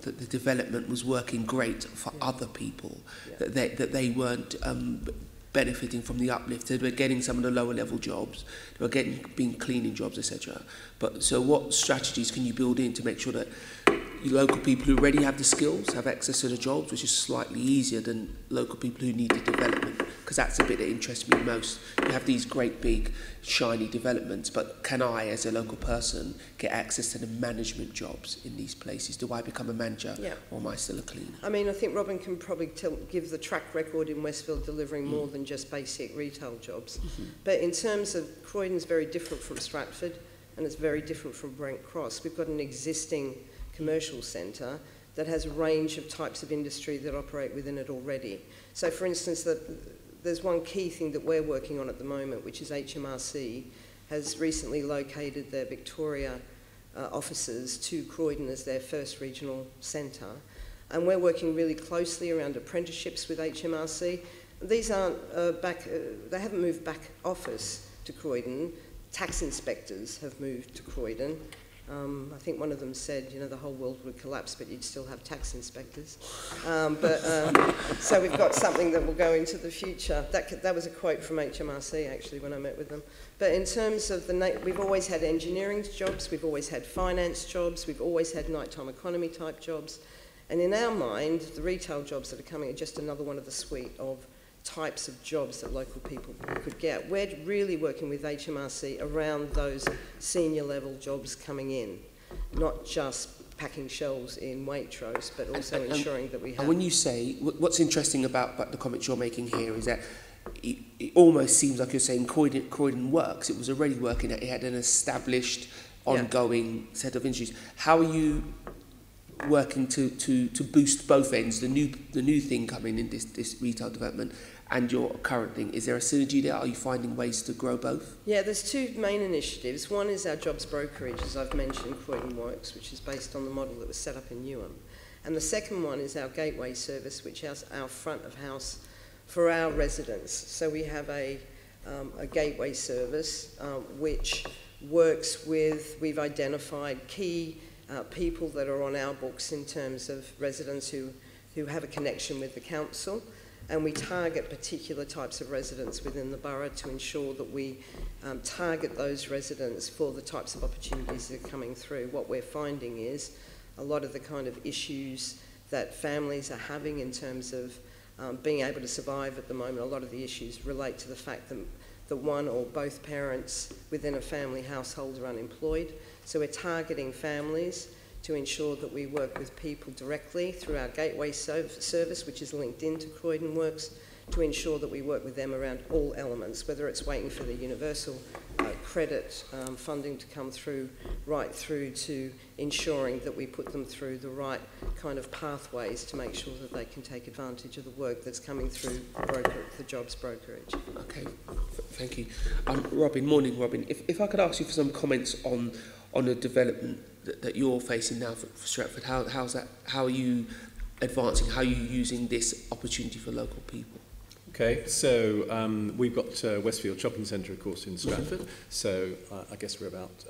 that the development was working great for other people, that they weren't benefiting from the uplift. They were getting some of the lower level jobs, they were being cleaning jobs, etc. But so what strategies can you build in to make sure that local people who already have the skills have access to the jobs, which is slightly easier than local people who need the development? Because that's the bit that interests me most. You have these great big shiny developments, but can I as a local person get access to the management jobs in these places? Do I become a manager or am I still a cleaner? I mean, I think Robin can probably give the track record in Westfield delivering more than just basic retail jobs. But in terms of Croydon's very different from Stratford, and it's very different from Brent Cross. We've got an existing commercial centre that has a range of types of industry that operate within it already. So for instance, there's one key thing that we're working on at the moment, which is HMRC has recently located their Victoria offices to Croydon as their first regional centre. And we're working really closely around apprenticeships with HMRC. These aren't they haven't moved back office to Croydon. Tax inspectors have moved to Croydon. I think one of them said, you know, the whole world would collapse, but you'd still have tax inspectors. So we've got something that will go into the future. That was a quote from HMRC, actually, when I met with them. But in terms of we've always had engineering jobs, we've always had finance jobs, we've always had nighttime economy type jobs. And in our mind, the retail jobs that are coming are just another one of the suite of types of jobs that local people could get. We're really working with HMRC around those senior level jobs coming in, not just packing shelves in Waitrose, but also ensuring that we have... And when you say, what's interesting about the comments you're making here is that it almost seems like you're saying Croydon works. It was already working, it had an established, ongoing set of industries. How are you working to boost both ends, the new thing coming in this retail development and your current thing? Is there a synergy there? Are you finding ways to grow both? Yeah, there's two main initiatives. One is our jobs brokerage, as I've mentioned, Croydon Works, which is based on the model that was set up in Newham. And the second one is our gateway service, which is our front of house for our residents. So we have a gateway service which works with, we've identified key people that are on our books in terms of residents who have a connection with the council, and we target particular types of residents within the borough to ensure that we target those residents for the types of opportunities that are coming through. What we're finding is a lot of the kind of issues that families are having in terms of being able to survive at the moment, a lot of the issues relate to the fact that one or both parents within a family household are unemployed. So we're targeting families to ensure that we work with people directly through our gateway service, which is linked into Croydon Works, to ensure that we work with them around all elements, whether it's waiting for the universal credit funding to come through, right through to ensuring that we put them through the right kind of pathways to make sure that they can take advantage of the work that's coming through the jobs brokerage. Okay, thank you. Robin, morning Robin. If I could ask you for some comments on the development that you're facing now for Stratford, how are you advancing, how are you using this opportunity for local people? Okay, so we've got Westfield Shopping Centre, of course, in Stratford. So I guess we're about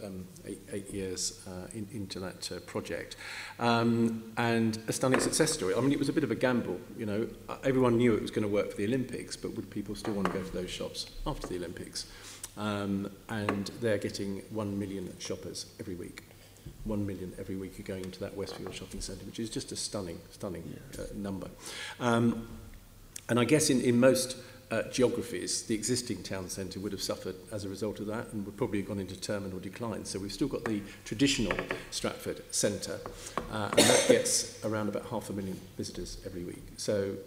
eight years into that project. And a stunning success story. I mean, it was a bit of a gamble, you know. Everyone knew it was going to work for the Olympics, but would people still want to go to those shops after the Olympics? And they're getting 1 million shoppers every week. 1 million every week are going into that Westfield Shopping Centre, which is just a stunning number. And I guess in most geographies, the existing town centre would have suffered as a result of that and would probably have gone into terminal decline. So we've still got the traditional Stratford centre, and that gets around about 500,000 visitors every week. So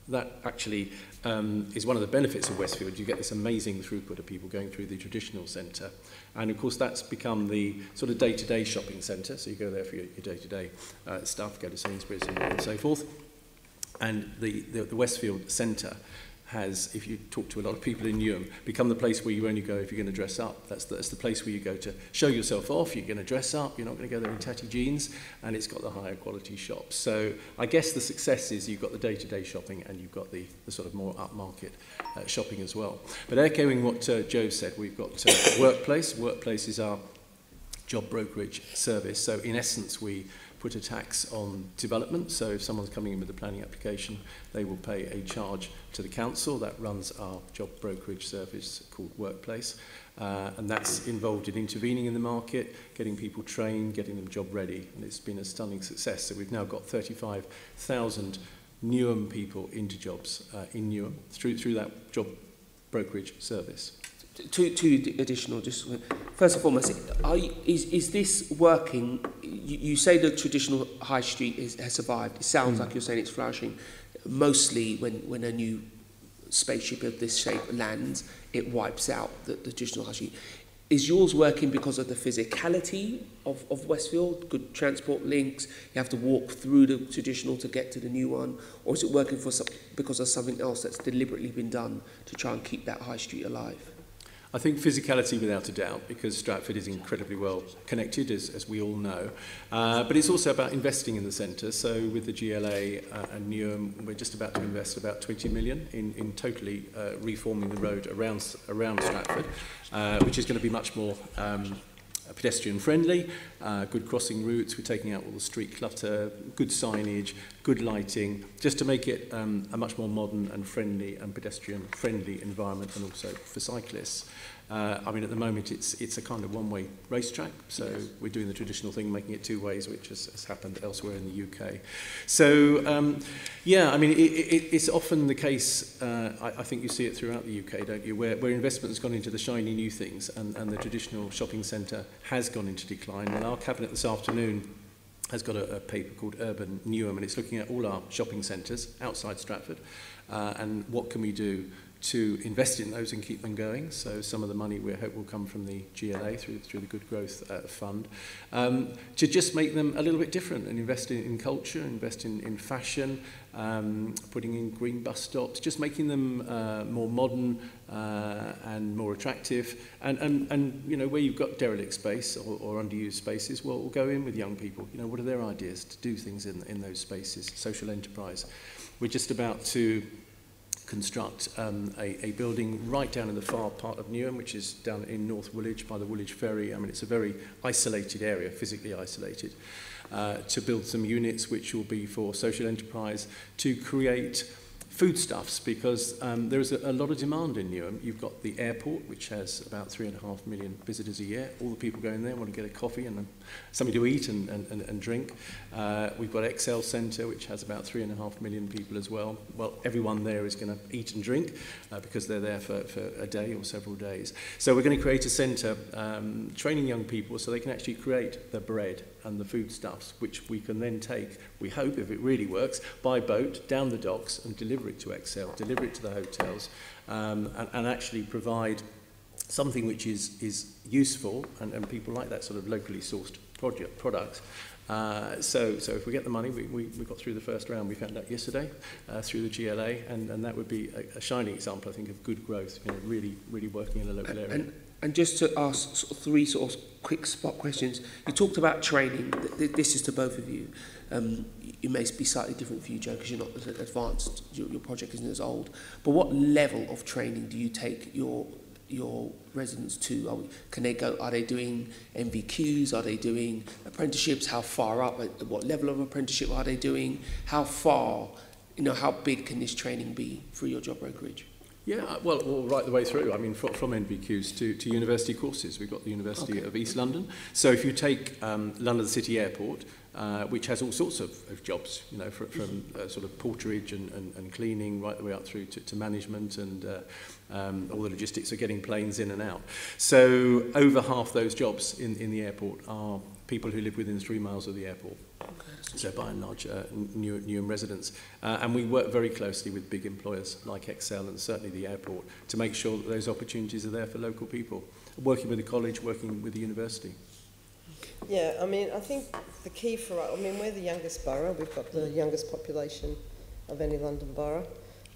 that actually is one of the benefits of Westfield. You get this amazing throughput of people going through the traditional centre. And of course, that's become the sort of day-to-day shopping centre. So you go there for your day-to-day stuff, go to Sainsbury's and so forth. And the Westfield Centre has, if you talk to a lot of people in Newham, become the place where you only go if you're going to dress up. That's the place where you go to show yourself off. You're going to dress up. You're not going to go there in tatty jeans. And it's got the higher quality shops. So I guess the success is you've got the day-to-day shopping and you've got the sort of more upmarket shopping as well. But echoing what Joe said, we've got Workplace. Workplace is our job brokerage service. So in essence, we put a tax on development. So if someone's coming in with a planning application, they will pay a charge to the council. That runs our job brokerage service called Workplace. And that's involved in intervening in the market, getting people trained, getting them job ready. And it's been a stunning success. So we've now got 35,000 Newham people into jobs in Newham through that job brokerage service. Two additional, just first and foremost, is this working? You say the traditional high street has survived. It sounds like you're saying it's flourishing. Mostly when a new spaceship of this shape lands, it wipes out the traditional high street. Is yours working because of the physicality of Westfield, good transport links, you have to walk through the traditional to get to the new one, or is it working because of something else that's deliberately been done to try and keep that high street alive? I think physicality without a doubt, because Stratford is incredibly well connected, as we all know. But it's also about investing in the centre. So with the GLA and Newham, we're just about to invest about 20 million in totally reforming the road around Stratford, which is going to be much more pedestrian friendly, good crossing routes. We're taking out all the street clutter, good signage, good lighting, just to make it a much more modern and friendly and pedestrian friendly environment, and also for cyclists. I mean, at the moment it's a kind of one-way racetrack, so yes, we're doing the traditional thing, making it two ways, which has happened elsewhere in the UK. So yeah, I mean, it's often the case, I think you see it throughout the UK, don't you, where investment has gone into the shiny new things, and the traditional shopping centre has gone into decline. And our cabinet this afternoon has got a paper called Urban Newham, and it's looking at all our shopping centres outside Stratford, and what can we do to invest in those and keep them going. So some of the money we hope will come from the GLA through the Good Growth Fund, to just make them a little bit different and invest in culture, invest in fashion, putting in green bus stops, just making them more modern and more attractive. And you know, where you've got derelict space or underused spaces, well, we'll go in with young people. You know, what are their ideas to do things in those spaces? Social enterprise. We're just about to construct a building right down in the far part of Newham, which is down in North Woolwich by the Woolwich Ferry. I mean, it's a very isolated area, physically isolated, to build some units which will be for social enterprise to create foodstuffs, because there is a lot of demand in Newham. You've got the airport, which has about 3.5 million visitors a year. All the people go in there want to get a coffee and something to eat and drink. We've got Excel Centre, which has about 3.5 million people as well. Well, everyone there is going to eat and drink because they're there for a day or several days. So we're going to create a centre training young people so they can actually create the bread and the foodstuffs, which we can then take, we hope, if it really works, by boat down the docks and deliver it to Excel, deliver it to the hotels, and actually provide something which is useful, and people like that sort of locally sourced product. So if we get the money, we got through the first round, we found out yesterday, through the GLA, and that would be a shining example, I think, of good growth, you know, really working in a local area. And just to ask sort of three sort of quick spot questions. You talked about training. This is to both of you. It may be slightly different for you, Joe, because you're not as advanced. Your project isn't as old. But what level of training do you take your residents to? Can they go? Are they doing MVQs? Are they doing apprenticeships? How far up? At what level of apprenticeship are they doing? How far? You know, how big can this training be for your job brokerage? Yeah, well, right the way through. I mean, from NVQs to university courses. We've got the University of East London. So if you take London City Airport, which has all sorts of jobs, you know, from sort of porterage and cleaning right the way up through to management and all the logistics of getting planes in and out. So over half those jobs in the airport are people who live within 3 miles of the airport. So by and large, Newham residents. And we work very closely with big employers like Excel and certainly the airport to make sure that those opportunities are there for local people. Working with the college, working with the university. Yeah, I mean, I think the key for us, I mean, we're the youngest borough. We've got the youngest population of any London borough.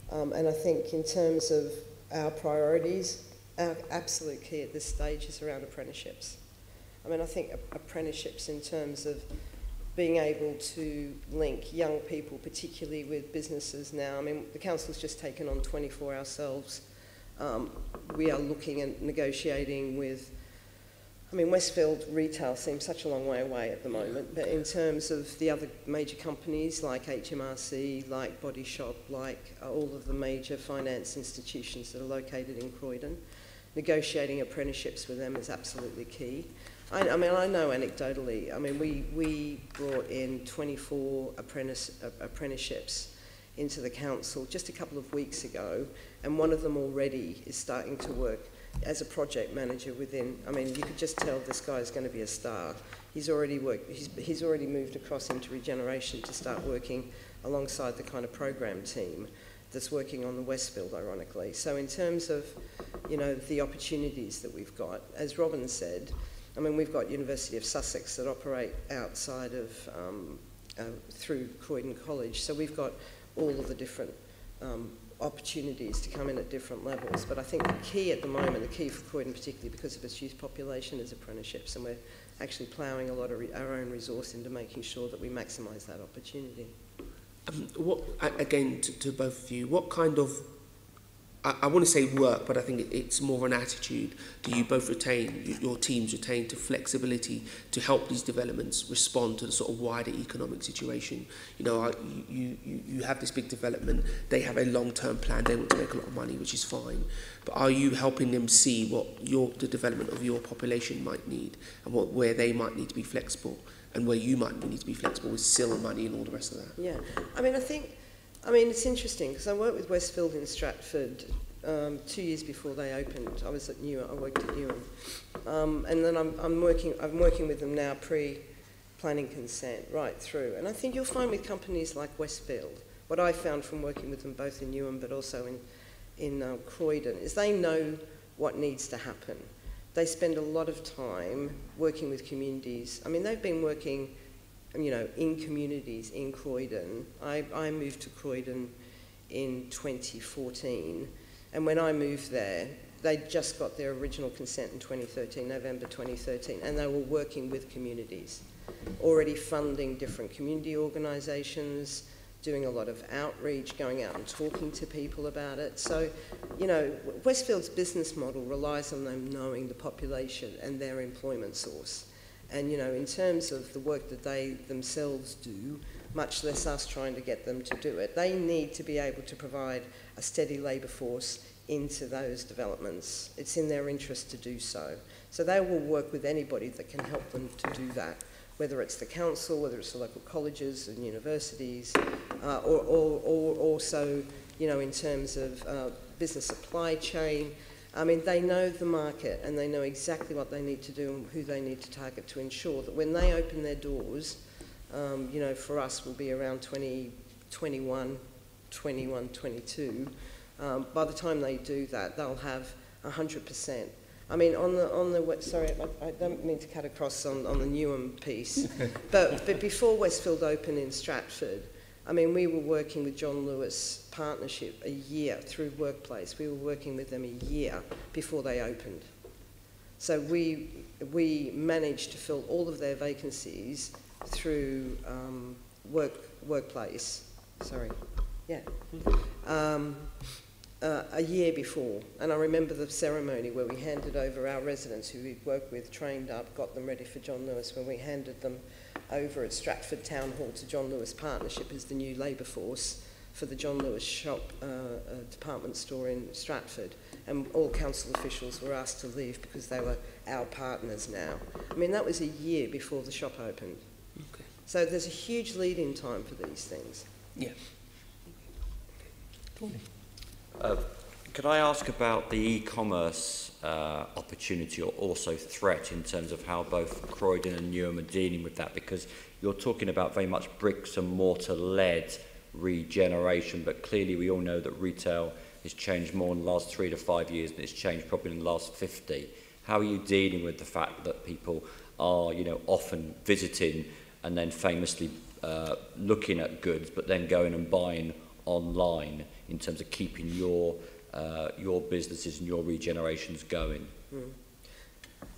And I think in terms of our priorities, our absolute key at this stage is around apprenticeships. I mean, I think apprenticeships in terms of being able to link young people, particularly with businesses now. I mean, the council's just taken on 24 ourselves. We are looking and negotiating with I mean, Westfield retail seems such a long way away at the moment, but in terms of the other major companies like HMRC, like Body Shop, like all of the major finance institutions that are located in Croydon, negotiating apprenticeships with them is absolutely key. I mean, I know anecdotally, I mean, we brought in 24 apprenticeships into the council just a couple of weeks ago, and one of them already is starting to work as a project manager within. I mean, you could just tell this guy is going to be a star. He's already moved across into Regeneration to start working alongside the kind of program team that's working on the Westfield, ironically. So in terms of, you know, the opportunities that we've got, as Robin said, I mean, we've got University of Sussex that operate outside of, through Croydon College. So we've got all of the different opportunities to come in at different levels. But I think the key at the moment, the key for Croydon particularly because of its youth population, is apprenticeships. And we're actually ploughing a lot of our own resource into making sure that we maximise that opportunity. Again, to both of you, what kind of, I want to say work, but I think it's more of an attitude. Do you both retain, your teams retain to flexibility to help these developments respond to the sort of wider economic situation? You know, you have this big development, they have a long-term plan, they want to make a lot of money, which is fine. But are you helping them see what the development of your population might need and where they might need to be flexible and where you might need to be flexible with still money and all the rest of that? Yeah, I mean, I mean, it's interesting because I worked with Westfield in Stratford 2 years before they opened. I was at Newham. I worked at Newham, and then I'm working with them now pre-planning consent right through. And I think you'll find with companies like Westfield, what I found from working with them both in Newham but also in Croydon, is they know what needs to happen. They spend a lot of time working with communities. I mean, they've been working, you know, in communities in Croydon. I moved to Croydon in 2014, and when I moved there, they just got their original consent in 2013, November 2013, and they were working with communities, already funding different community organisations, doing a lot of outreach, going out and talking to people about it. So, you know, Westfield's business model relies on them knowing the population and their employment source. And, you know, in terms of the work that they themselves do, much less us trying to get them to do it, they need to be able to provide a steady labour force into those developments. It's in their interest to do so. So they will work with anybody that can help them to do that, whether it's the council, whether it's the local colleges and universities, or also, you know, in terms of business supply chain. I mean, they know the market and they know exactly what they need to do and who they need to target to ensure that when they open their doors, you know, for us will be around 2021, 22. By the time they do that, they'll have 100%. I mean, sorry, I don't mean to cut across on the Newham piece, but before Westfield opened in Stratford, I mean, we were working with John Lewis Partnership a year through Workplace. We were working with them a year before they opened. So we managed to fill all of their vacancies through Workplace. Sorry, yeah. A year before, and I remember the ceremony where we handed over our residents who we'd worked with, trained up, got them ready for John Lewis, when we handed them over at Stratford Town Hall to John Lewis Partnership as the new labour force for the John Lewis shop department store in Stratford, and all council officials were asked to leave because they were our partners now. I mean, that was a year before the shop opened. Okay. So there's a huge lead-in time for these things. Yeah. Could I ask about the e-commerce opportunity or also threat in terms of how both Croydon and Newham are dealing with that? Because you're talking about very much bricks and mortar led regeneration, but clearly we all know that retail has changed more in the last 3 to 5 years than it's changed probably in the last 50. How are you dealing with the fact that people are, you know, often visiting and then famously looking at goods, but then going and buying online in terms of keeping your businesses and your regenerations going?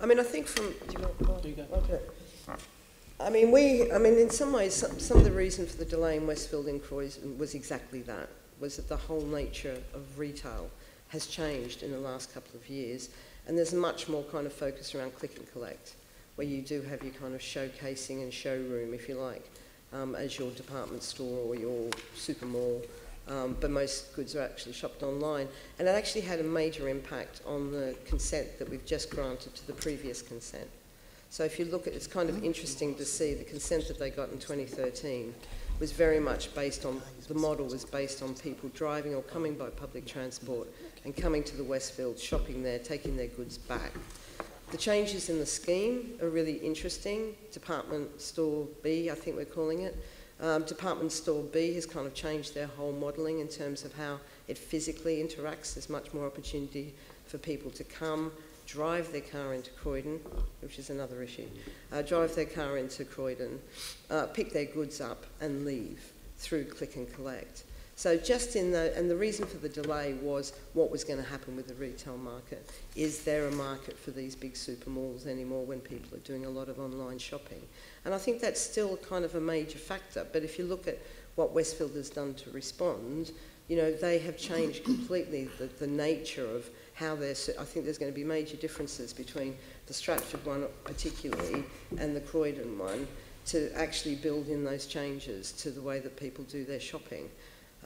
I mean, I think from... Do you go? Okay. I mean, in some ways, some of the reason for the delay in Westfield and Croydon was exactly that, was that the whole nature of retail has changed in the last couple of years. And there's much more kind of focus around click and collect, where you do have your kind of showcasing and showroom, if you like, as your department store or your super mall. But most goods are actually shopped online. And it actually had a major impact on the consent that we've just granted to the previous consent. So if you look at, it's kind of interesting to see the consent that they got in 2013 was very much based on, the model was based on people driving or coming by public transport and coming to the Westfield, shopping there, taking their goods back. The changes in the scheme are really interesting. Department Store B, I think we're calling it. Department Store B has kind of changed their whole modelling in terms of how it physically interacts. There's much more opportunity for people to come, drive their car into Croydon, which is another issue, drive their car into Croydon, pick their goods up and leave through click and collect. So just in the, and the reason for the delay was what was going to happen with the retail market. Is there a market for these big super malls anymore when people are doing a lot of online shopping? And I think that's still kind of a major factor. But if you look at what Westfield has done to respond, you know, they have changed completely the nature of how they're, I think there's going to be major differences between the Stratford one particularly and the Croydon one to actually build in those changes to the way that people do their shopping.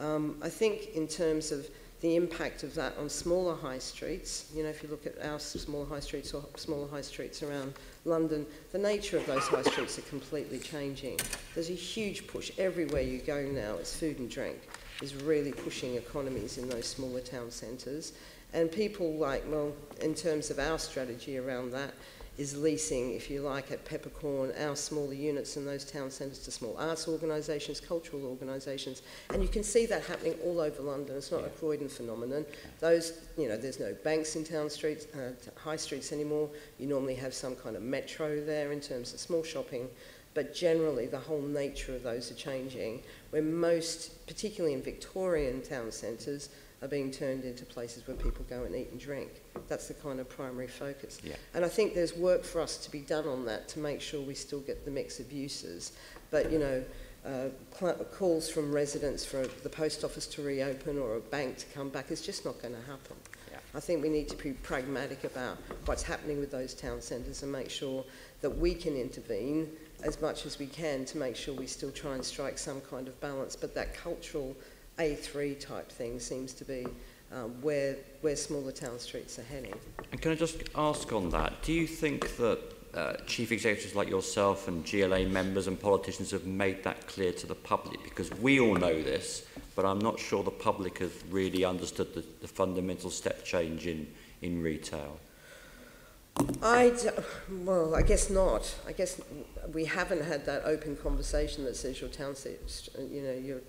I think in terms of the impact of that on smaller high streets, you know, if you look at our smaller high streets or smaller high streets around London, the nature of those high streets are completely changing. There's a huge push everywhere you go now. It's food and drink is really pushing economies in those smaller town centres. And people like, well, in terms of our strategy around that, is leasing, if you like, at Peppercorn, our smaller units in those town centres to small arts organisations, cultural organisations. And you can see that happening all over London. It's not a Croydon phenomenon. Those, you know, there's no banks in town streets, high streets anymore. You normally have some kind of metro there in terms of small shopping. But generally, the whole nature of those are changing, where most, particularly in Victorian town centres, are being turned into places where people go and eat and drink. That's the kind of primary focus. Yeah. And I think there's work for us to be done on that to make sure we still get the mix of uses. But, you know, calls from residents for the post office to reopen or a bank to come back is just not going to happen. Yeah. I think we need to be pragmatic about what's happening with those town centres and make sure that we can intervene as much as we can to make sure we still try and strike some kind of balance. But that cultural A3 type thing seems to be where smaller town streets are heading. And can I just ask on that, do you think that chief executives like yourself and GLA members and politicians have made that clear to the public? Because we all know this, but I'm not sure the public has really understood the fundamental step change in retail. Well, I guess not. I guess we haven't had that open conversation that says your town, you know,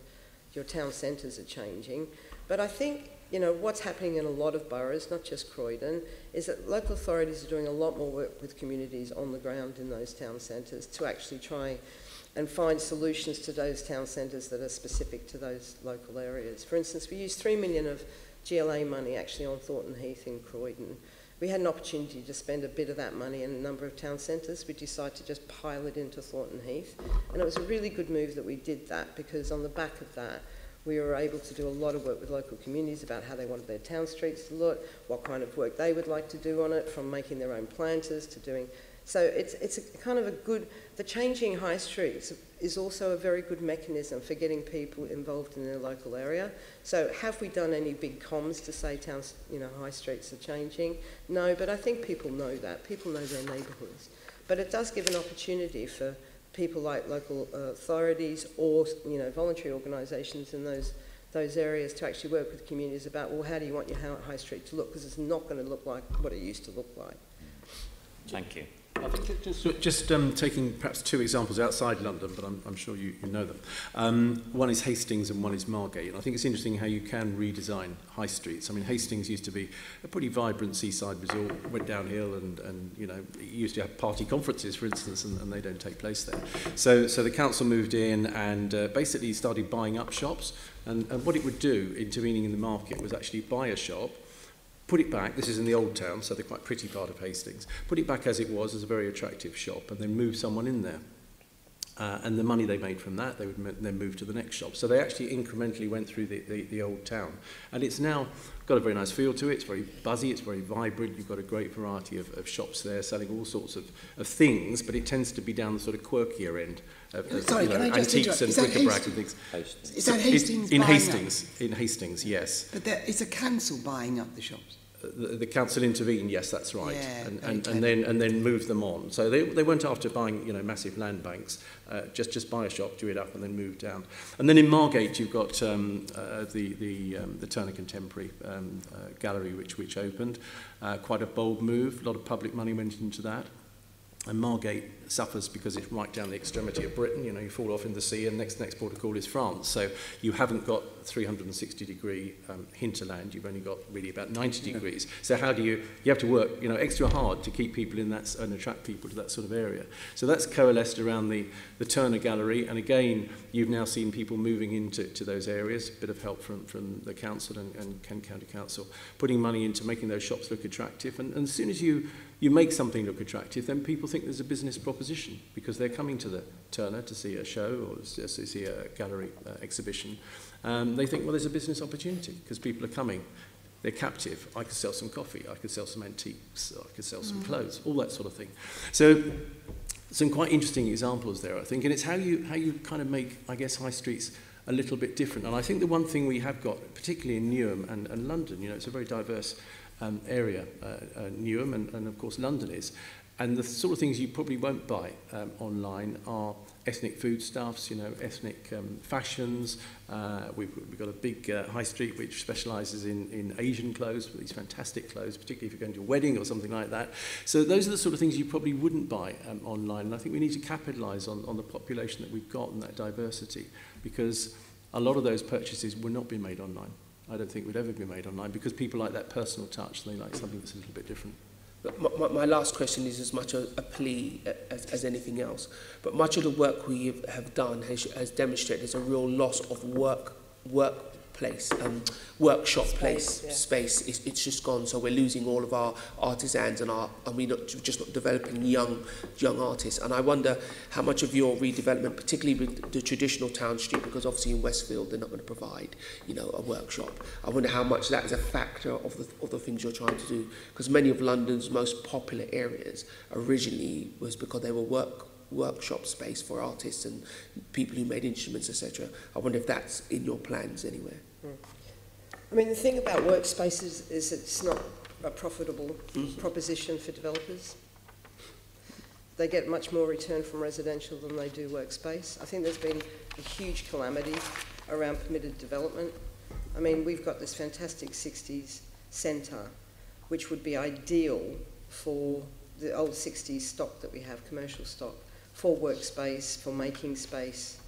your town centres are changing. But I think, you know, what's happening in a lot of boroughs, not just Croydon, is that local authorities are doing a lot more work with communities on the ground in those town centres to actually try and find solutions to those town centres that are specific to those local areas. For instance, we used $3 million of GLA money actually on Thornton Heath in Croydon. We had an opportunity to spend a bit of that money in a number of town centres. We decided to just pile it into Thornton Heath. And it was a really good move that we did that, because on the back of that, we were able to do a lot of work with local communities about how they wanted their town streets to look, what kind of work they would like to do on it, from making their own planters to doing. So it's a kind of a good, the changing high streets is also a very good mechanism for getting people involved in their local area. So have we done any big comms to say towns, you know, high streets are changing? No, but I think people know that. People know their neighbourhoods. But it does give an opportunity for people like local authorities or, you know, voluntary organisations in those areas to actually work with communities about, well, how do you want your high street to look? Because it's not going to look like what it used to look like. Thank you. I think just taking perhaps two examples outside London, but I'm sure you know them. One is Hastings and one is Margate. And I think it's interesting how you can redesign high streets. I mean, Hastings used to be a pretty vibrant seaside resort, went downhill and you know, it used to have party conferences, for instance, and they don't take place there. So the council moved in and basically started buying up shops. And what it would do, intervening in the market, was actually buy a shop, put it back, this is in the old town, so the quite pretty part of Hastings, put it back as it was, as a very attractive shop, and then move someone in there. And the money they made from that, they would then move to the next shop. So they actually incrementally went through the old town. And it's now got a very nice feel to it. It's very buzzy, it's very vibrant. You've got a great variety of shops there selling all sorts of things, but it tends to be down the sort of quirkier end of antiques and bric-a-brac and things. Is that Hastings in buying Hastings, up? in Hastings, yes. But it's a council buying up the shops. The council intervened, yes, that's right, Yeah, and then moved them on. So they weren't after buying massive land banks, just buy a shop, do it up, and then move down. And then in Margate you've got the Turner Contemporary Gallery, which opened, quite a bold move. A lot of public money went into that. And Margate suffers because it's right down the extremity of Britain. You fall off in the sea, and next port of call is France. So you haven't got 360-degree hinterland. You've only got really about 90 degrees. So how do you have to work extra hard to keep people in that and attract people to that sort of area. So that's coalesced around the Turner Gallery. And again, you've now seen people moving into those areas. A bit of help from the council and Kent County Council, putting money into making those shops look attractive. And as soon as you make something look attractive, then people think there's a business proposition because they're coming to the Turner to see a show or to see a gallery exhibition. They think, well, there's a business opportunity because people are coming. They're captive. I could sell some coffee. I could sell some antiques. I could sell some clothes, all that sort of thing. So some quite interesting examples there, I think. And it's how you kind of make, I guess, high streets a little bit different. And I think the one thing we have got, particularly in Newham and London, it's a very diverse area, Newham, and of course London is. And the sort of things you probably won't buy online are ethnic foodstuffs, ethnic fashions. We've got a big high street which specialises in Asian clothes, with these fantastic clothes, particularly if you're going to a wedding or something like that. So those are the sort of things you probably wouldn't buy online. And I think we need to capitalise on the population that we've got and that diversity, because a lot of those purchases will not be made online. I don't think would ever be made online because people like that personal touch. They like something that's a little bit different. My last question is as much a plea as anything else. But much of the work we have done has demonstrated there's a real loss of workplace, workshop space. It's just gone. So we're losing all of our artisans and we're just not developing young artists. And I wonder how much of your redevelopment, particularly with the traditional town street, because obviously in Westfield they're not going to provide, a workshop. I wonder how much that is a factor of the things you're trying to do, because many of London's most popular areas originally was because they were workshop space for artists and people who made instruments, etc. I wonder if that's in your plans anywhere. I mean, the thing about workspaces is it's not a profitable proposition for developers. They get much more return from residential than they do workspace. I think there's been a huge calamity around permitted development. I mean, we've got this fantastic 60s centre, which would be ideal for the old 60s stock that we have, commercial stock, for workspace, for making space.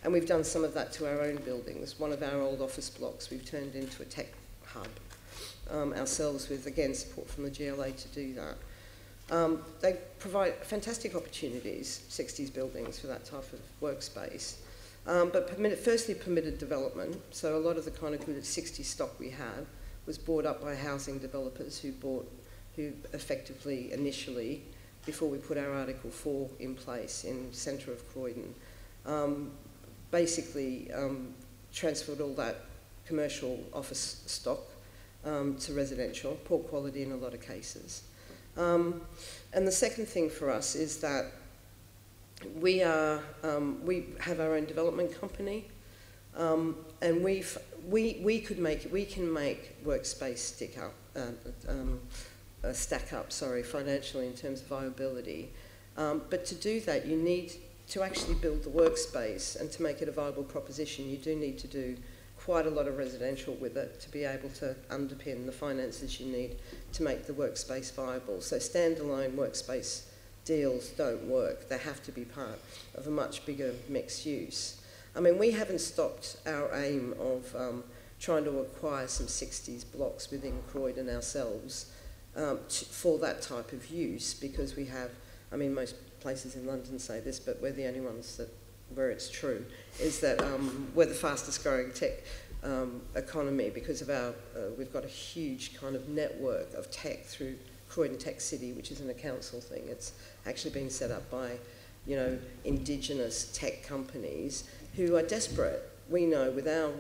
And we've done some of that to our own buildings. One of our old office blocks we've turned into a tech hub ourselves, with, again, support from the GLA to do that. They provide fantastic opportunities, 60s buildings, for that type of workspace. But firstly, permitted development. So a lot of the kind of good 60s stock we have was bought up by housing developers who effectively, initially, before we put our Article 4 in place in centre of Croydon, basically transferred all that commercial office stock to residential, poor quality in a lot of cases. And the second thing for us is that we have our own development company, and we can make workspace stack up financially in terms of viability. But to do that, you need to actually build the workspace, and to make it a viable proposition, you do need to do quite a lot of residential with it to be able to underpin the finances you need to make the workspace viable. So standalone workspace deals don't work. They have to be part of a much bigger mixed use. I mean, we haven't stopped our aim of trying to acquire some 60s blocks within Croydon ourselves for that type of use, because we have, I mean, most places in London say this, but we're the only ones where it's true, is that we're the fastest growing tech economy because of we've got a huge kind of network of tech through Croydon Tech City, which isn't a council thing. It's actually been set up by you know, indigenous tech companies who are desperate. We know with our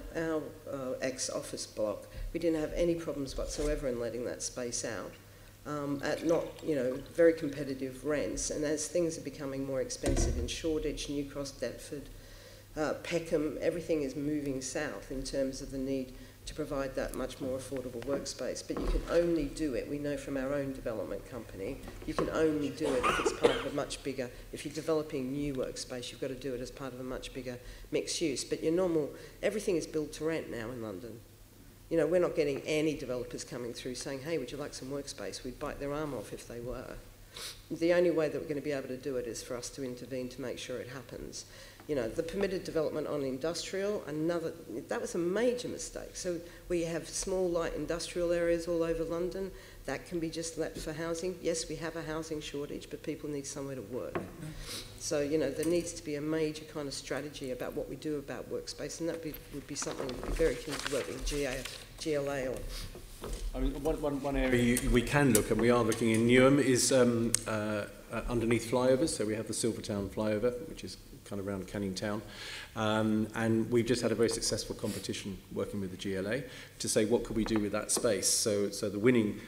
ex-office block, we didn't have any problems whatsoever in letting that space out at not, you know, very competitive rents. And as things are becoming more expensive in Shoreditch, New Cross, Deptford, Peckham, everything is moving south in terms of the need to provide that much more affordable workspace. But you can only do it, we know from our own development company, you can only do it if it's part of a much bigger, if you're developing new workspace, you've got to do it as part of a much bigger mixed use. But your normal, everything is built to rent now in London. You know, we're not getting any developers coming through saying, hey, would you like some workspace? We'd bite their arm off if they were. The only way that we're going to be able to do it is for us to intervene to make sure it happens. You know, the permitted development on industrial, that was a major mistake. So we have small, light industrial areas all over London. That can be just let for housing. Yes, we have a housing shortage, but people need somewhere to work. So, you know, there needs to be a major kind of strategy about what we do about workspace, and that would be something we'd be very keen to work with GLA on. I mean, one area we can look, and we are looking in Newham, is underneath flyovers. So we have the Silvertown flyover, which is kind of around Canning Town. And we've just had a very successful competition working with the GLA to say what could we do with that space. So the winning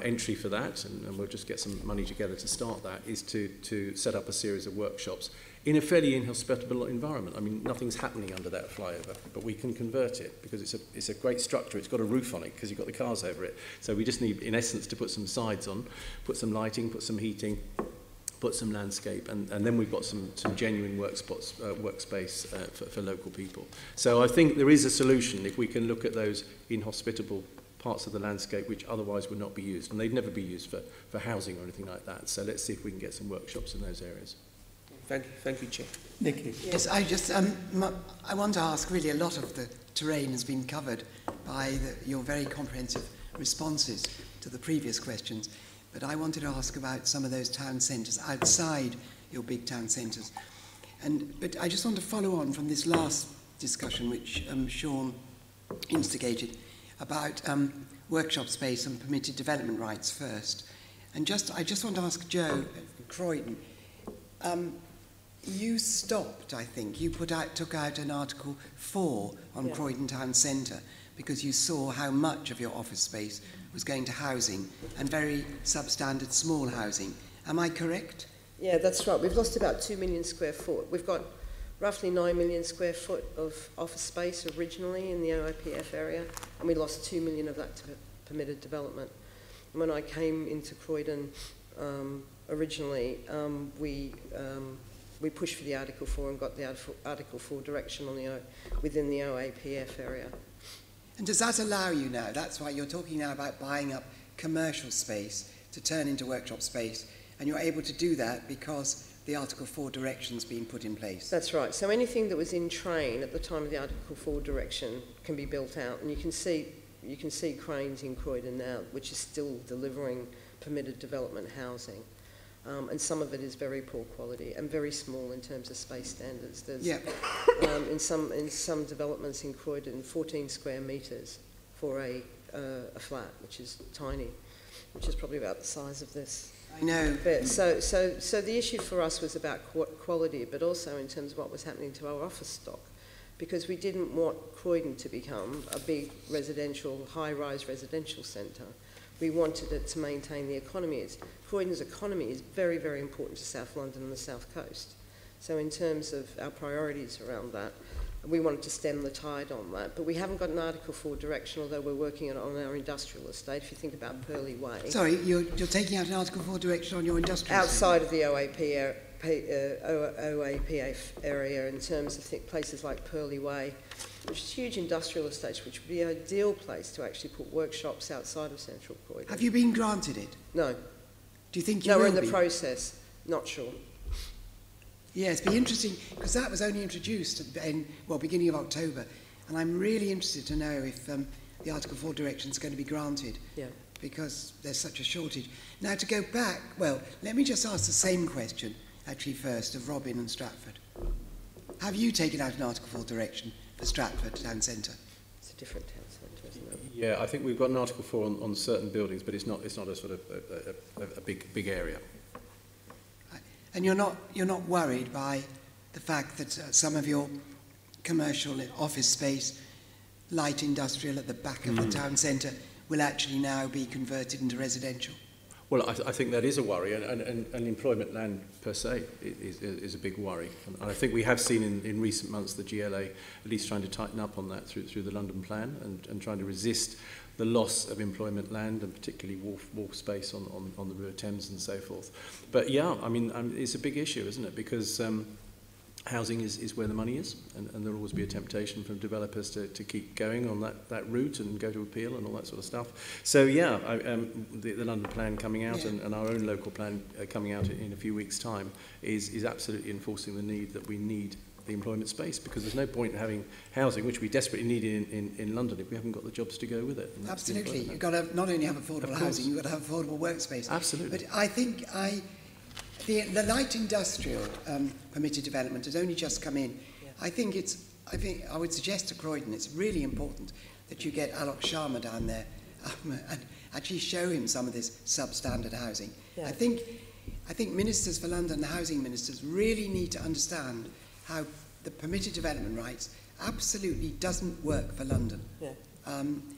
entry for that, and we'll just get some money together to start that, is to set up a series of workshops in a fairly inhospitable environment. I mean, nothing's happening under that flyover, but we can convert it because it's a great structure. It's got a roof on it because you've got the cars over it. So we just need, in essence, to put some sides on, put some lighting, put some heating, put some landscape, and then we've got some genuine workspace for local people. So I think there is a solution if we can look at those inhospitable parts of the landscape which otherwise would not be used, and they'd never be used for housing or anything like that. So let's see if we can get some workshops in those areas. Thank you, Chair. Nikki. Yes, I want to ask, really, a lot of the terrain has been covered by your very comprehensive responses to the previous questions, but I wanted to ask about some of those town centres outside your big town centres. But I just want to follow on from this last discussion which Sean instigated about workshop space and permitted development rights first. And I just want to ask Joe Croydon, you stopped, I think, you took out an Article 4 on Croydon Town Centre because you saw how much of your office space was going to housing and very substandard small housing. Am I correct? Yeah, that's right. We've lost about 2 million square foot. We've got roughly 9 million square foot of office space originally in the OIPF area, and we lost 2 million of that to permitted development. And when I came into Croydon originally, we pushed for the Article 4 and got the Article 4 direction on within the OAPF area. And does that allow you now? That's why you're talking now about buying up commercial space to turn into workshop space, and you're able to do that because the Article 4 direction's been put in place. That's right. So anything that was in train at the time of the Article 4 direction can be built out, and you can see cranes in Croydon now, which is still delivering permitted development housing. And some of it is very poor quality and very small in terms of space standards. There's, in some developments in Croydon, 14 square metres for a flat, which is tiny, which is probably about the size of this. I know. But so the issue for us was about quality, but also in terms of what was happening to our office stock, because we didn't want Croydon to become a big residential, high-rise residential centre. We wanted it to maintain the economy. Croydon's economy is very, very important to South London and the South Coast. So in terms of our priorities around that, we wanted to stem the tide on that. But we haven't got an Article 4 direction, although we're working on our industrial estate. If you think about Purley Way. Sorry, you're taking out an Article 4 direction on your industrial outside estate? Of the OAPF area in terms of places like Purley Way, which is huge industrial estates, which would be an ideal place to actually put workshops outside of central Croydon. Have you been granted it? No. Do you think you will be? No, we're in the be? process. Not sure. Yeah, it'd be interesting, because that was only introduced in, beginning of October, and I'm really interested to know if the Article 4 direction is going to be granted, because there's such a shortage. Now, to go back, let me just ask the same question, actually first, of Robin and Stratford. Have you taken out an Article 4 direction for Stratford Town Centre? It's a different town centre, isn't it? Yeah, I think we've got an Article 4 on certain buildings, but it's not a sort of a big area. And you're not worried by the fact that some of your commercial office space, light industrial at the back of the town centre, will actually now be converted into residential? Well, I think that is a worry, and employment land per se is a big worry. And I think we have seen in recent months the GLA at least trying to tighten up on that through the London plan and trying to resist the loss of employment land and particularly wharf space on the River Thames and so forth. But yeah, I mean, it's a big issue, isn't it? Because housing is where the money is, and there'll always be a temptation from developers to keep going on that route and go to appeal and all that sort of stuff. So yeah, the London plan coming out and our own local plan coming out in a few weeks' time is absolutely enforcing the need that we need the employment space, because there's no point in having housing, which we desperately need in London, if we haven't got the jobs to go with it. Absolutely. You've got to not only have affordable housing, you've got to have affordable workspace. Absolutely. But I think the light industrial permitted development has only just come in. Yeah. I think I would suggest to Croydon it's really important that you get Alok Sharma down there and actually show him some of this substandard housing. Yeah. I think ministers for London, the housing ministers, really need to understand how the permitted development rights absolutely doesn't work for London. Yeah.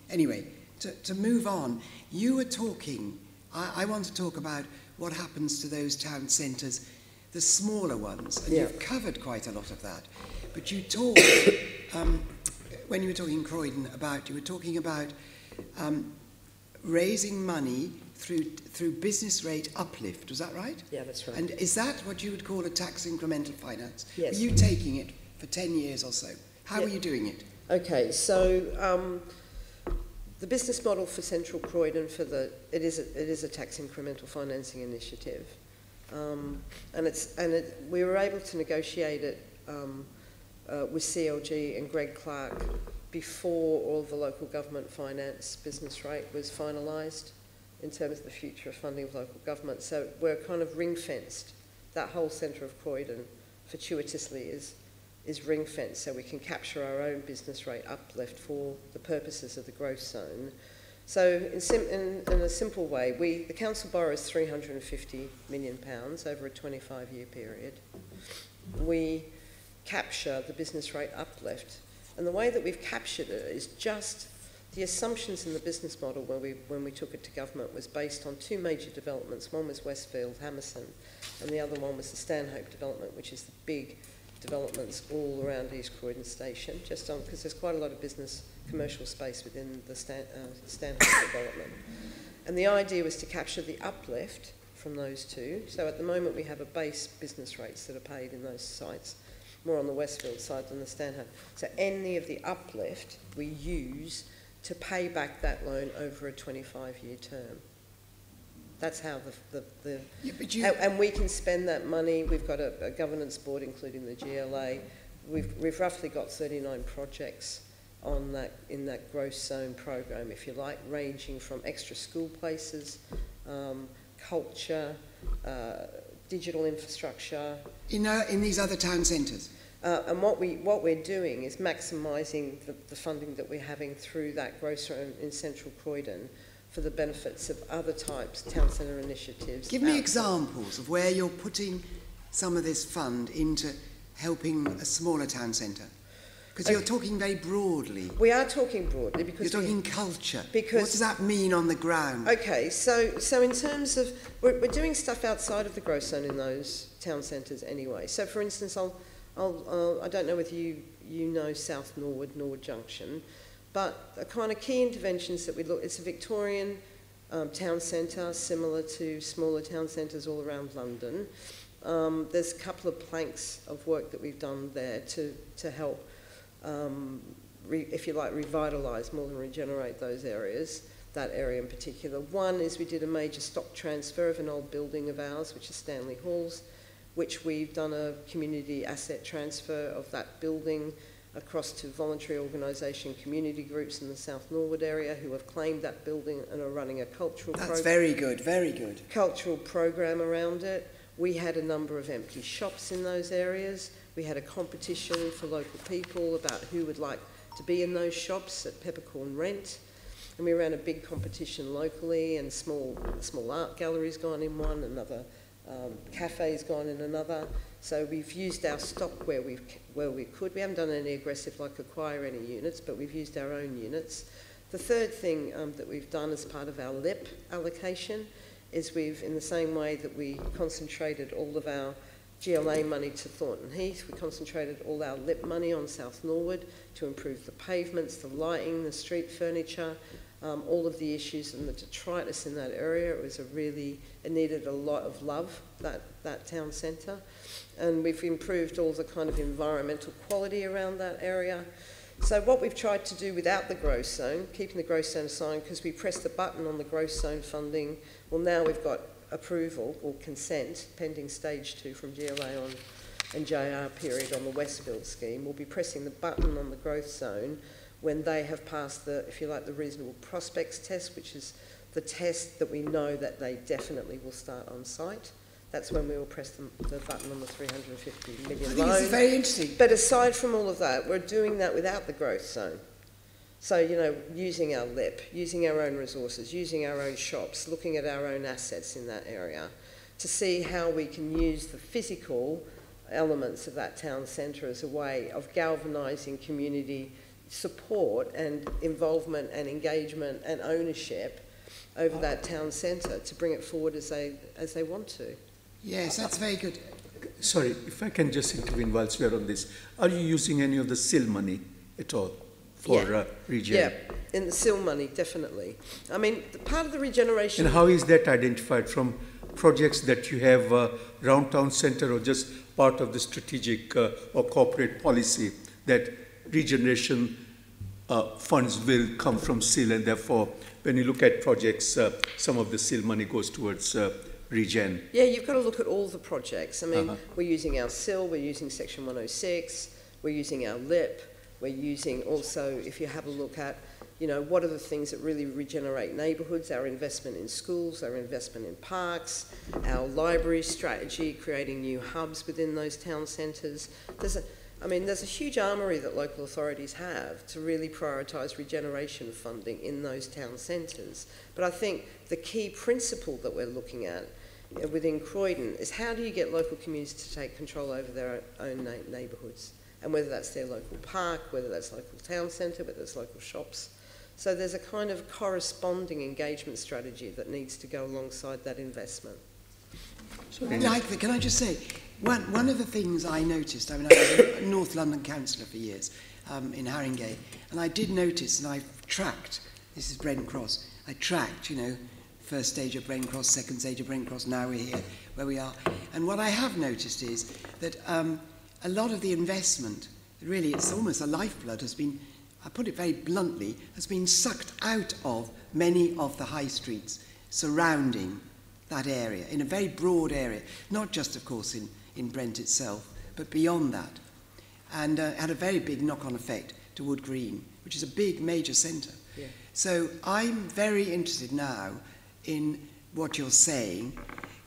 Anyway, to move on, you were talking, I want to talk about what happens to those town centres, the smaller ones, and you've covered quite a lot of that. But you talked, when you were talking in Croydon, you were talking about raising money through business rate uplift, was that right? Yeah, that's right. And is that what you would call a tax incremental finance? Yes. Were you taking it for 10 years or so? How were you doing it? Okay, so the business model for Central Croydon it is a tax incremental financing initiative, we were able to negotiate it with CLG and Greg Clark before all the local government finance business rate was finalised in terms of the future of funding of local government. So we're kind of ring-fenced. That whole centre of Croydon, fortuitously, is ring-fenced, so we can capture our own business rate uplift for the purposes of the growth zone. So in a simple way, the council borrows £350 million over a 25-year period. We capture the business rate uplift, and the way that we've captured it is just the assumptions in the business model when we took it to government was based on two major developments. One was Westfield, Hammerson, and the other one was the Stanhope development, which is the big developments all around East Croydon Station, just on because there's quite a lot of business commercial space within the Stanhope development. And the idea was to capture the uplift from those two. So at the moment we have a base business rates that are paid in those sites, more on the Westfield side than the Stanhope. So any of the uplift we use to pay back that loan over a 25-year term. That's how and we can spend that money. We've got a governance board, including the GLA. We've roughly got 39 projects on in that growth zone program, if you like, ranging from extra school places, culture, digital infrastructure. In these other town centres? And what we're doing is maximising the funding that we're having through that growth zone in Central Croydon for the benefits of other types, town centre initiatives. Give me examples of where you're putting some of this fund into helping a smaller town centre. Because you're talking very broadly. We are talking broadly because you're talking culture. Because what does that mean on the ground? Okay, so in terms of we're doing stuff outside of the growth zone in those town centres anyway. So for instance, I don't know whether you know South Norwood Junction, but the kind of key interventions that we look, it's a Victorian town centre, similar to smaller town centres all around London. There's a couple of planks of work that we've done there to help, if you like, revitalise more than regenerate those areas, that area in particular. One is we did a major stock transfer of an old building of ours, which is Stanley Hall's, which we've done a community asset transfer of that building across to voluntary organisation community groups in the South Norwood area who have claimed that building and are running a cultural program. That's very good, very good. Cultural program around it. We had a number of empty shops in those areas. We had a competition for local people about who would like to be in those shops at Peppercorn Rent. And we ran a big competition locally, and small art galleries gone in one, another Cafe's gone in another. So we've used our stock where we could. We haven't done any aggressive like acquire any units, but we've used our own units. The third thing that we've done as part of our LIP allocation is we've, in the same way that we concentrated all of our GLA money to Thornton Heath, we concentrated all our LIP money on South Norwood to improve the pavements, the lighting, the street furniture, all of the issues and the detritus in that area. It needed a lot of love, that town centre. And we've improved all the kind of environmental quality around that area. So what we've tried to do without the growth zone, keeping the growth zone aside, because we pressed the button on the growth zone funding, well now we've got approval or consent, pending stage 2 from GLA on and JR period on the Westfield scheme. We'll be pressing the button on the growth zone when they have passed the, if you like, the reasonable prospects test, which is the test that we know that they definitely will start on site. That's when we will press the button on the 350 million loan. I think it's very interesting. But aside from all of that, we're doing that without the growth zone. So, you know, using our LIP, using our own resources, using our own shops, looking at our own assets in that area to see how we can use the physical elements of that town centre as a way of galvanising community support and involvement and engagement and ownership over that town centre to bring it forward as they want to. Yes, that's very good. Sorry, if I can just intervene whilst we are on this. Are you using any of the SIL money at all for regen? Yeah, in the SIL money, definitely. I mean, part of the regeneration... And how is that identified from projects that you have around town centre or just part of the strategic or corporate policy that regeneration funds will come from SIL, and therefore when you look at projects, some of the SIL money goes towards regen? Yeah, you've got to look at all the projects. I mean, we're using our SIL, we're using Section 106, we're using our LIP, we're using also, if you have a look at, you know, what are the things that really regenerate neighbourhoods, our investment in schools, our investment in parks, our library strategy, creating new hubs within those town centres. There's a huge armoury that local authorities have to really prioritise regeneration funding in those town centres. But I think the key principle that we're looking at within Croydon is how do you get local communities to take control over their own neighbourhoods, and whether that's their local park, whether that's local town centre, whether it's local shops. So there's a kind of corresponding engagement strategy that needs to go alongside that investment. Can I just say, one of the things I noticed, I mean, I was a North London councillor for years in Haringey, and I did notice, and I've tracked, this is Brent Cross, I tracked, you know, first stage of Brent Cross, second stage of Brent Cross, now we're here where we are. And what I have noticed is that a lot of the investment, really it's almost a lifeblood, has been, I put it very bluntly, has been sucked out of many of the high streets surrounding that area, in a very broad area, not just, of course, in Brent itself, but beyond that, and had a very big knock-on effect to Wood Green, which is a big, major centre. Yeah. So I'm very interested now in what you're saying.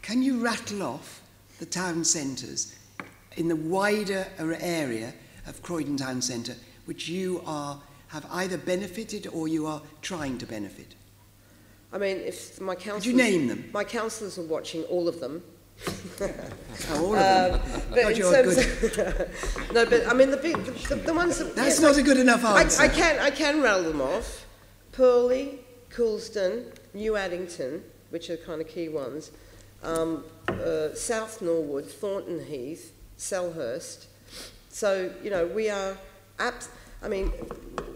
Can you rattle off the town centres in the wider area of Croydon Town Centre, which you have either benefited or you are trying to benefit? I mean, if my councillors... Could you name them? My councillors are watching all of them. All of them. But you're good. No, but I mean, the ones that... That's not a good enough answer. I can rattle them off. Purley, Coulsdon, New Addington, which are kind of key ones, South Norwood, Thornton Heath, Selhurst. So, you know, we are... I mean,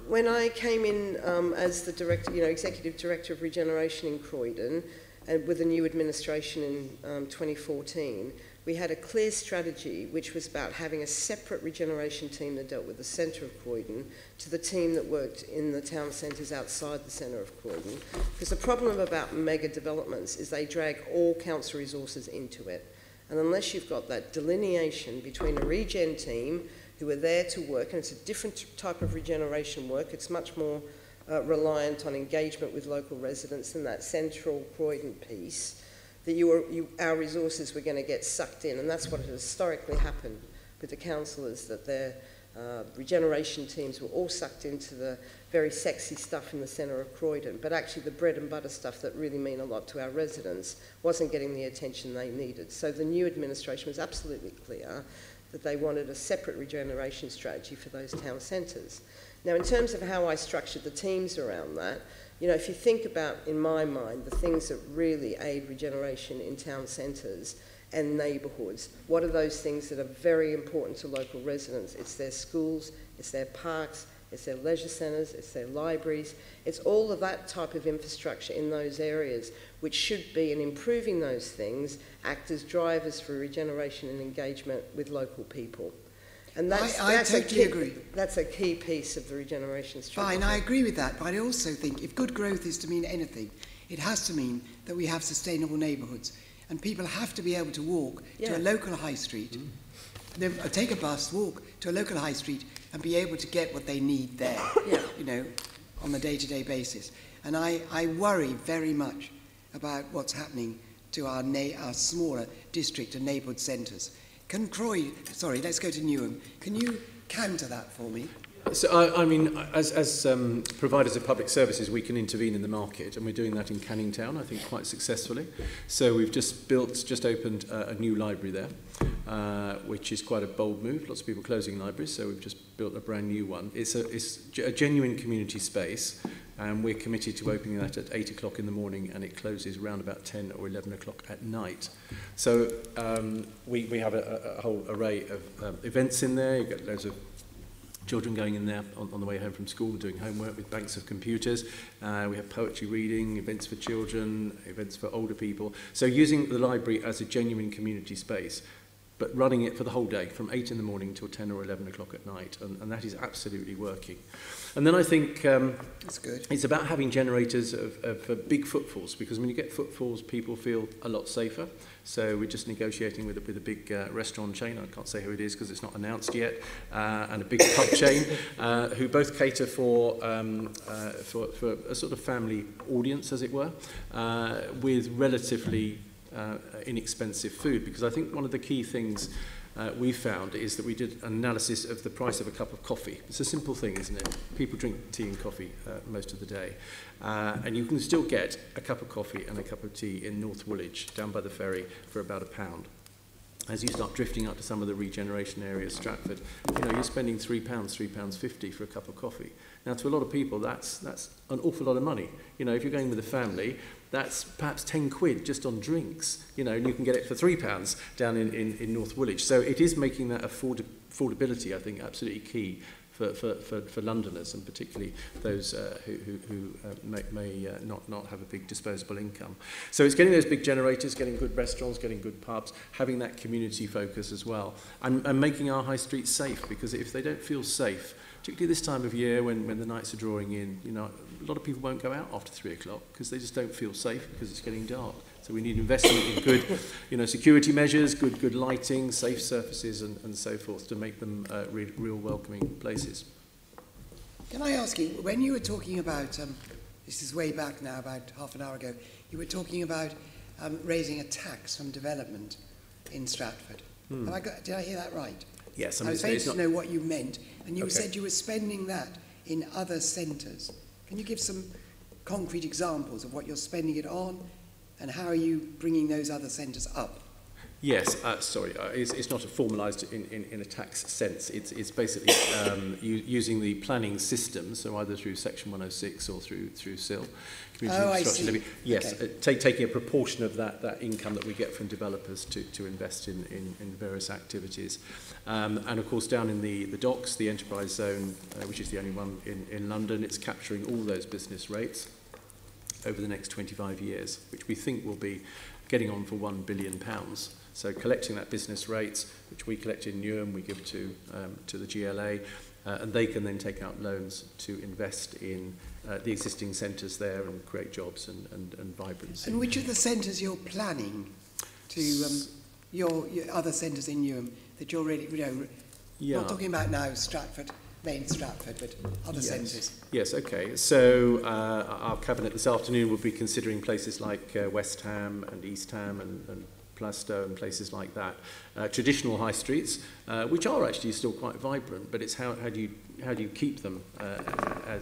when I came in as the director, you know, executive director of regeneration in Croydon, and with the new administration in 2014, we had a clear strategy which was about having a separate regeneration team that dealt with the centre of Croydon to the team that worked in the town centres outside the centre of Croydon. Because the problem about mega developments is they drag all council resources into it. And unless you've got that delineation between a regen team who are there to work, and it's a different type of regeneration work, it's much more reliant on engagement with local residents than that central Croydon piece, that our resources were going to get sucked in, and that's what has historically happened with the councillors, that they're regeneration teams were all sucked into the very sexy stuff in the centre of Croydon, but actually the bread and butter stuff that really mean a lot to our residents wasn't getting the attention they needed. So the new administration was absolutely clear that they wanted a separate regeneration strategy for those town centres. Now, in terms of how I structured the teams around that, you know, if you think about, in my mind, the things that really aid regeneration in town centres and neighbourhoods, what are those things that are very important to local residents? It's their schools, it's their parks, it's their leisure centres, it's their libraries, it's all of that type of infrastructure in those areas, which should be, in improving those things, act as drivers for regeneration and engagement with local people. And I totally agree. That's a key piece of the regeneration strategy. Fine, I agree with that, but I also think if good growth is to mean anything, it has to mean that we have sustainable neighbourhoods. And people have to be able to walk to a local high street, take a bus, walk to a local high street and be able to get what they need there, you know, on a day-to-day basis. And I worry very much about what's happening to our smaller district and neighbourhood centres. Let's go to Newham. Can you counter that for me? So, I mean, as providers of public services, we can intervene in the market, and we're doing that in Canning Town, I think, quite successfully. So we've just opened a new library there, which is quite a bold move. Lots of people closing libraries, so we've just built a brand new one. It's a genuine community space, and we're committed to opening that at 8 o'clock in the morning, and it closes around about 10 or 11 o'clock at night. So we have a whole array of events in there. You've got loads of children going in there on the way home from school, doing homework with banks of computers. We have poetry reading, events for children, events for older people. So using the library as a genuine community space, but running it for the whole day, from 8 in the morning till 10 or 11 o'clock at night. And that is absolutely working. And then I think that's good. It's about having generators of big footfalls, because when you get footfalls, people feel a lot safer. So we're just negotiating with a big restaurant chain, I can't say who it is because it's not announced yet, and a big pub chain, who both cater for a sort of family audience, as it were, with relatively inexpensive food. Because I think one of the key things we found is that we did an analysis of the price of a cup of coffee. It's a simple thing, isn't it? People drink tea and coffee most of the day. And you can still get a cup of coffee and a cup of tea in North Woolwich, down by the ferry, for about £1. As you start drifting up to some of the regeneration areas, Stratford, you know, you're spending £3, £3.50 for a cup of coffee. Now, to a lot of people, that's an awful lot of money. You know, if you're going with a family, that's perhaps 10 quid just on drinks, you know, and you can get it for £3 down in North Woolwich. So it is making that affordability, I think, absolutely key for Londoners, and particularly those who may not have a big disposable income. So it's getting those big generators, getting good restaurants, getting good pubs, having that community focus as well, and making our high streets safe, because if they don't feel safe, particularly this time of year when the nights are drawing in, you know, a lot of people won't go out after 3 o'clock because they just don't feel safe because it's getting dark. So we need investment in good, you know, security measures, good lighting, safe surfaces, and so forth, to make them real welcoming places. Can I ask you, when you were talking about, this is way back now, about half an hour ago, you were talking about raising a tax from development in Stratford. Did I hear that right? Yes. I was faint to know what you meant, and you said you were spending that in other centres. Can you give some concrete examples of what you're spending it on, and how are you bringing those other centres up? Yes, it's not a formalised in a tax sense. It's basically using the planning system, so either through Section 106 or through CIL, Community Infrastructure Levy. Yes, okay. Taking a proportion of that income that we get from developers to invest in various activities. And of course, down in the docks, the enterprise zone, which is the only one in London, it's capturing all those business rates over the next 25 years, which we think will be getting on for £1 billion. So collecting that business rates, which we collect in Newham, we give to the GLA, and they can then take out loans to invest in the existing centres there and create jobs and vibrancy. And which of the centres you're planning to, your other centres in Newham that you're really, not talking about now Stratford, main Stratford, but other centres? Yes, okay. So our Cabinet this afternoon will be considering places like West Ham and East Ham and Plastow and places like that, traditional high streets, which are actually still quite vibrant, but it's how do you keep them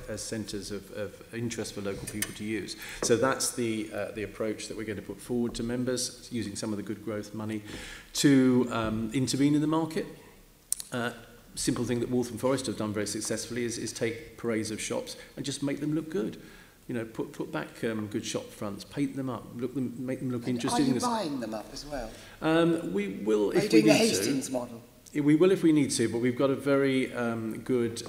as centres of interest for local people to use. So that's the approach that we're going to put forward to members, using some of the good growth money to intervene in the market. Simple thing that Waltham Forest have done very successfully is take parades of shops and just make them look good. You know, put back good shop fronts, paint them up, make them look interesting. Are you buying them up as well? We will if we need to. Are you doing the Hastings model? We will if we need to, but we've got a very good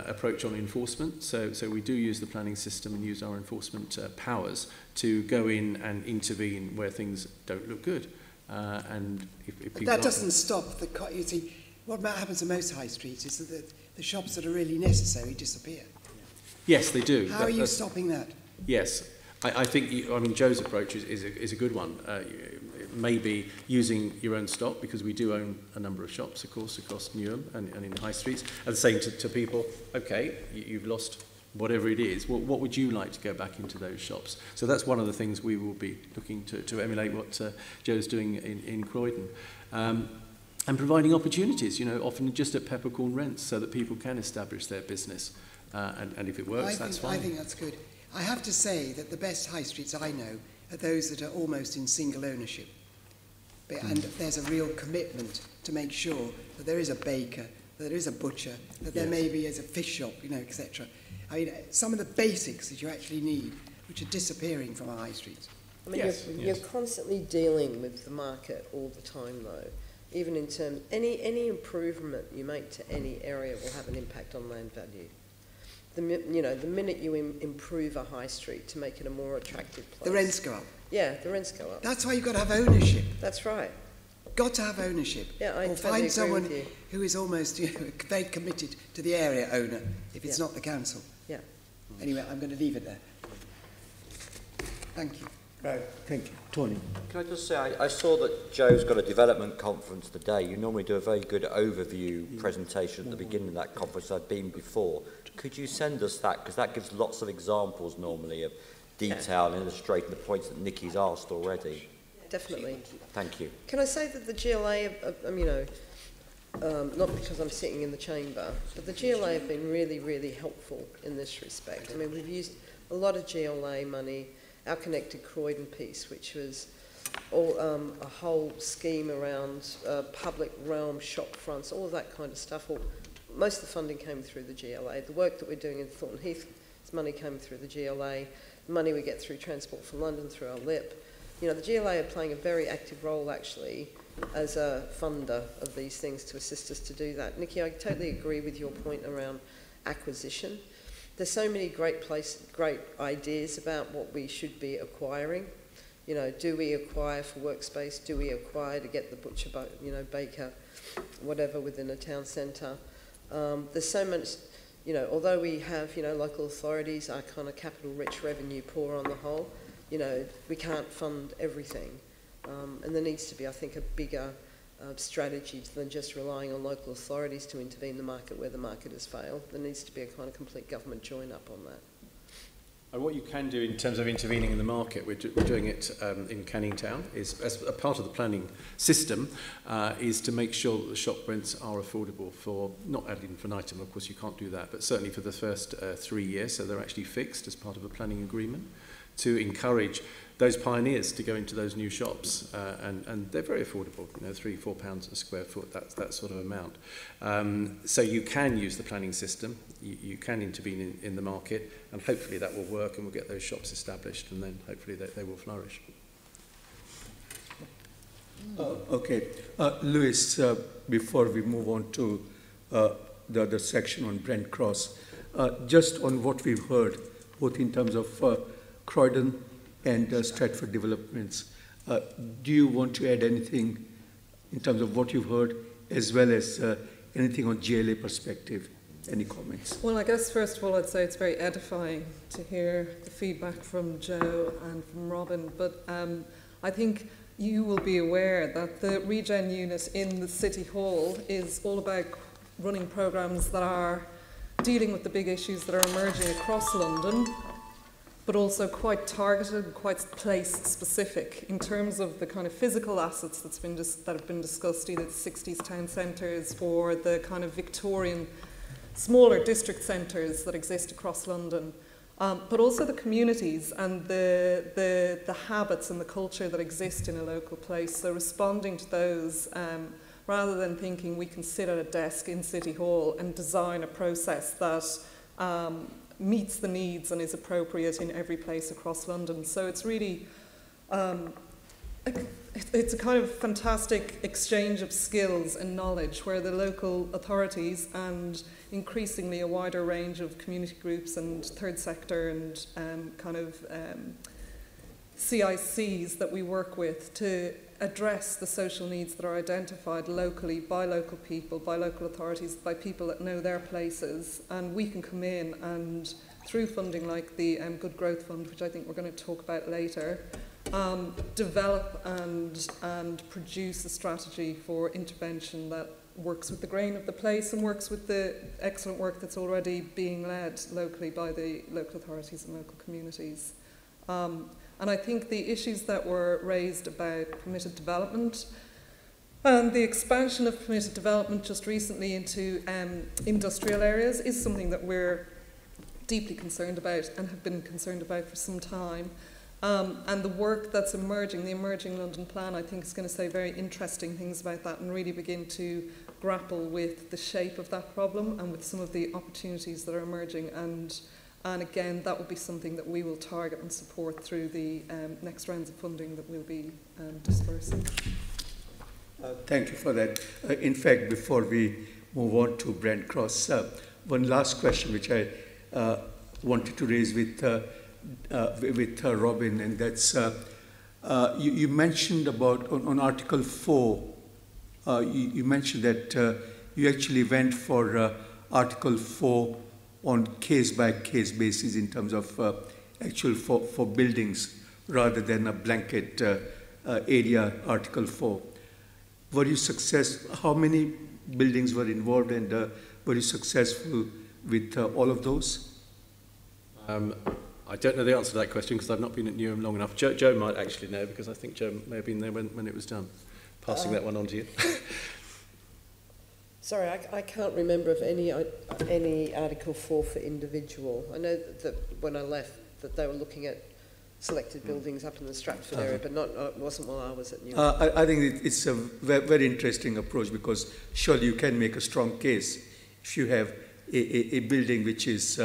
approach on enforcement. So we do use the planning system and use our enforcement powers to go in and intervene where things don't look good. And if people that doesn't stop the... You see, what happens in most high streets is that the shops that are really necessary disappear. Yes, they do. How are you stopping that? Yes. I think, Joe's approach is a good one. Maybe using your own stock, because we do own a number of shops, of course, across Newham and in the high streets, and saying to people, okay, you've lost whatever it is, what would you like to go back into those shops? So that's one of the things we will be looking to emulate what Joe's doing in Croydon. And providing opportunities, often just at peppercorn rents, so that people can establish their business. And if it works, that's fine. I think that's good. I have to say that the best high streets I know are those that are almost in single ownership. And there's a real commitment to make sure that there is a baker, that there is a butcher, that there maybe is a fish shop, etc. I mean, some of the basics that you actually need, which are disappearing from our high streets. I mean, you're constantly dealing with the market all the time, though. Even in terms, any improvement you make to any area will have an impact on land value. The minute you improve a high street to make it a more attractive place, the rents go up. Yeah, the rents go up. That's why you've got to have ownership. That's right. Got to have ownership. Yeah, I or totally find agree someone with you. who is almost very committed to the area owner, if it's not the council. Yeah. Anyway, I'm going to leave it there. Thank you. Right, thank you. Tony. Can I just say, I saw that Joe's got a development conference today. You normally do a very good overview presentation at the beginning of that conference. I've been before. Could you send us that? Because that gives lots of examples normally of detail and illustrating the points that Nikki's asked already. Definitely. Thank you. Can I say that the GLA, not because I'm sitting in the chamber, but the GLA have been really, really helpful in this respect. I mean, we've used a lot of GLA money. Our Connected Croydon piece, which was all, a whole scheme around public realm, shop fronts, all of that kind of stuff. Most of the funding came through the GLA. The work that we're doing in Thornton Heath, money came through the GLA. The money we get through Transport for London, through our LIP. The GLA are playing a very active role, actually, as a funder of these things to assist us to do that. Nikki, I totally agree with your point around acquisition. There's so many great ideas about what we should be acquiring. Do we acquire for workspace? Do we acquire to get the butcher, baker, whatever within a town centre? There's so much, although we have, local authorities are kind of capital-rich, revenue poor on the whole, we can't fund everything. And there needs to be, I think, a bigger strategy than just relying on local authorities to intervene in the market where the market has failed. There needs to be a kind of complete government join-up on that. And what you can do in terms of intervening in the market, we're doing it in Canning Town, is as a part of the planning system, is to make sure that the shop rents are affordable for, not ad infinitum, of course you can't do that, but certainly for the first 3 years, so they're actually fixed as part of a planning agreement, to encourage those pioneers to go into those new shops, and they're very affordable, £3-4 a square foot, that sort of amount. So you can use the planning system, you can intervene in the market, and hopefully that will work and we'll get those shops established, and then hopefully they will flourish. Okay, Louise, before we move on to the other section on Brent Cross, just on what we've heard, both in terms of Croydon and Stratford developments. Do you want to add anything in terms of what you've heard, as well as anything on GLA perspective? Any comments? Well, I guess first of all, I'd say it's very edifying to hear the feedback from Joe and from Robin, but I think you will be aware that the Regen unit in the City Hall is all about running programmes that are dealing with the big issues that are emerging across London, but also quite targeted and quite place-specific in terms of the kind of physical assets that have been discussed, either the 60s town centres or the kind of Victorian smaller district centres that exist across London. But also the communities and the habits and the culture that exist in a local place. So responding to those, rather than thinking we can sit at a desk in City Hall and design a process that meets the needs and is appropriate in every place across London. So it's really, it's a kind of fantastic exchange of skills and knowledge where the local authorities and increasingly a wider range of community groups and third sector and CICs that we work with to address the social needs that are identified locally by local people, by local authorities, by people that know their places. And we can come in and, through funding like the Good Growth Fund, which I think we're going to talk about later, develop and produce a strategy for intervention that works with the grain of the place and works with the excellent work that's already being led locally by the local authorities and local communities. And I think the issues that were raised about permitted development and the expansion of permitted development just recently into industrial areas is something that we're deeply concerned about and have been concerned about for some time. And the work that's emerging, the Emerging London Plan, I think is going to say very interesting things about that and really begin to grapple with the shape of that problem and with some of the opportunities that are emerging. And again, that will be something that we will target and support through the next rounds of funding that we'll be dispersing. Thank you for that. In fact, before we move on to Brent Cross, one last question which I wanted to raise with Robin, and that's you mentioned about on Article 4, you mentioned that you actually went for Article 4 on case-by-case basis in terms of actual for buildings rather than a blanket area Article 4. Were you successful? How many buildings were involved, and were you successful with all of those? I don't know the answer to that question because I've not been at Newham long enough. Joe might actually know because I think Joe may have been there when it was done. Passing that one on to you. Sorry, I can't remember of any Article 4 for individual. I know that when I left that they were looking at selected buildings up in the Stratford area, but it wasn't while I was at Newham. I think it's a very interesting approach because surely you can make a strong case if you have a building which is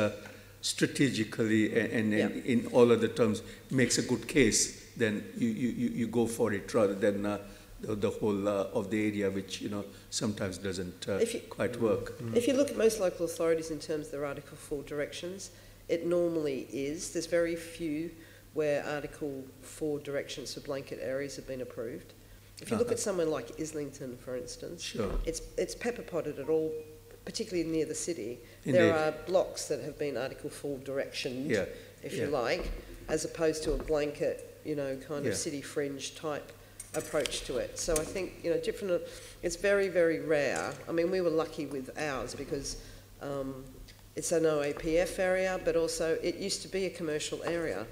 strategically and in all other terms makes a good case, then you go for it rather than the whole of the area, which sometimes doesn't quite work. If you look at most local authorities in terms of their Article 4 directions, it normally is. There's very few where Article 4 directions for blanket areas have been approved. If you look at somewhere like Islington, for instance, it's pepper potted at all, particularly near the city. Indeed. There are blocks that have been Article 4 directioned, if you like, as opposed to a blanket, kind of city fringe type approach to it. So I think, it's very, very rare. I mean, we were lucky with ours because it's an OAPF area, but also it used to be a commercial area.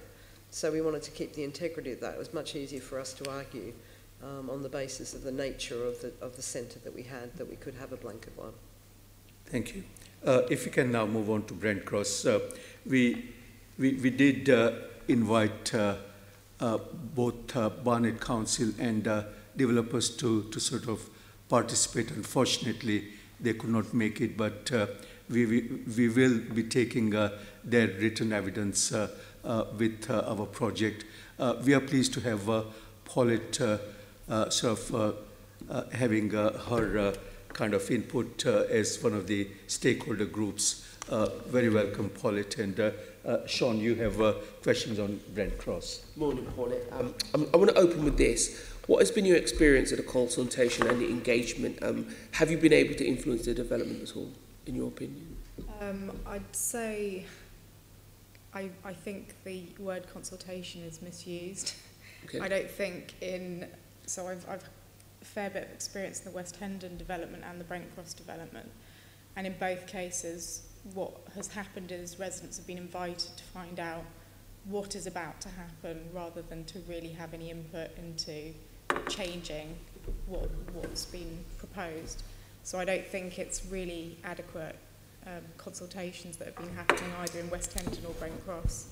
So we wanted to keep the integrity of that. It was much easier for us to argue on the basis of the nature of the centre that we had, that we could have a blanket one. Thank you. If we can now move on to Brent Cross. We did invite both Barnet Council and developers to sort of participate. Unfortunately, they could not make it, but we will be taking their written evidence with our project. We are pleased to have Paulette having her kind of input as one of the stakeholder groups. Very welcome, Paulette. And Sean, you have questions on Brent Cross. Morning, Paulette. I want to open with this. What has been your experience at the consultation and the engagement? Have you been able to influence the development at all, in your opinion? I'd say I think the word consultation is misused. Okay. I don't think so I've a fair bit of experience in the West Hendon development and the Brent Cross development, and in both cases what has happened is residents have been invited to find out what is about to happen rather than to really have any input into changing what's been proposed. So I don't think it's really adequate consultations that have been happening either in West Hendon or Brent Cross.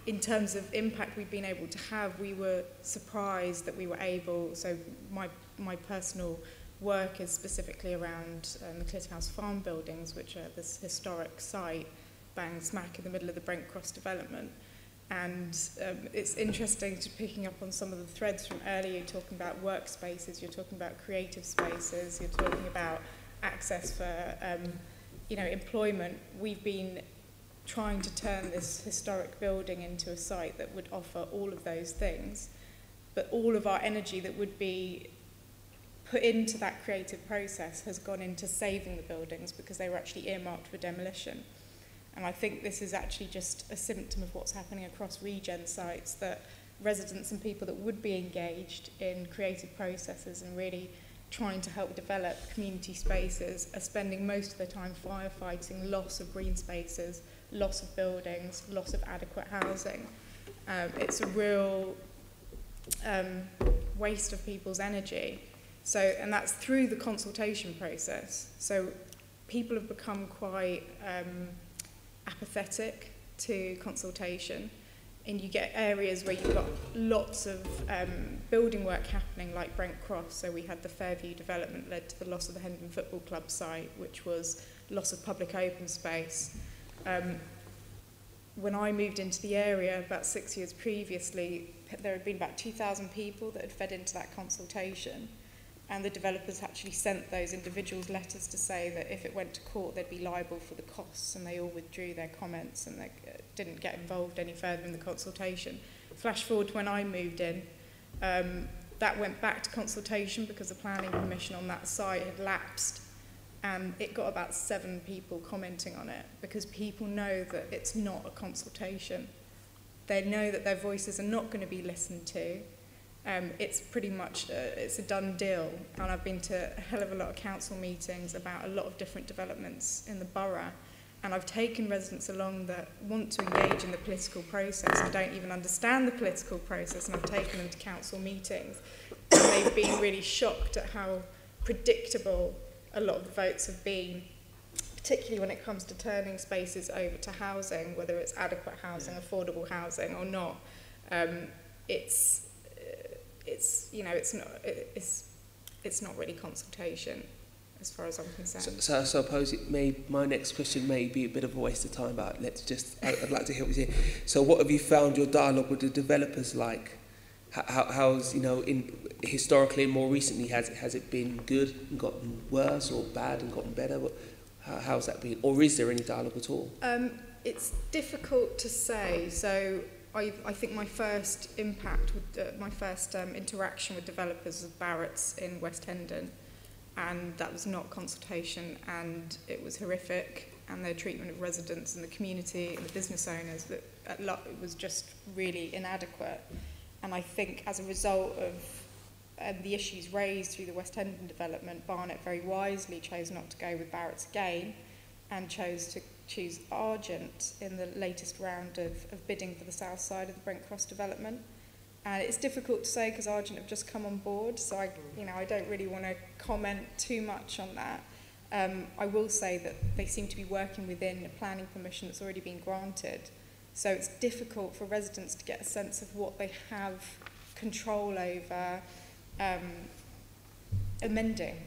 In terms of impact we've been able to have, we were surprised that we were able, so my personal work is specifically around the Clitterhouse farm buildings, which are this historic site bang smack in the middle of the Brent Cross development. And it's interesting to picking up on some of the threads from earlier. You're talking about workspaces, you're talking about creative spaces, you're talking about access for employment. We've been trying to turn this historic building into a site that would offer all of those things, but all of our energy that would be put into that creative process has gone into saving the buildings because they were actually earmarked for demolition. And I think this is actually just a symptom of what's happening across regen sites, that residents and people that would be engaged in creative processes and really trying to help develop community spaces are spending most of their time firefighting loss of green spaces, loss of buildings, loss of adequate housing. It's a real waste of people's energy. So, and that's through the consultation process. So people have become quite apathetic to consultation, and you get areas where you've got lots of building work happening, like Brent Cross. So we had the Fairview development led to the loss of the Hendon Football Club site, which was loss of public open space. When I moved into the area about 6 years previously, there had been about 2,000 people that had fed into that consultation, and the developers actually sent those individuals letters to say that if it went to court they'd be liable for the costs, and they all withdrew their comments and they didn't get involved any further in the consultation. Flash forward to when I moved in, that went back to consultation because the planning permission on that site had lapsed, and it got about 7 people commenting on it because people know that it's not a consultation. They know that their voices are not going to be listened to. It's pretty much it's a done deal, and I've been to a hell of a lot of council meetings about a lot of different developments in the borough, and I've taken residents along that want to engage in the political process and don't even understand the political process, and I've taken them to council meetings, and they've been really shocked at how predictable a lot of the votes have been, particularly when it comes to turning spaces over to housing, whether it's adequate housing, affordable housing or not. It's not really consultation, as far as I'm concerned. So I suppose my next question may be a bit of a waste of time, but I'd like to help you here. So what have you found your dialogue with the developers like? How's, historically and more recently, has it been good and gotten worse, or bad and gotten better? How's that been? Or is there any dialogue at all? It's difficult to say. So I think my first impact, my first interaction with developers was Barrett's in West Hendon, and that was not consultation, and it was horrific, and their treatment of residents and the community and the business owners, it was just really inadequate. And I think as a result of the issues raised through the West Hendon development, Barnet very wisely chose not to go with Barrett's again and chose to choose Argent in the latest round of bidding for the south side of the Brent Cross development. And it's difficult to say because Argent have just come on board, so I don't really want to comment too much on that. I will say that they seem to be working within a planning permission that's already been granted. So it's difficult for residents to get a sense of what they have control over amending.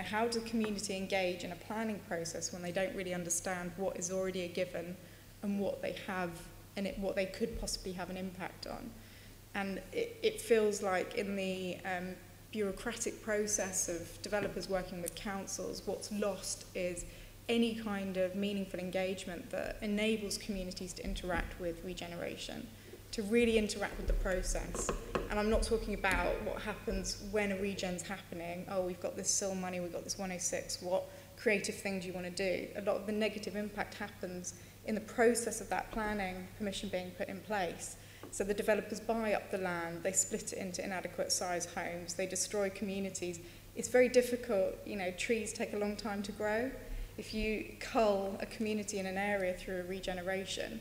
How does the community engage in a planning process when they don't really understand what is already a given and what they have and what they could possibly have an impact on? And it feels like in the bureaucratic process of developers working with councils, what's lost is any kind of meaningful engagement that enables communities to interact with regeneration, to really interact with the process. And I'm not talking about what happens when a regen's happening. Oh, we've got this SIL money, we've got this 106, what creative thing do you want to do? A lot of the negative impact happens in the process of that planning permission being put in place. So the developers buy up the land, they split it into inadequate size homes, they destroy communities. It's very difficult, trees take a long time to grow. If you cull a community in an area through a regeneration,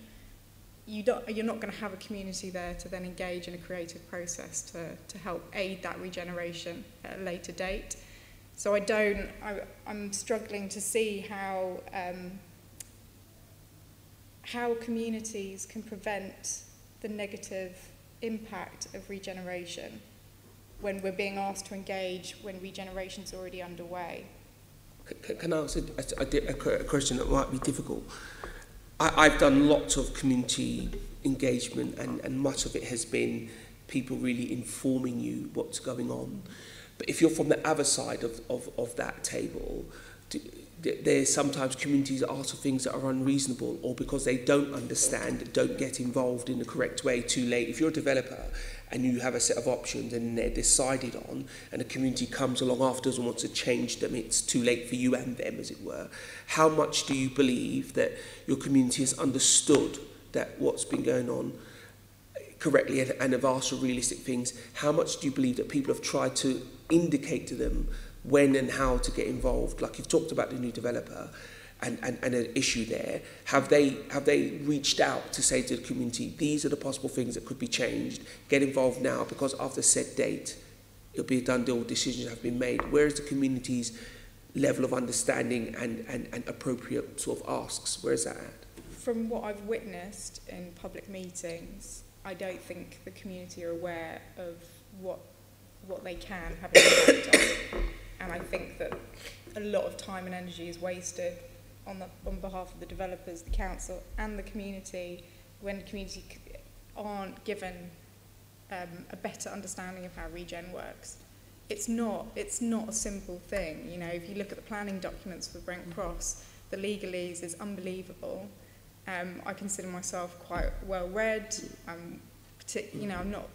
you're not going to have a community there to then engage in a creative process to help aid that regeneration at a later date. So I'm struggling to see how communities can prevent the negative impact of regeneration when we're being asked to engage when regeneration's already underway. Can I answer a question that might be difficult? I've done lots of community engagement, and much of it has been people really informing you what's going on. But if you're from the other side of that table, there's sometimes communities ask for things that are unreasonable, or because they don't understand, don't get involved in the correct way too late. If you're a developer and you have a set of options and they're decided on, and the community comes along afterwards and wants to change them, it's too late for you and them, as it were. How much do you believe that your community has understood that what's been going on correctly and have asked for realistic things? How much do you believe that people have tried to indicate to them when and how to get involved? Like you've talked about the new developer and an issue there. Have they reached out to say to the community, these are the possible things that could be changed, get involved now, because after said date it'll be a done deal, decisions have been made? Where is the community's level of understanding and appropriate sort of asks? Where is that at? From what I've witnessed in public meetings, I don't think the community are aware of what they can have an impact on. And I think that a lot of time and energy is wasted on behalf of the developers, the council and the community when the community aren't given a better understanding of how regen works. It's not a simple thing. You know, if you look at the planning documents for Brent Cross, the legalese is unbelievable. I consider myself quite well read. I'm not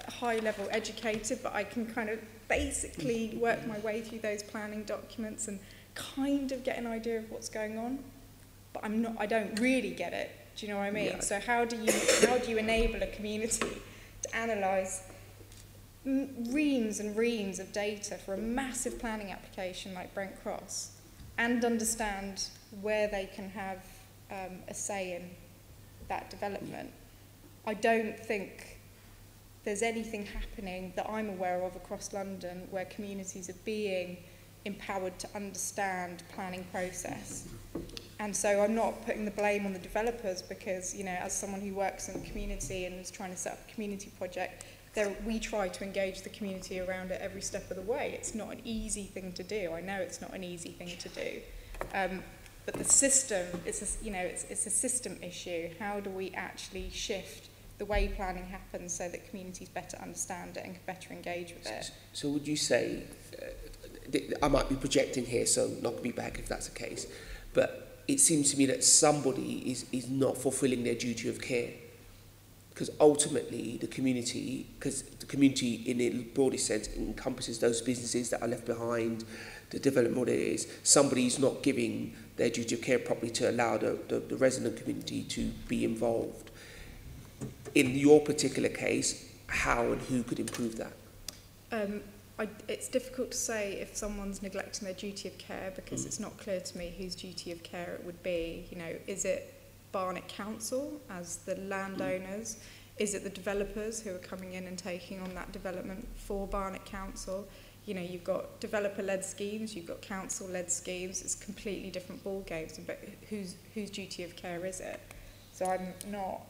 high level educated, but I can kind of basically work my way through those planning documents and kind of get an idea of what's going on, but I don't really get it. Do you know what I mean? Yeah. So how do you enable a community to analyse reams and reams of data for a massive planning application like Brent Cross and understand where they can have a say in that development? I don't think there's anything happening that I'm aware of across London where communities are being empowered to understand planning process. And so I'm not putting the blame on the developers because, you know, as someone who works in the community and is trying to set up a community project, we try to engage the community around it every step of the way. It's not an easy thing to do. I know it's not an easy thing to do. But the system, it's a system issue. How do we actually shift the way planning happens so that communities better understand it and can better engage with it? So would you say, I might be projecting here, so knock me back if that's the case, but it seems to me that somebody is not fulfilling their duty of care. Because ultimately the community in the broadest sense encompasses those businesses that are left behind, the development what it is. Somebody's not giving their duty of care properly to allow the resident community to be involved. In your particular case, how and who could improve that? It's difficult to say if someone's neglecting their duty of care because it's not clear to me whose duty of care it would be. You know, is it Barnet Council as the landowners? Is it the developers who are coming in and taking on that development for Barnet Council? You know, you've got developer-led schemes, you've got council-led schemes. It's completely different ball games. But whose duty of care is it? So I'm not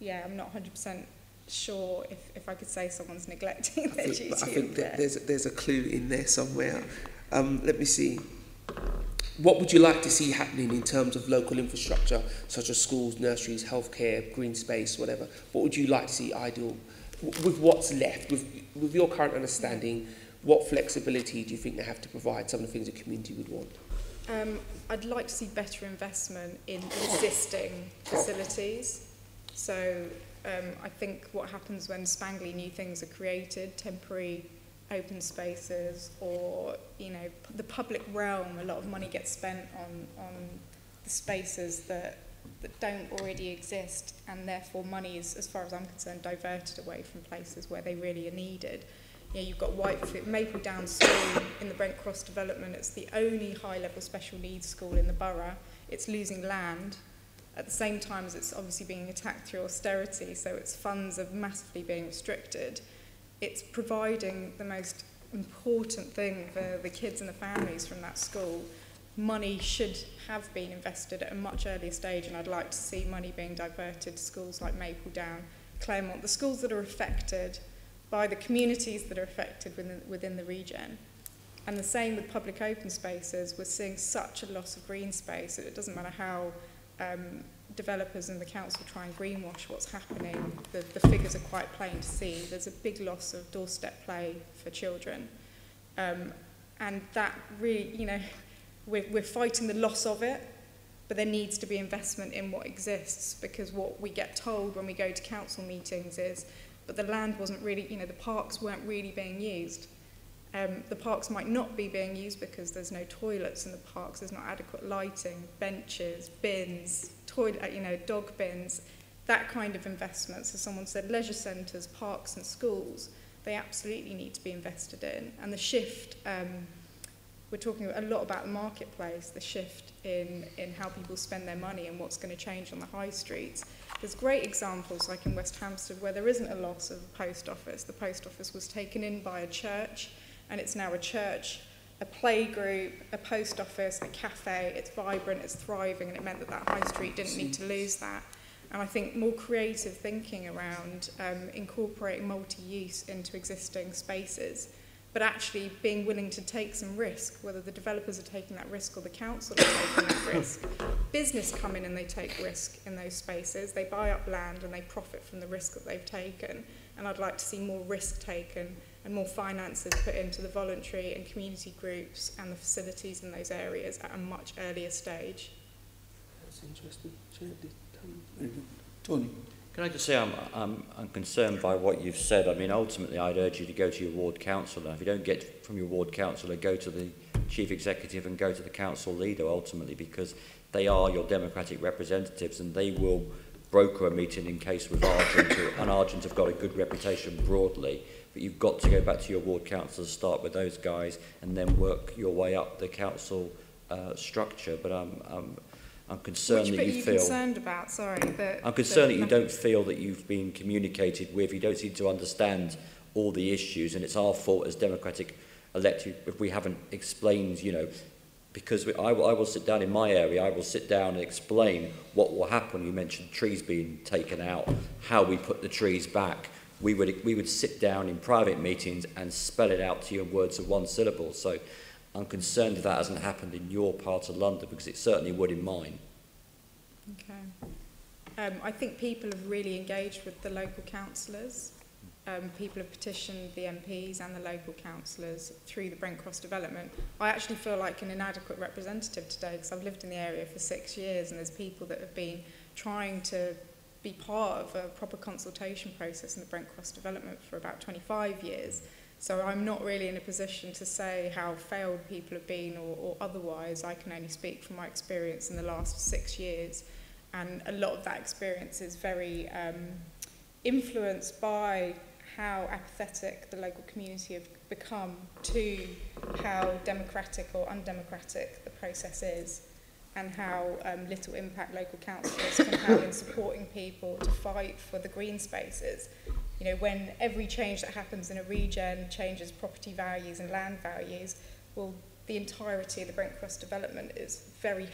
100% sure if I could say someone's neglecting their duty of care. I think that there's a clue in there somewhere. Let me see. What would you like to see happening in terms of local infrastructure, such as schools, nurseries, healthcare, green space, whatever? What would you like to see ideal? With what's left, with your current understanding, what flexibility do you think they have to provide, some of the things the community would want? I'd like to see better investment in existing facilities. So I think what happens when spangly new things are created, temporary open spaces, or, you know, the public realm, a lot of money gets spent on the spaces that don't already exist, and therefore money is, as far as I'm concerned, diverted away from places where they really are needed. You know, you've got Maple Down School in the Brent Cross development. It's the only high-level special needs school in the borough. It's losing land at the same time as it's obviously being attacked through austerity, so its funds are massively being restricted. It's providing the most important thing for the kids and the families from that school. Money should have been invested at a much earlier stage, and I'd like to see money being diverted to schools like Mapledown, Claremont, the schools that are affected by the communities that are affected within the region. And the same with public open spaces. We're seeing such a loss of green space that it doesn't matter how developers and the council try and greenwash what's happening. The figures are quite plain to see. There's a big loss of doorstep play for children. And that really, you know, we're fighting the loss of it, but there needs to be investment in what exists, because what we get told when we go to council meetings is, but the land wasn't really, you know, the parks weren't really being used. The parks might not be being used because there's no toilets in the parks, there's not adequate lighting, benches, bins, toilet, you know, dog bins, that kind of investment. So someone said leisure centres, parks and schools, they absolutely need to be invested in. And the shift, we're talking a lot about the marketplace, the shift in how people spend their money and what's going to change on the high streets. There's great examples like in West Hampstead where there isn't a loss of a post office. The post office was taken in by a church, and it's now a church, a playgroup, a post office, a cafe. It's vibrant, it's thriving, and it meant that that high street didn't need to lose that. And I think more creative thinking around incorporating multi-use into existing spaces, but actually being willing to take some risk, whether the developers are taking that risk or the council are taking that risk. Business come in and they take risk in those spaces. They buy up land and they profit from the risk that they've taken. And I'd like to see more risk taken and more finances put into the voluntary and community groups and the facilities in those areas at a much earlier stage. That's interesting. Tony? Can I just say I'm concerned by what you've said. I mean, ultimately, I'd urge you to go to your ward councillor. If you don't get from your ward councillor, go to the chief executive and go to the council leader, ultimately, because they are your democratic representatives and they will broker a meeting in case with Argent, and Argent have got a good reputation broadly. But you've got to go back to your ward councillor, start with those guys, and then work your way up the council structure. But I'm concerned that you feel... concerned about? Sorry. I'm concerned that you don't feel that you've been communicated with. You don't seem to understand all the issues, and it's our fault as democratic elected if we haven't explained, you know, because I will sit down in my area, I will sit down and explain what will happen. You mentioned trees being taken out, how we put the trees back. We would sit down in private meetings and spell it out to you in words of one syllable. So I'm concerned that hasn't happened in your part of London, because it certainly would in mine. Okay. I think people have really engaged with the local councillors. People have petitioned the MPs and the local councillors through the Brent Cross development. I actually feel like an inadequate representative today, because I've lived in the area for 6 years, and there's people that have been trying to be part of a proper consultation process in the Brent Cross development for about 25 years. So I'm not really in a position to say how failed people have been or otherwise. I can only speak from my experience in the last 6 years. And a lot of that experience is very influenced by how apathetic the local community have become to how democratic or undemocratic the process is, and how little impact local councillors can have in supporting people to fight for the green spaces. You know, when every change that happens in a regen changes property values and land values, well, the entirety of the Brent Cross development is very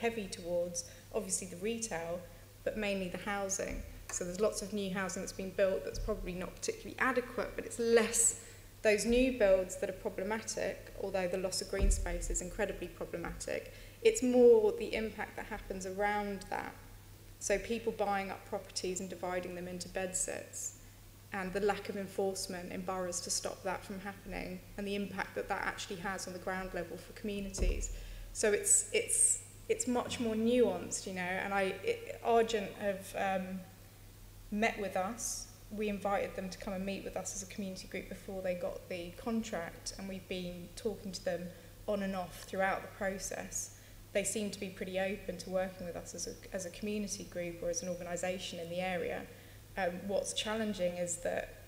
heavy towards, obviously, the retail, but mainly the housing. So there's lots of new housing that's been built that's probably not particularly adequate, but it's less those new builds that are problematic, although the loss of green space is incredibly problematic. It's more the impact that happens around that. So people buying up properties and dividing them into bedsits, and the lack of enforcement in boroughs to stop that from happening, and the impact that that actually has on the ground level for communities. So it's much more nuanced, you know, and Argent have met with us. We invited them to come and meet with us as a community group before they got the contract, and we've been talking to them on and off throughout the process. They seem to be pretty open to working with us as a community group or as an organisation in the area. What's challenging is that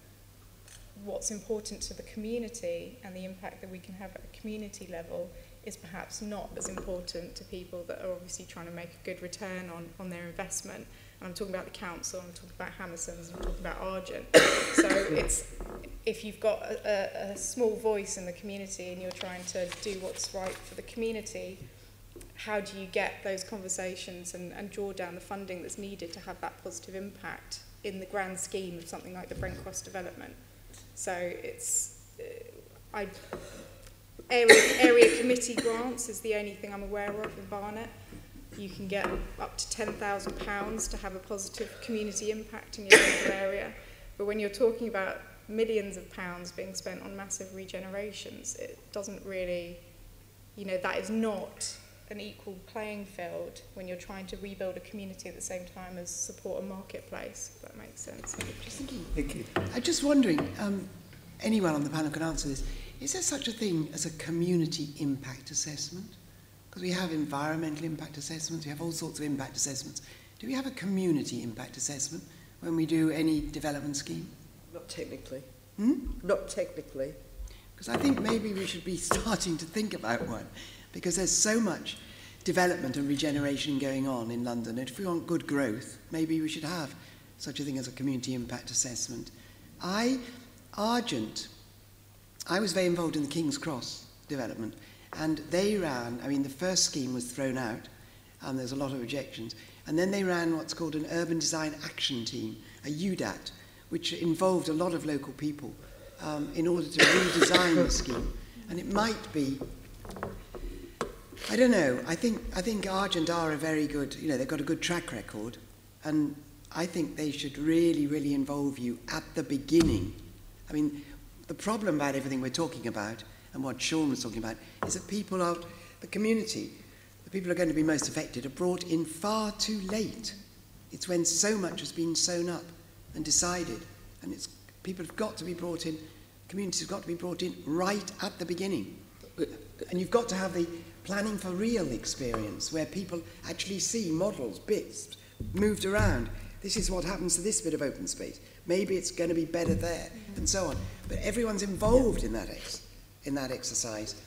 what's important to the community and the impact that we can have at a community level is perhaps not as important to people that are obviously trying to make a good return on their investment. And I'm talking about the council, I'm talking about Hammerson's, I'm talking about Argent. So it's, if you've got a small voice in the community and you're trying to do what's right for the community, how do you get those conversations and draw down the funding that's needed to have that positive impact in the grand scheme of something like the Brent Cross development? So it's, area committee grants is the only thing I'm aware of in Barnet. You can get up to £10,000 to have a positive community impact in your local area. But when you're talking about millions of pounds being spent on massive regenerations, it doesn't really, that is not an equal playing field when you're trying to rebuild a community at the same time as support a marketplace, if that makes sense. Just thinking, I'm just wondering, anyone on the panel can answer this, is there such a thing as a community impact assessment? Because we have environmental impact assessments, we have all sorts of impact assessments. Do we have a community impact assessment when we do any development scheme? Not technically. Not technically. Because I think maybe we should be starting to think about one, because there's so much development and regeneration going on in London, and if we want good growth, maybe we should have such a thing as a community impact assessment. Argent, I was very involved in the King's Cross development, and they ran, the first scheme was thrown out, and there's a lot of objections, and then they ran what's called an Urban Design Action Team, a UDAT, which involved a lot of local people in order to redesign the scheme. And it might be, I don't know, I think Argent are a very good, they've got a good track record, and I think they should really, really involve you at the beginning. The problem about everything we're talking about, and what Sean was talking about, is that people out, the community, the people who are going to be most affected, are brought in far too late. It's when so much has been sewn up and decided, and people have got to be brought in, communities have got to be brought in right at the beginning. And you've got to have the planning for real experience, where people actually see models, bits, moved around. This is what happens to this bit of open space. Maybe it's going to be better there, and so on. But everyone's involved in that exercise.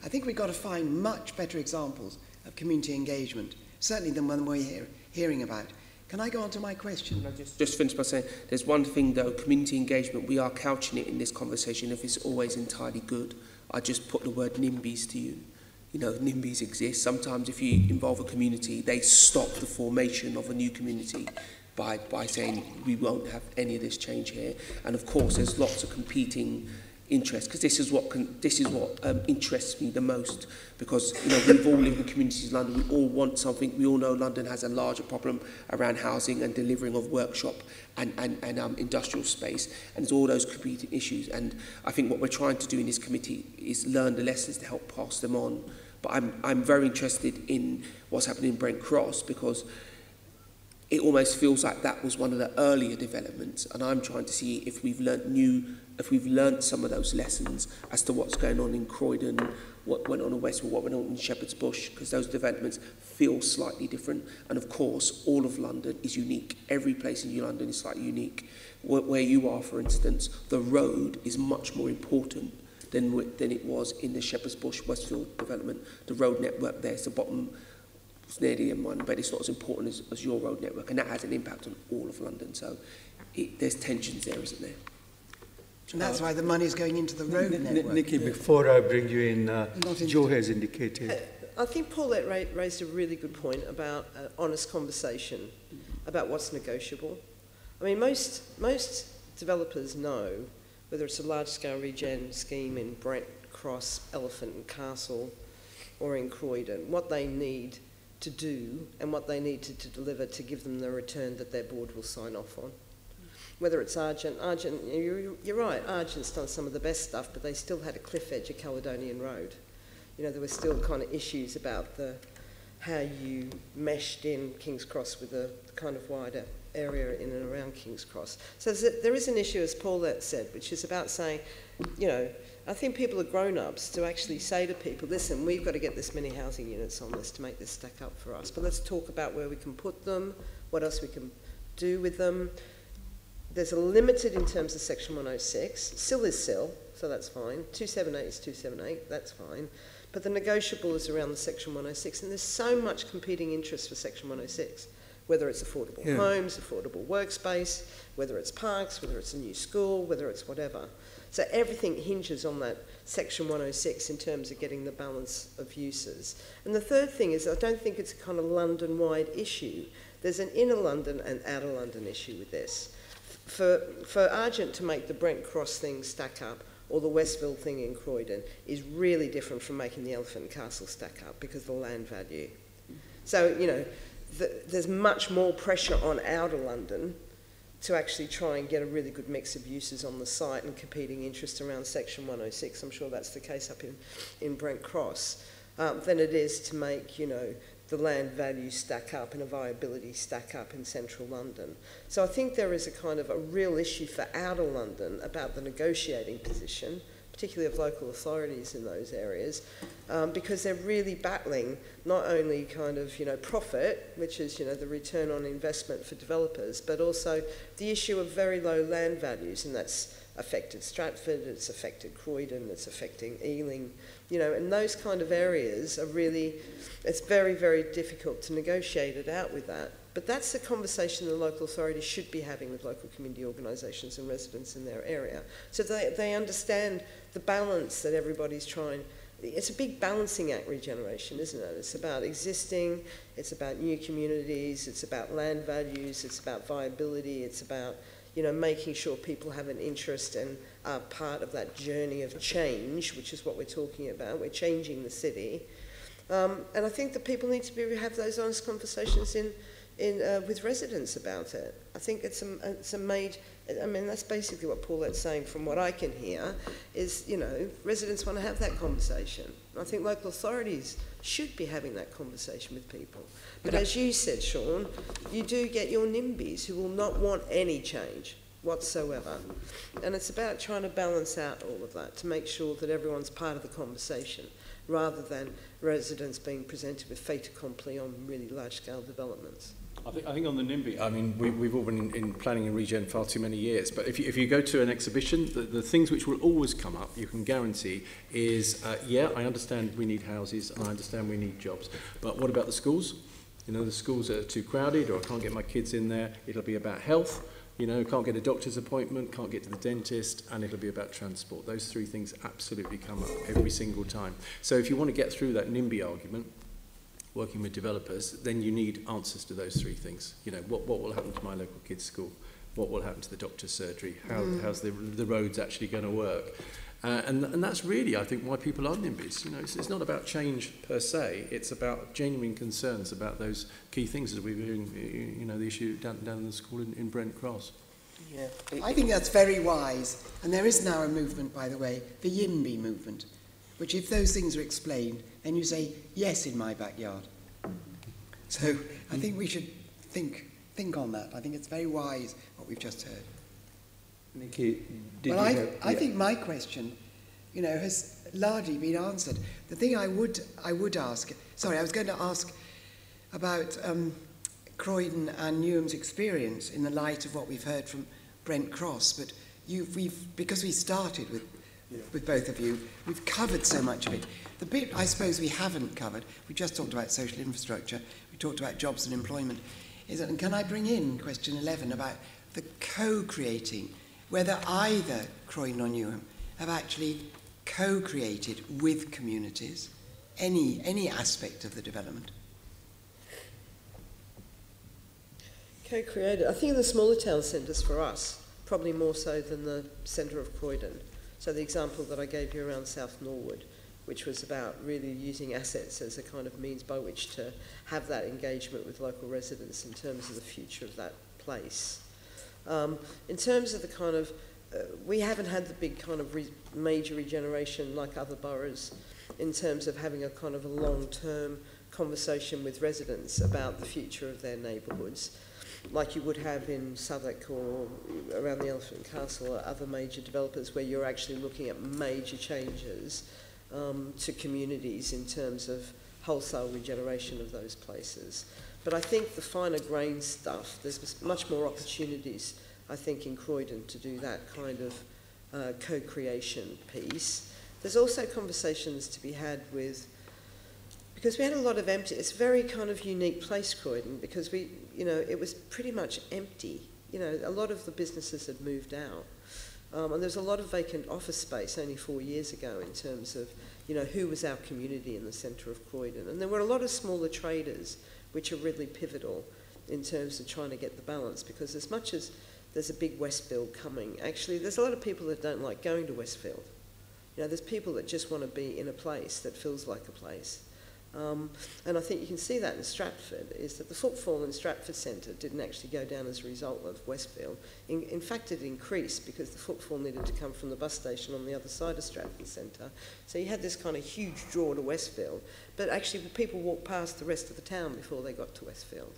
I think we've got to find much better examples of community engagement, certainly than one we're hearing about. Can I go on to my question? Can I just finish by saying, there's one thing though, community engagement, we are couching it in this conversation if it's always entirely good. I just put the word NIMBYs to you. NIMBYs exist. Sometimes if you involve a community, they stop the formation of a new community by saying we won't have any of this change here. And of course, there's lots of competing interests, because this is what interests me the most, because we've all lived in communities in London, we all want something, we all know London has a larger problem around housing and delivering of workshop and industrial space, and there's all those competing issues, and I think what we're trying to do in this committee is learn the lessons to help pass them on. But I'm very interested in what's happening in Brent Cross, because it almost feels like that was one of the earlier developments, and I'm trying to see if we've learnt some of those lessons as to what's going on in Croydon, what went on in Westwood, what went on in Shepherd's Bush, because those developments feel slightly different. And of course, all of London is unique. Every place in London is slightly unique. Where you are, for instance, the road is much more important than it was in the Shepherd's Bush Westfield development. The road network there is the bottom, it's near the M1, but it's not as important as your road network, and that has an impact on all of London. So there's tensions there, isn't there? And that's why the money's going into the road network. Nikki, before I bring you in, Joe has indicated. I think Paulette raised a really good point about honest conversation about what's negotiable. Most developers know, whether it's a large-scale regen scheme in Brent Cross, Elephant and Castle, or in Croydon, what they need to do and what they need to deliver to give them the return that their board will sign off on. Whether it's Argent, you're right, Argent's done some of the best stuff, but they still had a cliff edge at Caledonian Road. There were still kind of issues about how you meshed in King's Cross with a kind of wider area in and around King's Cross. So there is an issue, as Paulette said, which is about saying, I think people are grown-ups to actually say to people, listen, we've got to get this many housing units on this to make this stack up for us, but let's talk about where we can put them, what else we can do with them. There's a limited in terms of Section 106. SIL is SIL, so that's fine. 278 is 278, that's fine. But the negotiable is around the Section 106, and there's so much competing interest for Section 106, whether it's affordable homes, affordable workspace, whether it's parks, whether it's a new school, whether it's whatever. So everything hinges on that Section 106 in terms of getting the balance of uses. And the third thing is I don't think it's a kind of London-wide issue. There's an inner London and outer London issue with this. For Argent to make the Brent Cross thing stack up or the Westville thing in Croydon is really different from making the Elephant and Castle stack up because of the land value. So, you know, there's much more pressure on outer London to actually try and get a really good mix of uses on the site and competing interest around Section 106. I'm sure that's the case up in Brent Cross, than it is to make, you know, the land value stack up and a viability stack up in central London. So I think there is a kind of a real issue for outer London about the negotiating position, particularly of local authorities in those areas, because they're really battling not only kind of, you know, profit, which is, you know, the return on investment for developers, but also the issue of very low land values, and that's affected Stratford, it's affected Croydon, it's affecting Ealing, you know, and those kind of areas are really, it's very, very difficult to negotiate it out with that. But that's the conversation the local authorities should be having with local community organisations and residents in their area. So they understand the balance that everybody's trying. It's a big balancing act, regeneration, isn't it? It's about existing, it's about new communities, it's about land values, it's about viability, it's about, you know, making sure people have an interest and are part of that journey of change, which is what we're talking about. We're changing the city. And I think that people need to have those honest conversations with residents about it. I think it's a made, I mean, that's basically what Paulette's saying from what I can hear, is, you know, residents want to have that conversation. I think local authorities should be having that conversation with people. But as you said, Sean, you do get your NIMBYs who will not want any change whatsoever. And it's about trying to balance out all of that to make sure that everyone's part of the conversation, rather than residents being presented with fait accompli on really large-scale developments. I think on the NIMBY, I mean, we've all been in planning and regen far too many years, but if you go to an exhibition, the things which will always come up, you can guarantee, is, yeah, I understand we need houses, and I understand we need jobs, but what about the schools? You know, the schools are too crowded, or I can't get my kids in there. It'll be about health. You know, can't get a doctor's appointment, can't get to the dentist, and it'll be about transport. Those three things absolutely come up every single time. So if you want to get through that NIMBY argument, working with developers, then you need answers to those three things. You know, what will happen to my local kids' school? What will happen to the doctor's surgery? How's the roads actually going to work? And that's really, I think, why people are NIMBYs. You know, it's not about change per se. It's about genuine concerns about those key things, as we were hearing, you know, the issue down in the school in Brent Cross. Yeah, I think that's very wise. And there is now a movement, by the way, the YIMBY movement, which if those things are explained, then you say, yes, in my backyard. So I think we should think on that. I think it's very wise what we've just heard. Nikki, I think my question, you know, has largely been answered. The thing I would ask, sorry, I was going to ask about Croydon and Newham's experience in the light of what we've heard from Brent Cross, but because we started with both of you, we've covered so much of it. The bit I suppose we haven't covered, we just talked about social infrastructure, we talked about jobs and employment, and can I bring in question 11 about the co-creating, whether either Croydon or Newham have actually co-created with communities any aspect of the development? Co-created. I think in the smaller town centres for us, probably more so than the centre of Croydon. So the example that I gave you around South Norwood, which was about really using assets as a kind of means by which to have that engagement with local residents in terms of the future of that place. In terms of the kind of, we haven't had the big kind of major regeneration like other boroughs in terms of having a kind of a long-term conversation with residents about the future of their neighbourhoods, like you would have in Southgate or around the Elephant and Castle or other major developers where you're actually looking at major changes to communities in terms of wholesale regeneration of those places. But I think the finer grain stuff, there's much more opportunities, I think, in Croydon to do that kind of co-creation piece. There's also conversations to be had with, because we had a lot of empty, it's a very kind of unique place, Croydon, because we, you know, it was pretty much empty. You know, a lot of the businesses had moved out. And there's a lot of vacant office space only 4 years ago in terms of, you know, who was our community in the centre of Croydon. And there were a lot of smaller traders which are really pivotal in terms of trying to get the balance, because as much as there's a big Westfield coming, actually there's a lot of people that don't like going to Westfield. You know, there's people that just want to be in a place that feels like a place. And I think you can see that in Stratford, is that the footfall in Stratford Centre didn't actually go down as a result of Westfield. In fact, it increased because the footfall needed to come from the bus station on the other side of Stratford Centre. So you had this kind of huge draw to Westfield, but actually people walked past the rest of the town before they got to Westfield.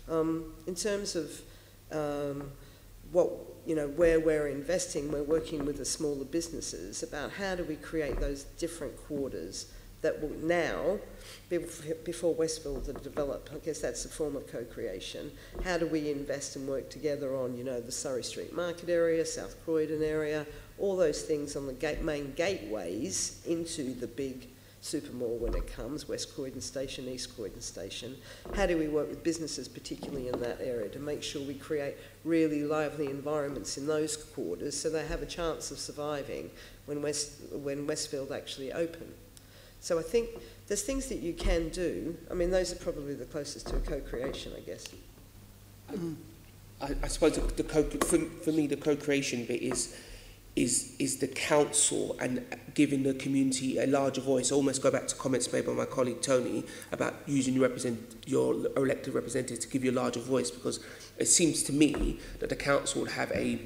In terms of what, you know, where we're investing, we're working with the smaller businesses about how do we create those different quarters that will now, before Westfield had developed, I guess that's a form of co-creation. How do we invest and work together on, you know, the Surrey Street Market area, South Croydon area, all those things on the main gateways into the big supermall when it comes, West Croydon Station, East Croydon Station. How do we work with businesses, particularly in that area, to make sure we create really lively environments in those quarters so they have a chance of surviving when Westfield actually open? So I think there's things that you can do. I mean, those are probably the closest to a co-creation, I guess. I suppose for me, the co-creation bit is the council and giving the community a larger voice. I almost go back to comments made by my colleague Tony about using your elected representatives to give you a larger voice, because it seems to me that the council would have a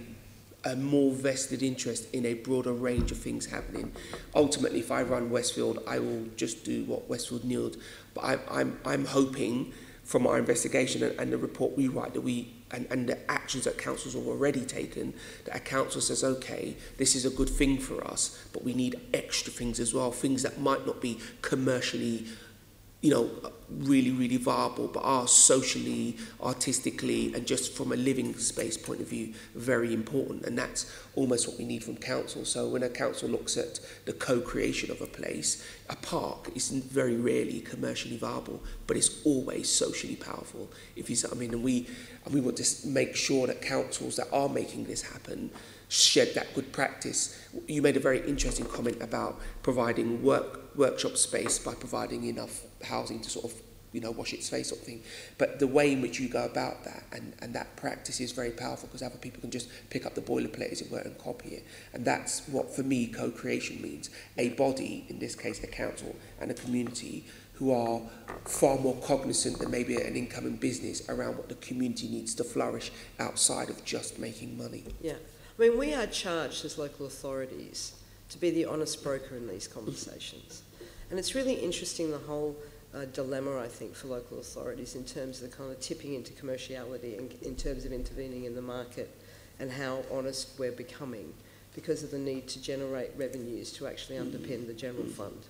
more vested interest in a broader range of things happening. Ultimately, if I run Westfield, I will just do what Westfield needs. But I'm hoping from our investigation and the report we write that and the actions that councils have already taken, that a council says, okay, this is a good thing for us, but we need extra things as well, things that might not be commercially, you know, really, really viable, but are socially, artistically, and just from a living space point of view, very important. And that's almost what we need from council. So when a council looks at the co-creation of a place, a park isn't very rarely commercially viable, but it's always socially powerful, if you see what I mean. And we want to make sure that councils that are making this happen shed that good practice. You made a very interesting comment about providing workshop space by providing enough housing to sort of, you know, wash its face sort of thing. But the way in which you go about that and that practice is very powerful, because other people can just pick up the boilerplate, as it were, and copy it. And that's what, for me, co-creation means. A body, in this case a council, and a community who are far more cognizant than maybe an incoming business around what the community needs to flourish outside of just making money. Yeah. I mean, we are charged as local authorities to be the honest broker in these conversations. And it's really interesting, the whole dilemma, I think, for local authorities in terms of the kind of tipping into commerciality and in terms of intervening in the market, and how honest we're becoming because of the need to generate revenues to actually underpin the general fund.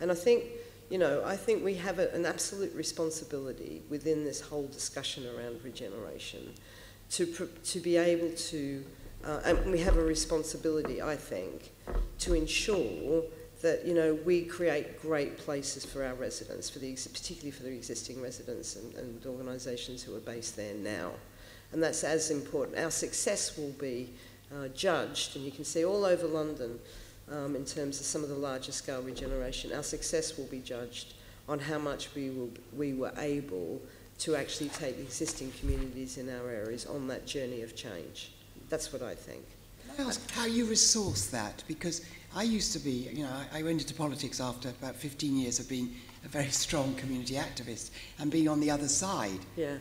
And I think, you know, I think we have an absolute responsibility within this whole discussion around regeneration to be able to, and we have a responsibility, I think, to ensure that, you know, we create great places for our residents, particularly for the existing residents and organisations who are based there now. And that's as important. Our success will be judged, and you can see all over London, in terms of some of the larger scale regeneration, our success will be judged on how much we were able to actually take existing communities in our areas on that journey of change. That's what I think. Can I ask how you resource that? Because I used to be, you know, I went into politics after about 15 years of being a very strong community activist and being on the other side. Yeah.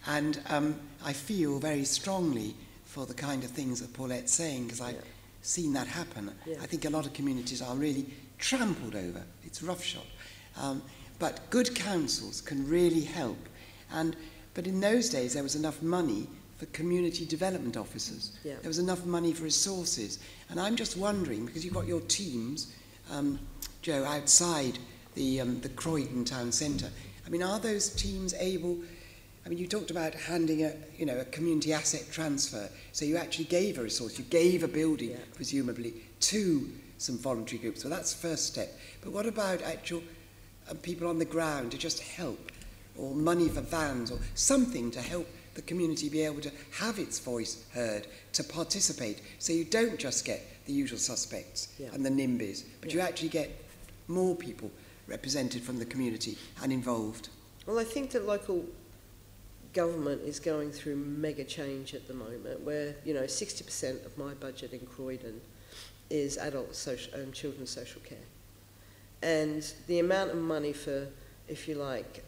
I feel very strongly for the kind of things that Paulette's saying, because I've seen that happen. Yeah. I think a lot of communities are really trampled over. It's roughshod. But good councils can really help. But in those days, there was enough money for community development officers. Yeah. There was enough money for resources. And I'm just wondering, because you've got your teams, Joe, outside the Croydon town centre, I mean, are those teams able... I mean, you talked about handing a community asset transfer. So you actually gave a resource, you gave a building, presumably, to some voluntary groups. So that's the first step. But what about actual people on the ground to just help, or money for vans, or something to help the community be able to have its voice heard, to participate, so you don't just get the usual suspects and the NIMBYs, but you actually get more people represented from the community and involved? Well, I think that local government is going through mega change at the moment, where 60% of my budget in Croydon is adult social and children's social care, and the amount of money for, if you like,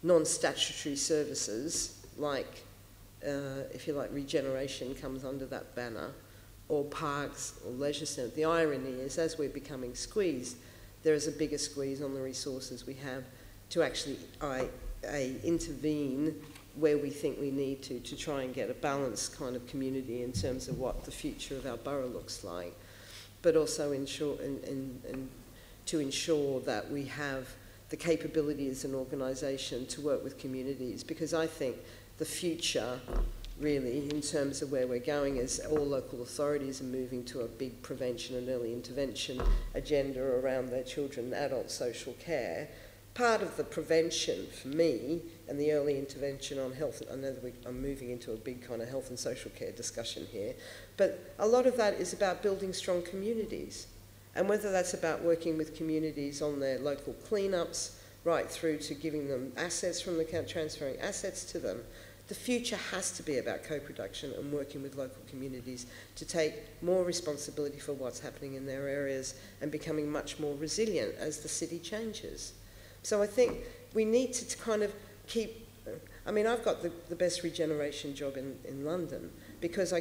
non-statutory services like, if you like, regeneration comes under that banner, or parks or leisure centre. The irony is, as we're becoming squeezed, there is a bigger squeeze on the resources we have to actually intervene where we think we need to try and get a balanced kind of community in terms of what the future of our borough looks like, but also to ensure that we have the capability as an organisation to work with communities, because I think the future really in terms of where we're going is all local authorities are moving to a big prevention and early intervention agenda around their children and adult social care. Part of the prevention for me and the early intervention on health, I know that I'm moving into a big kind of health and social care discussion here, but a lot of that is about building strong communities. And whether that's about working with communities on their local cleanups, right through to giving them assets from the account, transferring assets to them, the future has to be about co-production and working with local communities to take more responsibility for what's happening in their areas and becoming much more resilient as the city changes. So I think we need to kind of keep, I mean, I've got the best regeneration job in London, because I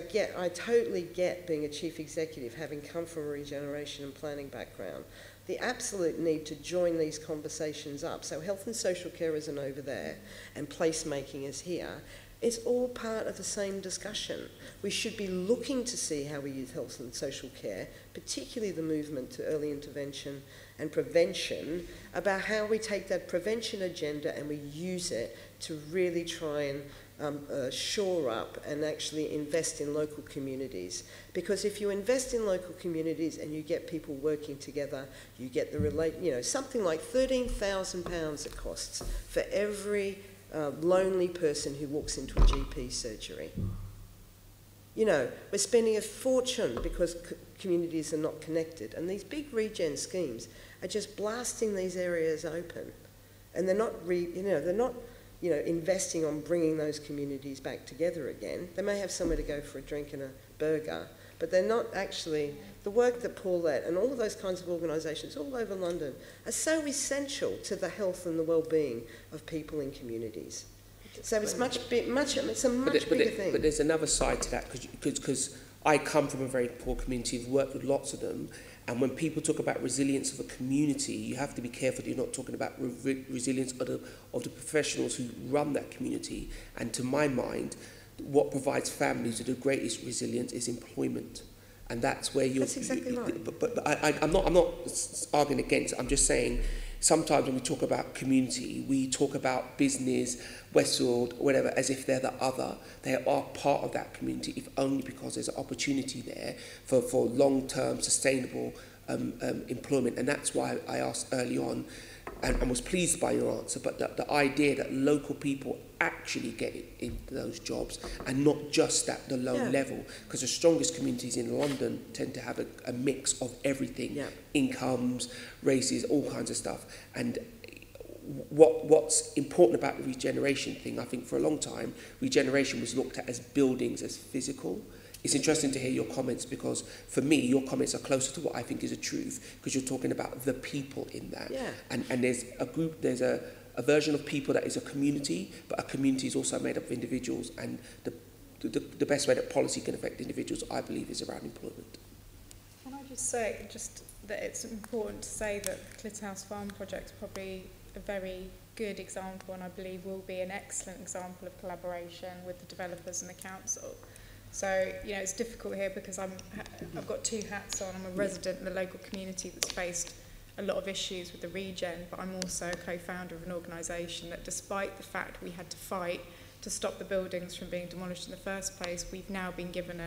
totally get being a chief executive, having come from a regeneration and planning background, the absolute need to join these conversations up. So health and social care isn't over there and placemaking is here. It's all part of the same discussion. We should be looking to see how we use health and social care, particularly the movement to early intervention and prevention, about how we take that prevention agenda and we use it to really try and shore up and actually invest in local communities. Because if you invest in local communities and you get people working together, you get the something like £13,000 it costs for every lonely person who walks into a GP surgery. We're spending a fortune because communities are not connected, and these big regen schemes are just blasting these areas open, and they're not investing on bringing those communities back together again. They may have somewhere to go for a drink and a burger, but they're not actually, the work that Paulette and all of those kinds of organisations all over London are so essential to the health and the well-being of people in communities. So it's it's a much bigger thing. But there's another side to that, because I come from a very poor community, I've worked with lots of them, and when people talk about resilience of a community, you have to be careful that you're not talking about resilience of the professionals who run that community. And to my mind, what provides families with the greatest resilience is employment. And that's where you're... That's exactly right. But I'm not arguing against it. I'm just saying, sometimes when we talk about community, we talk about business, Westfield, whatever, as if they're the other. They are part of that community, if only because there's an opportunity there for long-term, sustainable employment. And that's why I asked early on, and was pleased by your answer, but the idea that local people actually get into those jobs and not just at the low level, because the strongest communities in London tend to have a mix of everything, incomes, races, all kinds of stuff. And what's important about the regeneration thing, I think for a long time, regeneration was looked at as buildings, as physical. It's interesting to hear your comments, because for me, your comments are closer to what I think is a truth, because you're talking about the people in that. Yeah. And there's a group, there's a version of people that is a community, but a community is also made up of individuals, and the best way that policy can affect individuals, I believe, is around employment. Can I just say that it's important to say that the Clitterhouse Farm project is probably a very good example, and I believe will be an excellent example of collaboration with the developers and the council. So, it's difficult here because I've got two hats on. I'm a resident in the local community that's faced a lot of issues with the regen, but I'm also a co-founder of an organisation that, despite the fact we had to fight to stop the buildings from being demolished in the first place, we've now been given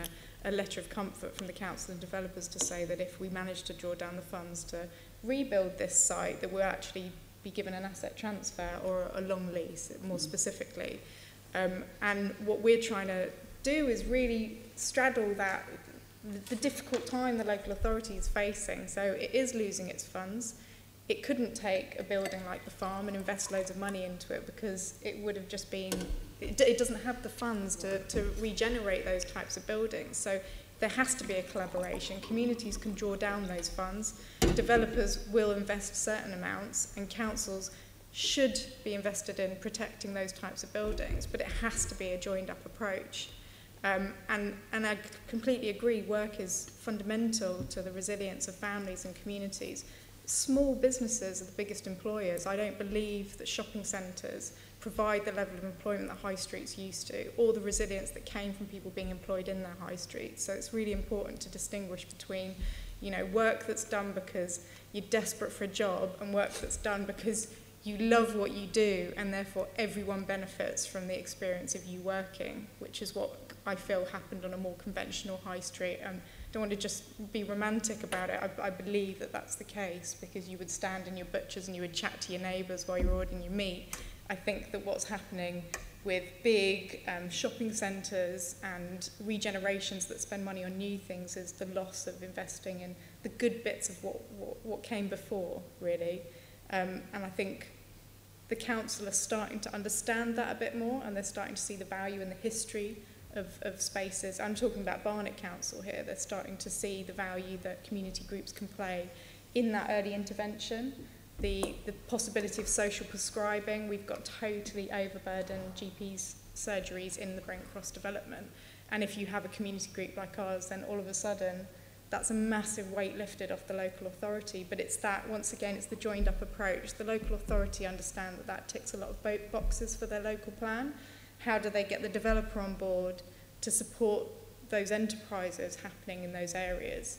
a letter of comfort from the council and developers to say that if we manage to draw down the funds to rebuild this site, that we'll actually be given an asset transfer or a long lease, more specifically. And what we're trying to do is really straddle that, the difficult time the local authority is facing. So it is losing its funds. It couldn't take a building like the farm and invest loads of money into it because it would have just been, it doesn't have the funds to regenerate those types of buildings. So there has to be a collaboration. Communities can draw down those funds. Developers will invest certain amounts, and councils should be invested in protecting those types of buildings, but it has to be a joined up approach. And I completely agree, work is fundamental to the resilience of families and communities. Small businesses are the biggest employers. I don't believe that shopping centres provide the level of employment that high streets used to, or the resilience that came from people being employed in their high streets. So it's really important to distinguish between, you know, work that's done because you're desperate for a job and work that's done because you love what you do, and therefore everyone benefits from the experience of you working, which is what I feel happened on a more conventional high street. I don't want to just be romantic about it. I believe that that's the case, because you would stand in your butchers and you would chat to your neighbours while you're ordering your meat. I think that what's happening with big shopping centres and regenerations that spend money on new things is the loss of investing in the good bits of what came before, really. And I think the council are starting to understand that a bit more, and they're starting to see the value in the history of spaces. I'm talking about Barnet Council here. They're starting to see the value that community groups can play in that early intervention. The possibility of social prescribing. We've got totally overburdened GPs surgeries in the Brent Cross development. And if you have a community group like ours, then all of a sudden that's a massive weight lifted off the local authority. But it's that, once again, it's the joined up approach. The local authority understand that that ticks a lot of boxes for their local plan. How do they get the developer on board to support those enterprises happening in those areas?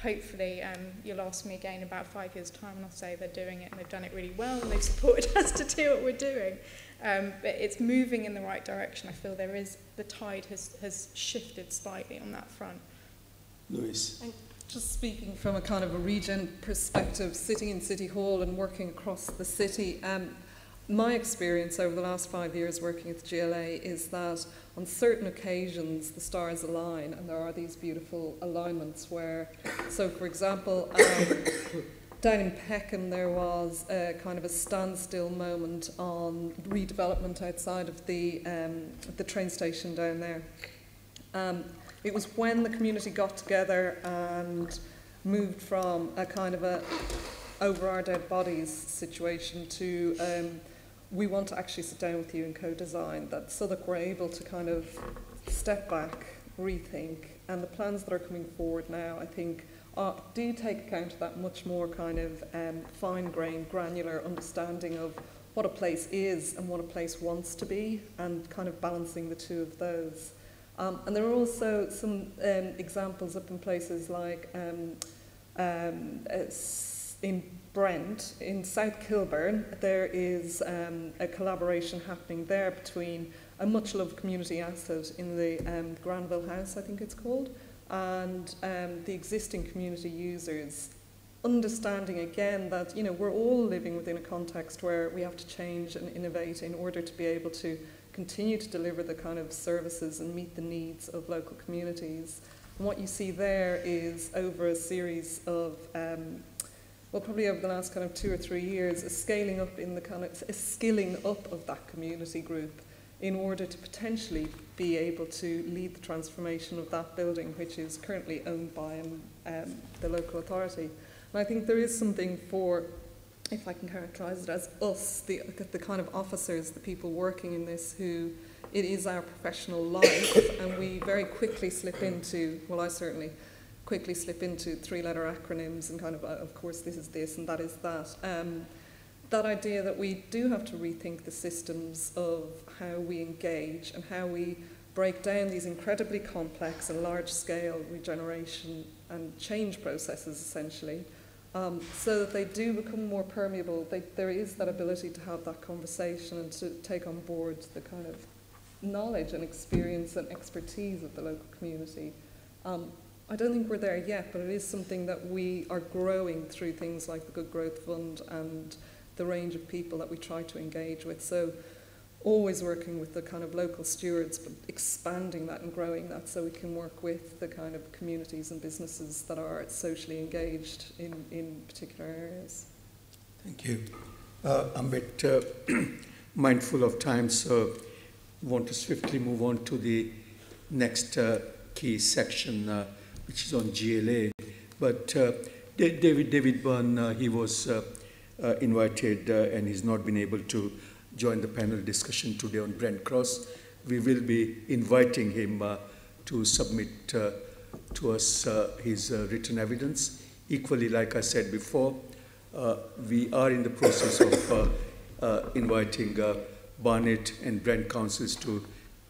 Hopefully you'll ask me again about 5 years' time and I'll say they're doing it and they've done it really well and they've supported us to do what we're doing. But it's moving in the right direction. I feel the tide has shifted slightly on that front. Louise. And just speaking from a kind of a region perspective, sitting in City Hall and working across the city, my experience over the last 5 years working at the GLA is that on certain occasions the stars align, and there are these beautiful alignments where, so for example, down in Peckham there was a kind of a standstill moment on redevelopment outside of the train station down there. It was when the community got together and moved from a kind of a over our dead bodies situation to we want to actually sit down with you and co-design, that so that we're able to kind of step back, rethink, and the plans that are coming forward now, I think, do take account of that much more kind of fine-grained, granular understanding of what a place is and what a place wants to be, and kind of balancing the two of those. And there are also some examples up in places like in Brent, in South Kilburn, there is a collaboration happening there between a much-loved community asset in the Granville House, I think it's called, and the existing community users, understanding again that, you know, we're all living within a context where we have to change and innovate in order to be able to continue to deliver the kind of services and meet the needs of local communities. And what you see there is, over a series of well, probably over the last kind of 2 or 3 years, a scaling up in the kind of a skilling up of that community group in order to potentially be able to lead the transformation of that building, which is currently owned by the local authority. And I think there is something for, if I can characterise it as us, the kind of officers, the people working in this, who it is our professional life, and we very quickly slip into, well, I certainly quickly slip into 3-letter acronyms and kind of course this is this and that is that. That idea that we do have to rethink the systems of how we engage and how we break down these incredibly complex and large-scale regeneration and change processes, essentially, so that they do become more permeable. There is that ability to have that conversation and to take on board the kind of knowledge and experience and expertise of the local community. I don't think we're there yet, but it is something that we are growing through things like the Good Growth Fund and the range of people that we try to engage with. So always working with the kind of local stewards, but expanding that and growing that so we can work with the kind of communities and businesses that are socially engaged in particular areas. Thank you. I'm a bit mindful of time, so I want to swiftly move on to the next key section, which is on GLA. But David Byrne, he was invited and he's not been able to join the panel discussion today on Brent Cross. We will be inviting him to submit to us his written evidence. Equally, like I said before, we are in the process of inviting Barnet and Brent councils to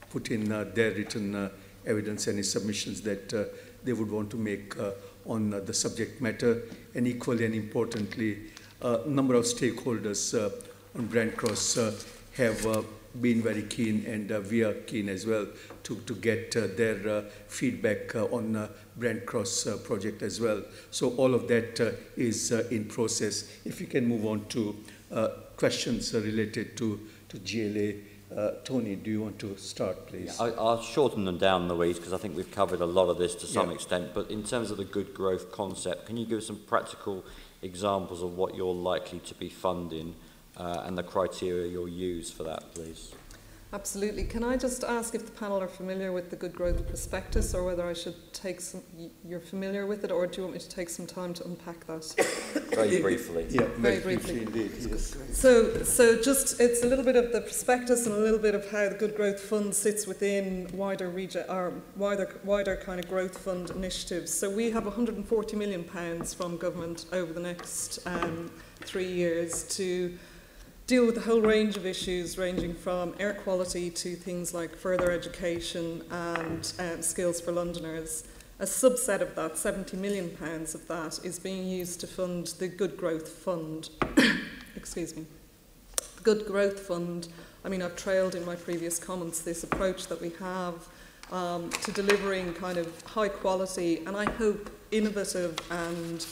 put in their written evidence, any submissions that they would want to make on the subject matter. And equally and importantly, a number of stakeholders on Brent Cross have been very keen, and we are keen as well to get their feedback on Brent Cross project as well. So all of that is in process. If you can move on to questions related to GLA. Tony, do you want to start, please? Yeah, I'll shorten them down, Louise, because I think we've covered a lot of this to some extent. But in terms of the good growth concept, can you give us some practical examples of what you're likely to be funding and the criteria you'll use for that, please? Absolutely. Can I just ask if the panel are familiar with the Good Growth Prospectus, or whether I should take some, you're familiar with it, or do you want me to take some time to unpack that? Very briefly. Yeah, very briefly indeed, yes. So just, it's a little bit of the prospectus and a little bit of how the Good Growth Fund sits within wider kind of growth fund initiatives. So we have £140 million from government over the next 3 years to deal with a whole range of issues, ranging from air quality to things like further education and skills for Londoners. A subset of that, £70 million of that, is being used to fund the Good Growth Fund. Excuse me. The Good Growth Fund, I mean, I've trailed in my previous comments this approach that we have to delivering kind of high quality and I hope innovative and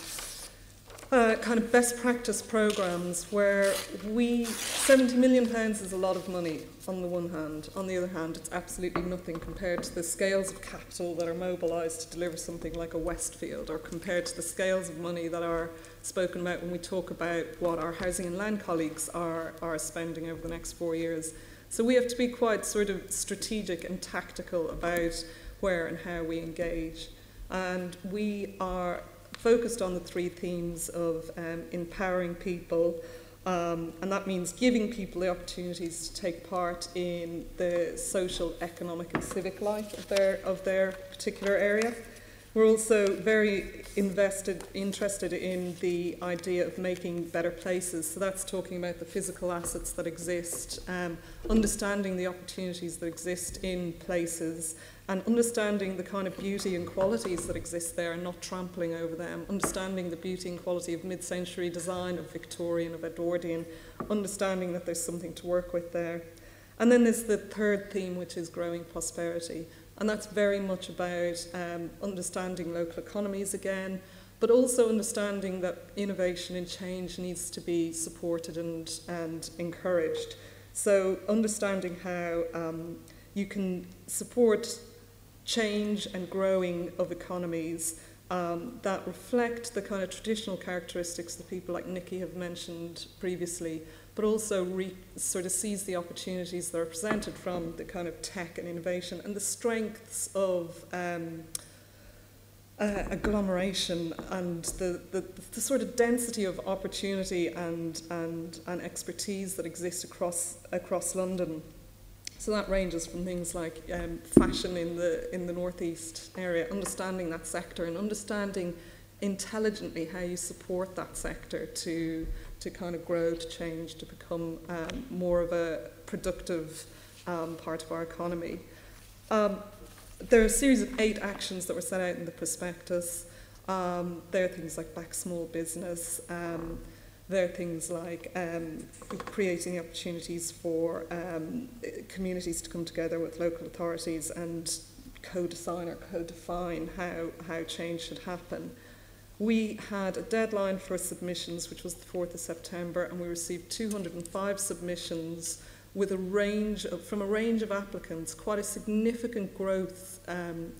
kind of best practice programs where £70 million is a lot of money on the one hand. On the other hand, it's absolutely nothing compared to the scales of capital that are mobilised to deliver something like a Westfield, or compared to the scales of money that are spoken about when we talk about what our housing and land colleagues are spending over the next 4 years. So we have to be quite sort of strategic and tactical about where and how we engage. And we are focused on the 3 themes of empowering people, and that means giving people the opportunities to take part in the social, economic and civic life of their particular area. We're also very interested in the idea of making better places, so that's talking about the physical assets that exist, understanding the opportunities that exist in places, and understanding the kind of beauty and qualities that exist there and not trampling over them, understanding the beauty and quality of mid-century design, of Victorian, of Edwardian, understanding that there's something to work with there. And then there's the third theme, which is growing prosperity. And that's very much about understanding local economies again, but also understanding that innovation and change needs to be supported and encouraged. So understanding how you can support change and growing of economies that reflect the kind of traditional characteristics that people like Nikki have mentioned previously, but also sort of seize the opportunities that are presented from the kind of tech and innovation and the strengths of agglomeration and the sort of density of opportunity and expertise that exists across London. So that ranges from things like fashion in the northeast area, understanding that sector and understanding intelligently how you support that sector to kind of grow, to change, to become more of a productive part of our economy. There are a series of 8 actions that were set out in the prospectus. There are things like back small business, They're things like creating opportunities for communities to come together with local authorities and co-define how change should happen. We had a deadline for submissions, which was the 4th of September, and we received 205 submissions with from a range of applicants, quite a significant growth.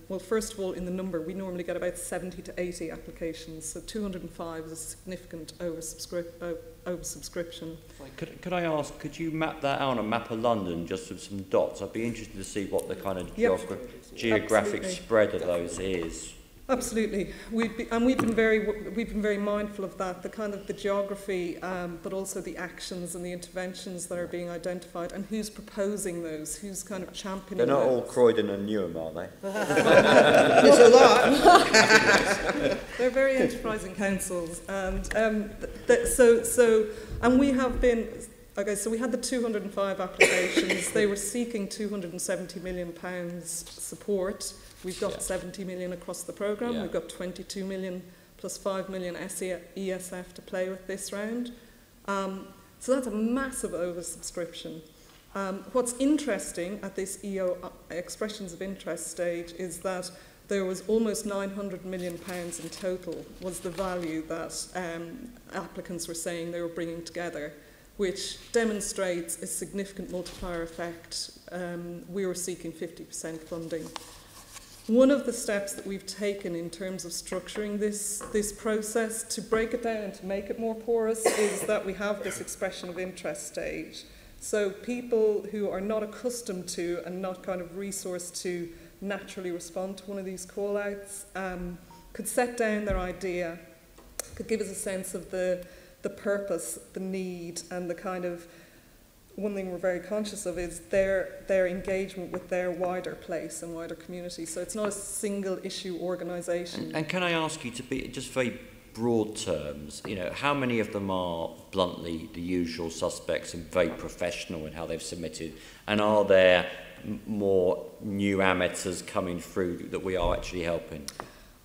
Well, first of all, in the number, we normally get about 70 to 80 applications, so 205 is a significant oversubscription. Could I ask, could you map that out on a map of London, just with some dots? I'd be interested to see what the kind of geographic spread of those is. Absolutely, we've been very mindful of that, the geography, but also the actions and the interventions that are being identified, and who's proposing those, who's kind of championing. They're not all Croydon and Newham, are they? There's a lot. They're very enterprising councils, and and we have been. Okay, so we had the 205 applications. They were seeking £270 million support. We've got 70 million across the programme. Yeah. We've got 22 million plus 5 million ESF to play with this round. So that's a massive oversubscription. What's interesting at this EO expressions of interest stage is that there was almost £900 million in total was the value that applicants were saying they were bringing together, which demonstrates a significant multiplier effect. We were seeking 50% funding. One of the steps that we've taken in terms of structuring this process to break it down and to make it more porous is that we have this expression of interest stage. So people who are not accustomed to and not kind of resourced to naturally respond to one of these call-outs could set down their idea, could give us a sense of the purpose, the need, and the kind of one thing we're very conscious of is their engagement with their wider place and wider community. So it's not a single issue organisation. And can I ask you to be just very broad terms, how many of them are bluntly the usual suspects and very professional in how they've submitted, and are there more new amateurs coming through that we are actually helping?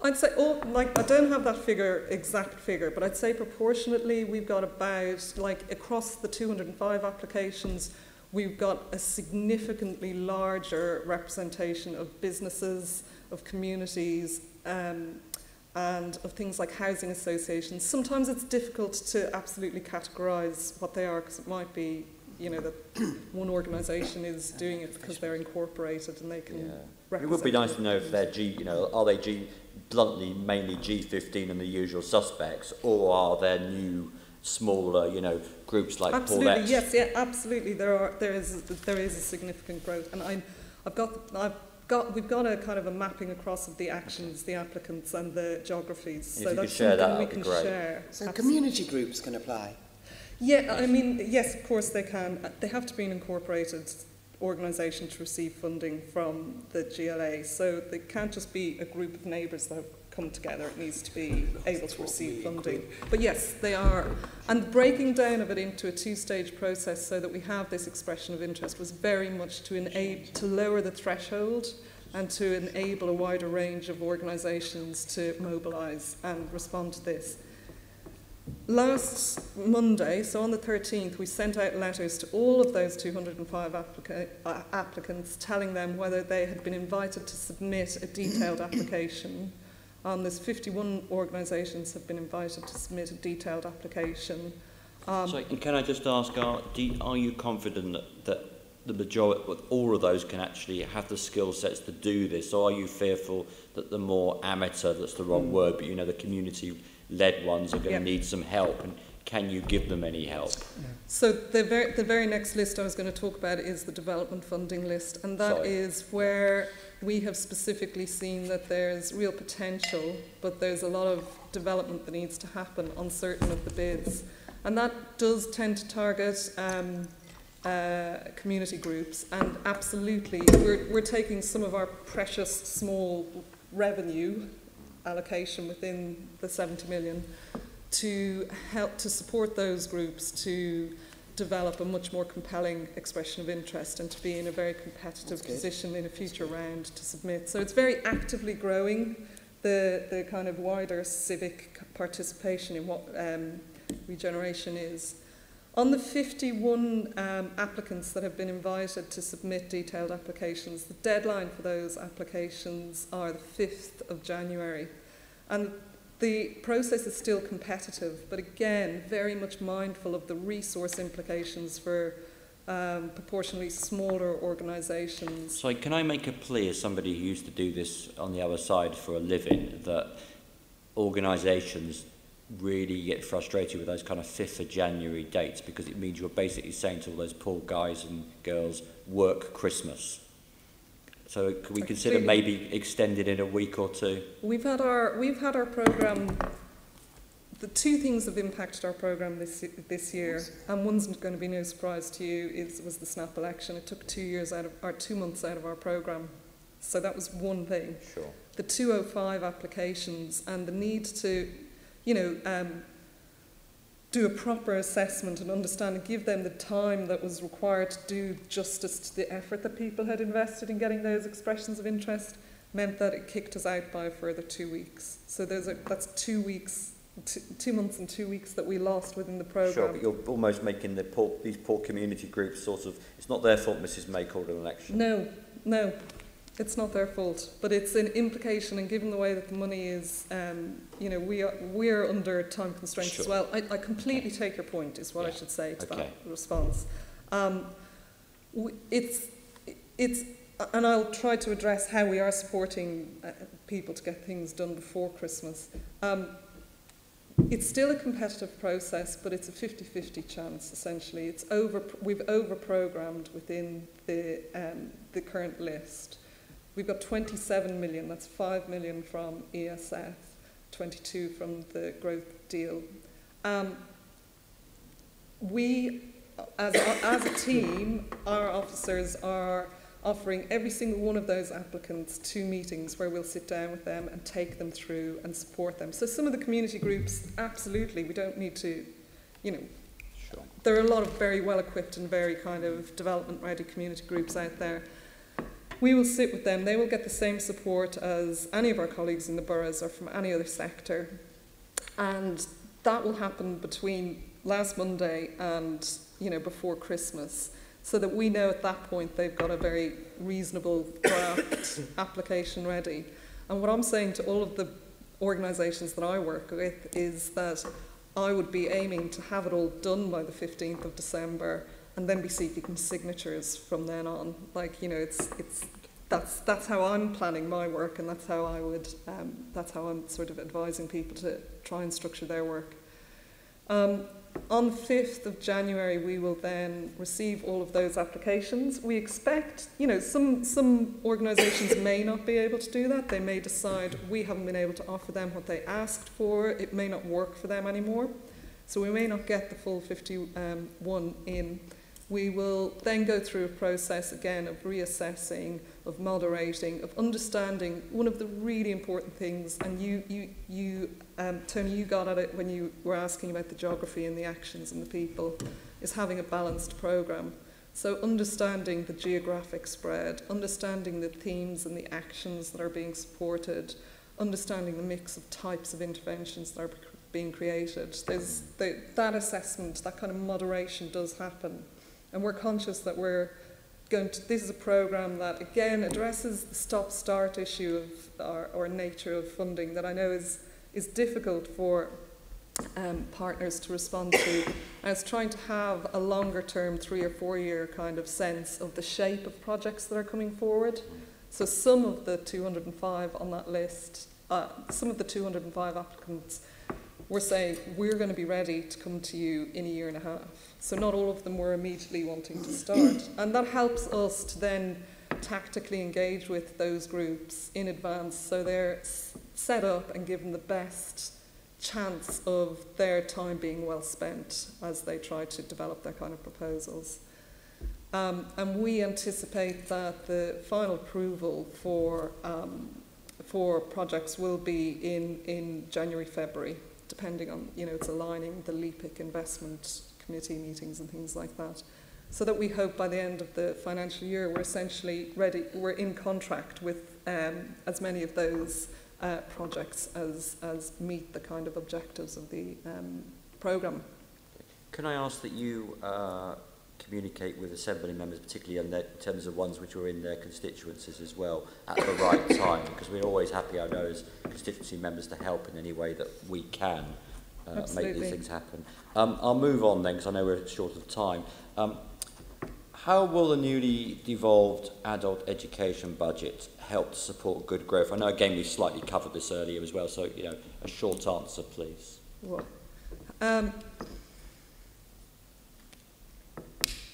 I'd say, I don't have that exact figure, but I'd say proportionately we've got about, across the 205 applications, we've got a significantly larger representation of businesses, of communities, and of things like housing associations. Sometimes it's difficult to absolutely categorise what they are, because it might be, that one organisation is doing it because they're incorporated and they can represent. It would be nice to know if they're are they bluntly mainly G15 and the usual suspects, or are there new, smaller, groups like Paulette? Yes, absolutely. There is a significant growth, and we've got a kind of a mapping across of the actions, the applicants, and the geographies. So that's something we can share. So community groups can apply. Yeah, I mean, yes, of course they can. They have to be an incorporated organisation to receive funding from the GLA. So they can't just be a group of neighbours that have come together. It needs to be able to receive funding. But yes, they are. And the breaking down of it into a two-stage process so that we have this expression of interest was very much to lower the threshold and to enable a wider range of organisations to mobilise and respond to this. Last Monday, so on the 13th, we sent out letters to all of those 205 applicants telling them whether they had been invited to submit a detailed application. There's 51 organisations have been invited to submit a detailed application. Sorry, and can I just ask, are you confident that the majority, all of those can actually have the skill sets to do this, or are you fearful that the more amateur, that's the wrong word, but the community-led ones are going to need some help, and can you give them any help? So the very next list I was going to talk about is the development funding list, and that is where we have specifically seen that there's real potential, but there's a lot of development that needs to happen on certain of the bids, and that does tend to target community groups, and absolutely we're taking some of our precious small revenue allocation within the 70 million to help to support those groups to develop a much more compelling expression of interest and to be in a very competitive position in a future round to submit. So it's very actively growing the kind of wider civic participation in what Regeneration is. On the 51 applicants that have been invited to submit detailed applications, the deadline for those applications are the 5th of January. And the process is still competitive, but again, very much mindful of the resource implications for proportionally smaller organisations. So can I make a plea as somebody who used to do this on the other side for a living, that organisations really get frustrated with those kind of 5th of January dates, because it means you're basically saying to all those poor guys and girls, work Christmas. So could we consider maybe extending in a week or two? We've had our programme. The two things have impacted our programme this year, and one's going to be no surprise to you, was the snap election. It took 2 months out of our programme. So that was one thing. Sure. The 205 applications and the need to, do a proper assessment and understand and give them the time that was required to do justice to the effort that people had invested in getting those expressions of interest, meant that it kicked us out by a further 2 weeks. So that's 2 weeks, 2 months and 2 weeks that we lost within the programme. Sure, but you're almost making these poor community groups sort of, it's not their fault Mrs May called an election. No, it's not their fault, but it's an implication, and given the way that the money is, we're under time constraints Sure. as well. I completely take your point, is what I should say to that response. And I'll try to address how we are supporting people to get things done before Christmas. It's still a competitive process, but it's a 50-50 chance, essentially. We've over-programmed within the current list. We've got 27 million, that's 5 million from ESF, 22 from the growth deal. We, as a team, our officers are offering every single one of those applicants 2 meetings where we'll sit down with them and take them through and support them. So some of the community groups, absolutely, we don't need to, Sure. There are a lot of very well-equipped and very kind of development-ready community groups out there. We will sit with them. They will get the same support as any of our colleagues in the boroughs or from any other sector. And that will happen between last Monday and, before Christmas, so that we know at that point they've got a very reasonable draft application ready. And what I'm saying to all of the organisations that I work with is that I would be aiming to have it all done by the 15th of December and then be seeking signatures from then on. That's how I'm planning my work, and that's how that's how I'm sort of advising people to try and structure their work. On the 5th of January, we will then receive all of those applications. We expect, some organisations may not be able to do that. They may decide we haven't been able to offer them what they asked for. It may not work for them anymore. So we may not get the full 51 in. We will then go through a process again of reassessing, of moderating, of understanding. One of the really important things, and Tony, you got at it when you were asking about the geography and the actions and the people, is having a balanced programme. So understanding the geographic spread, understanding the themes and the actions that are being supported, understanding the mix of types of interventions that are being created. That assessment, that kind of moderation does happen. And we're conscious that this is a programme that, again, addresses the stop-start issue of, or nature of funding that I know is difficult for partners to respond to. And it's trying to have a longer-term, 3 or 4 year kind of sense of the shape of projects that are coming forward. So some of the 205 on that list, some of the 205 applicants, we're saying we're going to be ready to come to you in a year and a half. So not all of them were immediately wanting to start. And that helps us to then tactically engage with those groups in advance so they're set up and given the best chance of their time being well spent as they try to develop their kind of proposals. And we anticipate that the final approval for projects will be in January, February, depending on, it's aligning the LEPIC investment committee meetings and things like that. So that we hope by the end of the financial year we're essentially ready, we're in contract with as many of those projects as meet the kind of objectives of the programme. Can I ask that you communicate with Assembly members, particularly in terms of ones which are in their constituencies as well, at the right time? Because we're always happy, I know, as constituency members to help in any way that we can make these things happen. I'll move on then, because I know we're short of time. How will the newly devolved adult education budget help to support good growth? I know, again, we slightly covered this earlier as well, so, you know, a short answer, please. Well,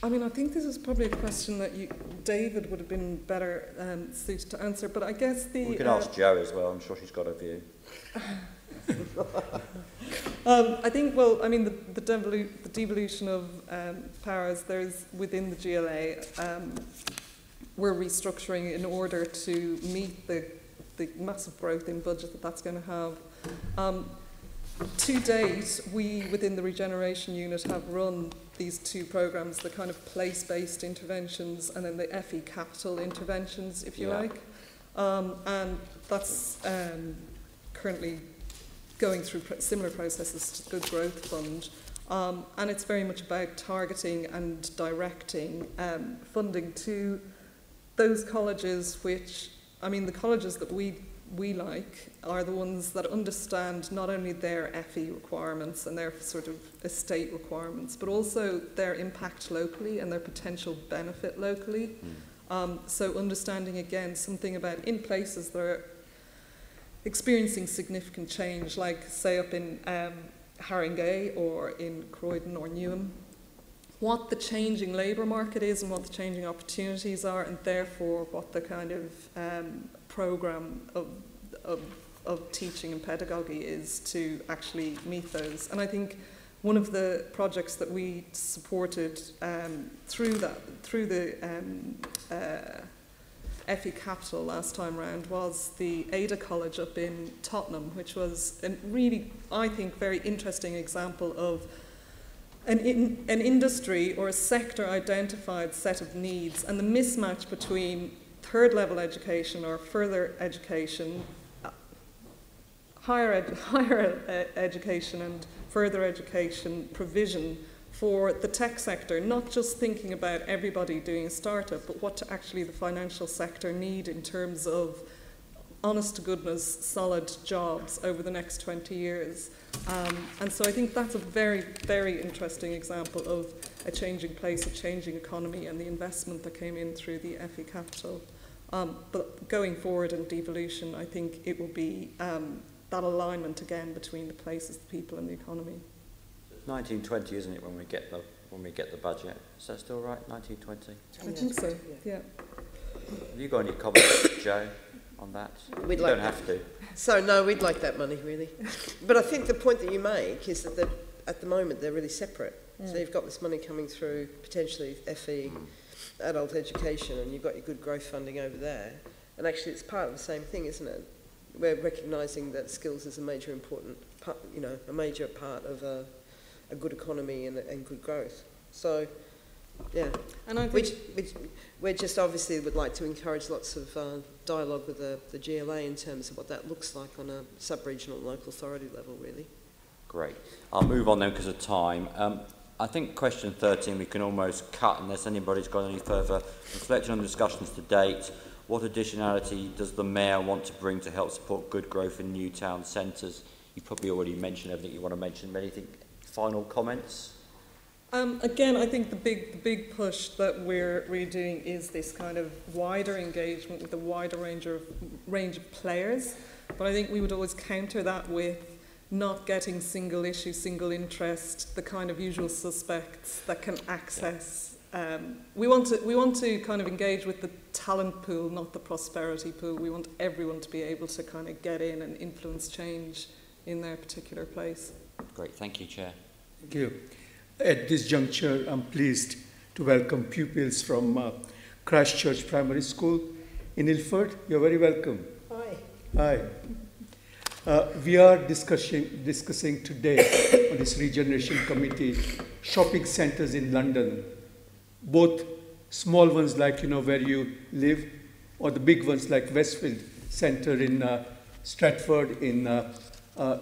I mean, I think this is probably a question that David would have been better suited to answer, but I guess We can ask Jo as well, I'm sure she's got a view. I think, well, I mean, the devolution of powers, there's within the GLA, we're restructuring in order to meet the massive growth in budget that's going to have. To date, we within the Regeneration Unit have run these two programmes, the kind of place-based interventions and then the FE capital interventions, if you like. And that's currently going through similar processes to the Good Growth Fund. And it's very much about targeting and directing funding to those colleges which, I mean, the colleges that we like are the ones that understand not only their FE requirements and their sort of estate requirements, but also their impact locally and their potential benefit locally. So understanding, again, something about in places that are experiencing significant change, like say up in Haringey or in Croydon or Newham, what the changing labour market is and what the changing opportunities are, and therefore what the kind of programme of teaching and pedagogy is to actually meet those. And I think one of the projects that we supported through the FE Capital last time round was the Ada College up in Tottenham, which was a really, I think, very interesting example of an industry or a sector identified set of needs and the mismatch between third level education or further education, higher education and further education provision for the tech sector, not just thinking about everybody doing a startup, but what actually the financial sector need in terms of honest to goodness, solid jobs over the next 20 years. And so I think that's a very, very interesting example of a changing place, a changing economy, and the investment that came in through the FE Capital. But going forward in devolution, I think it will be that alignment again between the places, the people, and the economy. 1920, isn't it, when we get the budget? Is that still right? 1920? I think so. Yeah. Have you got any comments, Jo, on that? You don't have to. So no, we'd like that money really. But I think the point that you make is that at the moment they're really separate. So you've got this money coming through potentially FE, adult education, and you've got your good growth funding over there. And actually, it's part of the same thing, isn't it? We're recognising that skills is a major important part, a major part of a good economy and good growth. So, yeah. And I think we just obviously would like to encourage lots of dialogue with the GLA in terms of what that looks like on a sub-regional local authority level, really. Great. I'll move on then because of time. I think question 13 we can almost cut unless anybody's got any further reflection on the discussions to date. What additionality does the Mayor want to bring to help support good growth in new town centres? You've probably already mentioned everything you want to mention. Anything? Final comments? Again, I think the big push that we're doing is this kind of wider engagement with a wider range of players. But I think we would always counter that with not getting single issue, single interest, the kind of usual suspects that can access. We want to kind of engage with the talent pool, not the prosperity pool. We want everyone to be able to kind of get in and influence change in their particular place. Great, thank you, Chair. Thank you. At this juncture, I'm pleased to welcome pupils from Christchurch Primary School in Ilford. You're very welcome. Hi. Hi. We are discussing today on this Regeneration Committee shopping centres in London, both small ones like where you live, or the big ones like Westfield Centre in Stratford, in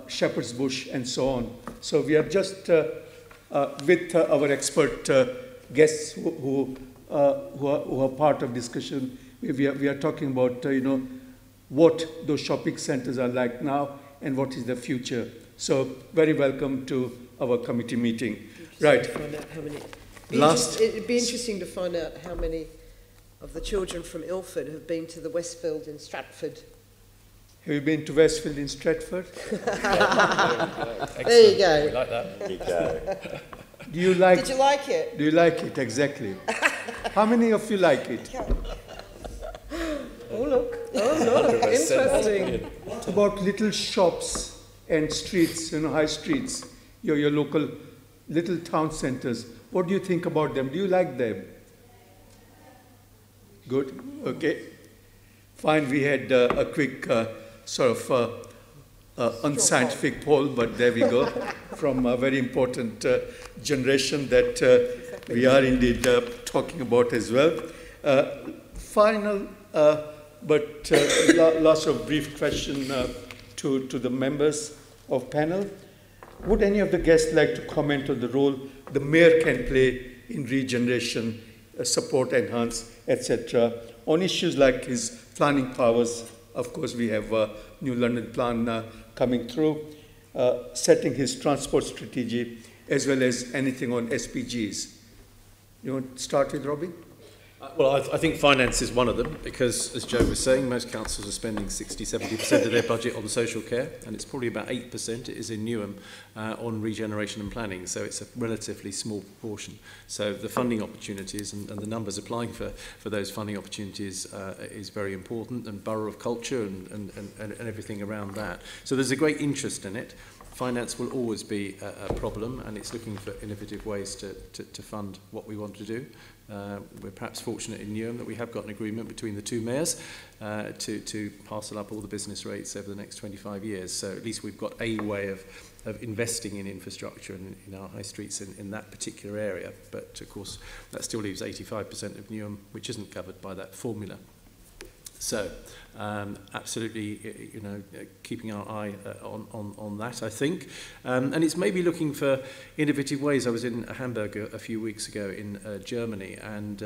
Shepherd's Bush, and so on. So we are just with our expert guests who are part of discussion. We are talking about, what those shopping centres are like now and what is the future. So very welcome to our committee meeting. Right. Find out how many. It'd be interesting to find out how many of the children from Ilford have been to the Westfield in Stratford. Have you been to Westfield in Stratford? There you go. We like that. There you go. Do you like? Did you like it? Do you like it? Exactly. How many of you like it? Oh look! Interesting. What about little shops and streets? High streets. Your local little town centres. What do you think about them? Do you like them? Good. Okay. Fine. We had a quick unscientific poll, but there we go, from a very important generation that we are indeed talking about as well. Final, but last of brief question to the members of panel. Would any of the guests like to comment on the role the mayor can play in regeneration, support, enhance, etc., on issues like his planning powers? Of course, we have a New London plan coming through, setting his transport strategy, as well as anything on SPGs. You want to start with Robbie? Well, I think finance is one of them, because, as Joe was saying, most councils are spending 60-70% of their budget on social care, and it's probably about 8%, it is in Newham, on regeneration and planning, so it's a relatively small proportion. So the funding opportunities and the numbers applying for those funding opportunities is very important, and borough of culture and everything around that. So there's a great interest in it. Finance will always be a problem, and it's looking for innovative ways to fund what we want to do. We're perhaps fortunate in Newham that we have got an agreement between the two mayors to parcel up all the business rates over the next 25 years. So at least we've got a way of investing in infrastructure in our high streets in that particular area. But of course, that still leaves 85% of Newham which isn't covered by that formula. So, absolutely, keeping our eye on that, I think. And it's maybe looking for innovative ways. I was in Hamburg a few weeks ago in Germany, and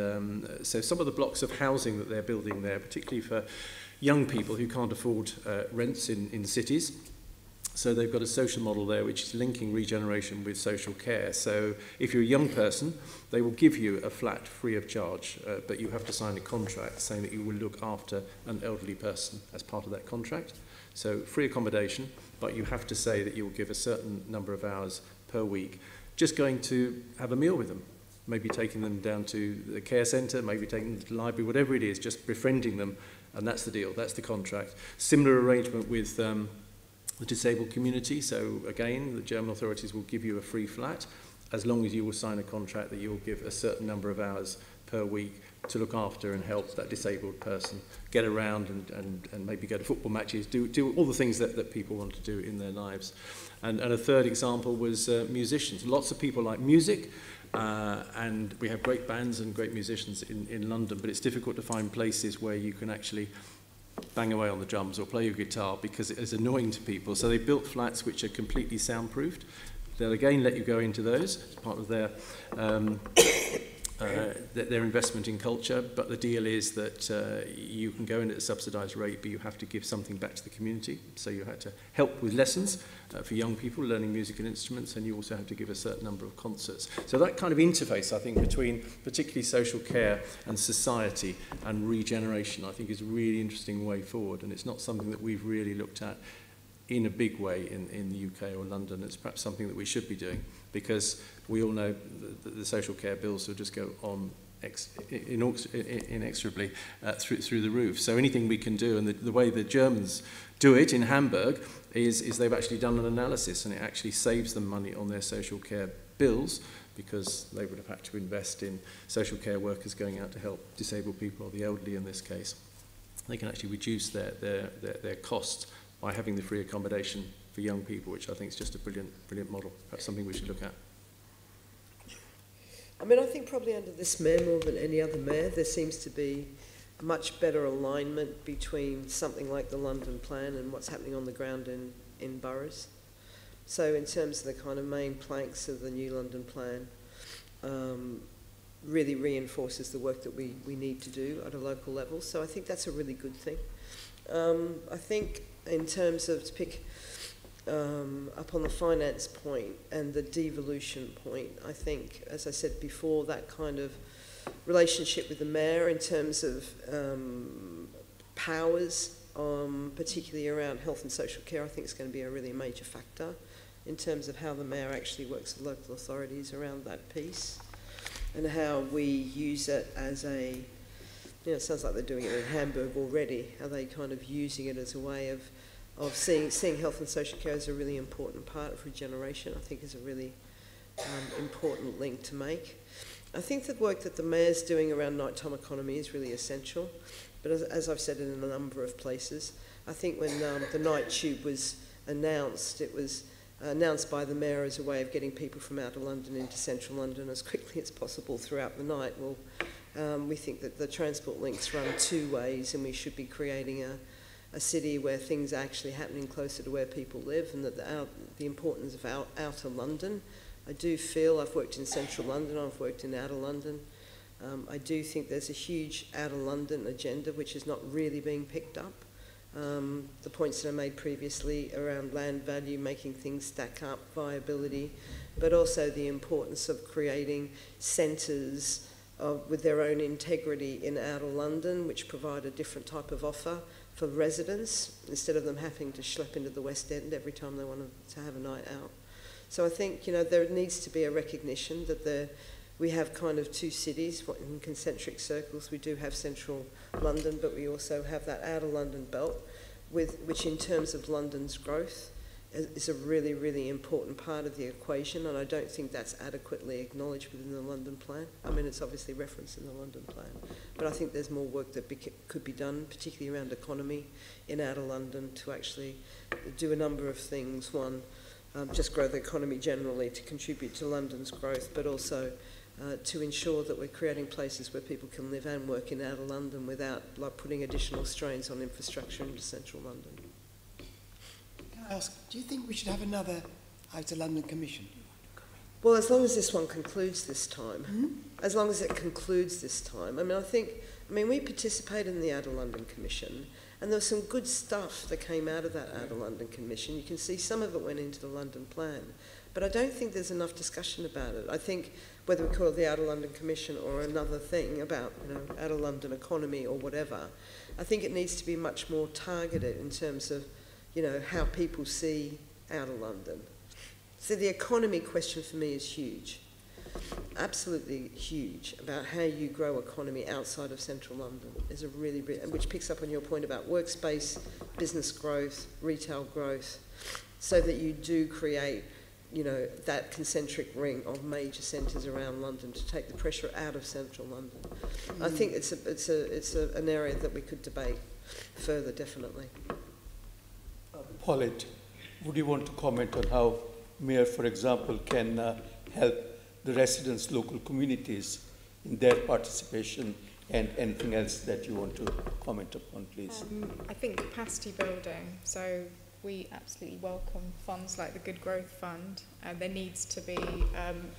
so some of the blocks of housing that they're building there, particularly for young people who can't afford rents in cities. So they've got a social model there which is linking regeneration with social care. So if you're a young person, they will give you a flat free of charge, but you have to sign a contract saying that you will look after an elderly person as part of that contract. So free accommodation, but you have to say that you will give a certain number of hours per week, just going to have a meal with them, maybe taking them down to the care centre, maybe taking them to the library, whatever it is, just befriending them, and that's the deal, that's the contract. Similar arrangement with the disabled community. So again, the German authorities will give you a free flat as long as you will sign a contract that you will give a certain number of hours per week to look after and help that disabled person get around and maybe go to football matches, do all the things that people want to do in their lives. And a third example was musicians. Lots of people like music, and we have great bands and great musicians in London, but it's difficult to find places where you can actually bang away on the drums or play your guitar because it is annoying to people. So they built flats which are completely soundproofed. They'll again let you go into those as part of their investment in culture, but the deal is that you can go in at a subsidised rate, but you have to give something back to the community. So you had to help with lessons for young people learning music and instruments, and you also have to give a certain number of concerts. So that kind of interface, I think, between particularly social care and society and regeneration, I think is a really interesting way forward, and it's not something that we've really looked at in a big way in the UK or London. It's perhaps something that we should be doing, because we all know that the social care bills will just go on inexorably through the roof. So anything we can do, and the way the Germans do it in Hamburg is they've actually done an analysis, and it actually saves them money on their social care bills, because they would have had to invest in social care workers going out to help disabled people, or the elderly in this case. They can actually reduce their costs by having the free accommodation for young people, which I think is just a brilliant model. Perhaps something we should look at. I mean, I think probably under this mayor more than any other mayor, there seems to be much better alignment between something like the London plan and what's happening on the ground in boroughs. So in terms of the kind of main planks of the New London Plan, really reinforces the work that we need to do at a local level. So I think that's a really good thing. I think in terms of, to pick up on the finance point and the devolution point, I think, as I said before, that kind of relationship with the mayor in terms of powers, particularly around health and social care, I think is going to be a really major factor in terms of how the mayor actually works with local authorities around that piece, and how we use it as a, it sounds like they're doing it in Hamburg already, how they kind of using it as a way of seeing health and social care as a really important part of regeneration, I think is a really important link to make. I think the work that the mayor's doing around nighttime economy is really essential, but as I've said in a number of places, I think when the night tube was announced, it was announced by the mayor as a way of getting people from outer London into central London as quickly as possible throughout the night. Well, we think that the transport links run two ways, and we should be creating a city where things are actually happening closer to where people live, and that the importance of outer London. I do feel, I've worked in central London, I've worked in outer London. I do think there's a huge outer London agenda which is not really being picked up. The points that I made previously around land value, making things stack up, viability, but also the importance of creating centres with their own integrity in outer London, which provide a different type of offer for residents, instead of them having to schlep into the West End every time they want to have a night out. So I think, there needs to be a recognition that we have kind of two cities in concentric circles. We do have central London, but we also have that outer London belt, which in terms of London's growth is a really, really important part of the equation, and I don't think that's adequately acknowledged within the London Plan. I mean, it's obviously referenced in the London Plan, but I think there's more work that could be done, particularly around economy in outer London, to actually do a number of things. One, just grow the economy generally to contribute to London's growth, but also to ensure that we're creating places where people can live and work in outer London without putting additional strains on infrastructure into central London. Can I ask, do you think we should have another Outer London Commission? Well, as long as this one concludes this time. Mm-hmm. As long as it concludes this time. I mean, we participated in the Outer London Commission, and there was some good stuff that came out of that Outer London Commission. You can see some of it went into the London Plan, but I don't think there's enough discussion about it. I think whether we call it the Outer London Commission or another thing about, Outer London economy or whatever, I think it needs to be much more targeted in terms of, how people see Outer London. So the economy question for me is huge, absolutely huge, about how you grow economy outside of central London is a really, which picks up on your point about workspace, business growth, retail growth, so that you do create, that concentric ring of major centres around London to take the pressure out of central London. I think it's an area that we could debate further, definitely. Paulette, would you want to comment on how Mayor, for example, can help the residents, local communities in their participation, and anything else that you want to comment upon, please? I think capacity building. So we absolutely welcome funds like the Good Growth Fund. There needs to be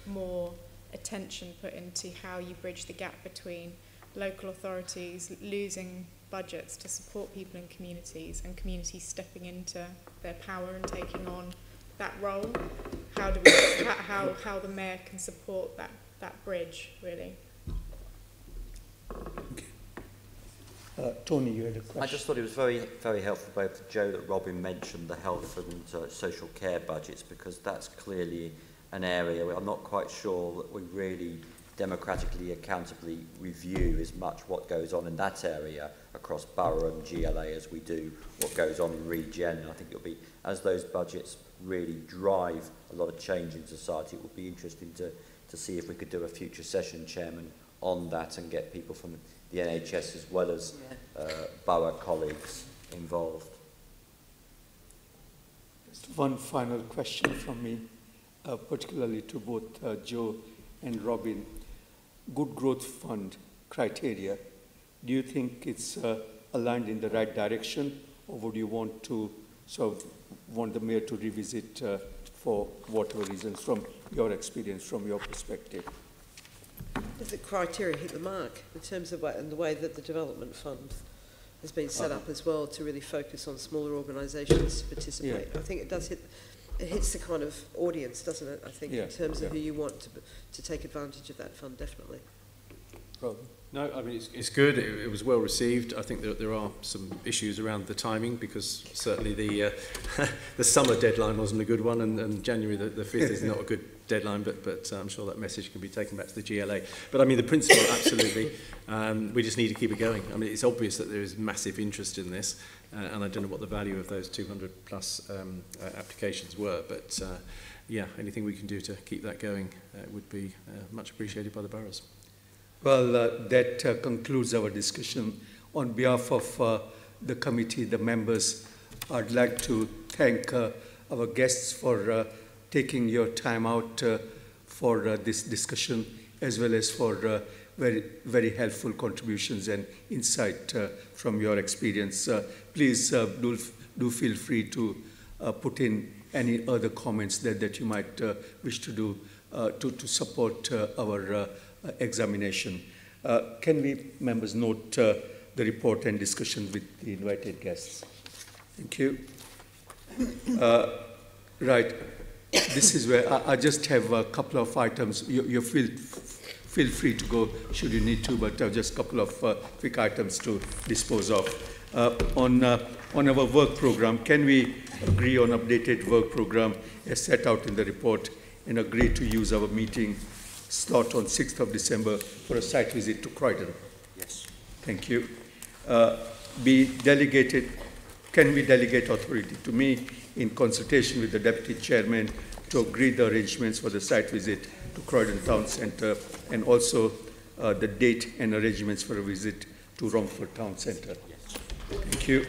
more attention put into how you bridge the gap between local authorities losing budgets to support people in communities and communities stepping into their power and taking on that role. How do we how the mayor can support that bridge, really? Okay. Tony, you had a question. I just thought it was very, very helpful, both Joe that Robin mentioned the health and social care budgets, because that's clearly an area where I'm not quite sure that we really democratically, accountably review as much what goes on in that area across borough and GLA as we do what goes on in regen. And I think it'll be, as those budgets really drive a lot of change in society, it would be interesting to see if we could do a future session, Chairman, on that and get people from the NHS as well as borough colleagues involved. Just one final question from me, particularly to both Joe and Robin. Good Growth Fund criteria, do you think it's aligned in the right direction, or would you want to want the mayor to revisit for whatever reasons, from your experience, from your perspective? Does the criteria hit the mark in terms of and the way that the development fund has been set up as well to really focus on smaller organisations to participate? Yeah. I think it does hit. It hits the kind of audience, doesn't it? I think in terms of who you want to take advantage of that fund, definitely. Robin? No, I mean, it's good. It was well received. I think that there are some issues around the timing, because certainly the the summer deadline wasn't a good one, and January the 5th is not a good deadline, but I'm sure that message can be taken back to the GLA. But I mean, the principle, absolutely. We just need to keep it going. I mean, it's obvious that there is massive interest in this, and I don't know what the value of those 200 plus applications were, but yeah, anything we can do to keep that going would be much appreciated by the boroughs. Well, that concludes our discussion. On behalf of the committee, the members, I'd like to thank our guests for taking your time out for this discussion, as well as for very, very helpful contributions and insight from your experience. Please do feel free to put in any other comments that you might wish to do to support our examination. Can we, members, note the report and discussion with the invited guests? Thank you. Right. This is where I just have a couple of items. You feel free to go should you need to, but just a couple of quick items to dispose of. On our work program, can we agree on updated work program as set out in the report, and agree to use our meeting slot on 6th of December for a site visit to Croydon? Yes. Thank you. Can we delegate authority to me in consultation with the Deputy Chairman to agree the arrangements for the site visit to Croydon Town Centre, and also the date and arrangements for a visit to Romford Town Centre? Yes. Thank you.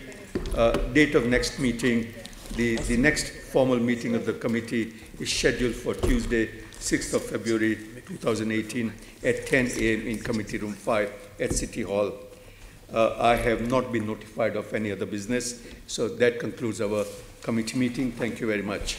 Date of next meeting. The next formal meeting of the committee is scheduled for Tuesday, 6th of February 2018 at 10 a.m. in Committee Room 5 at City Hall. I have not been notified of any other business, so that concludes our committee meeting. Thank you very much.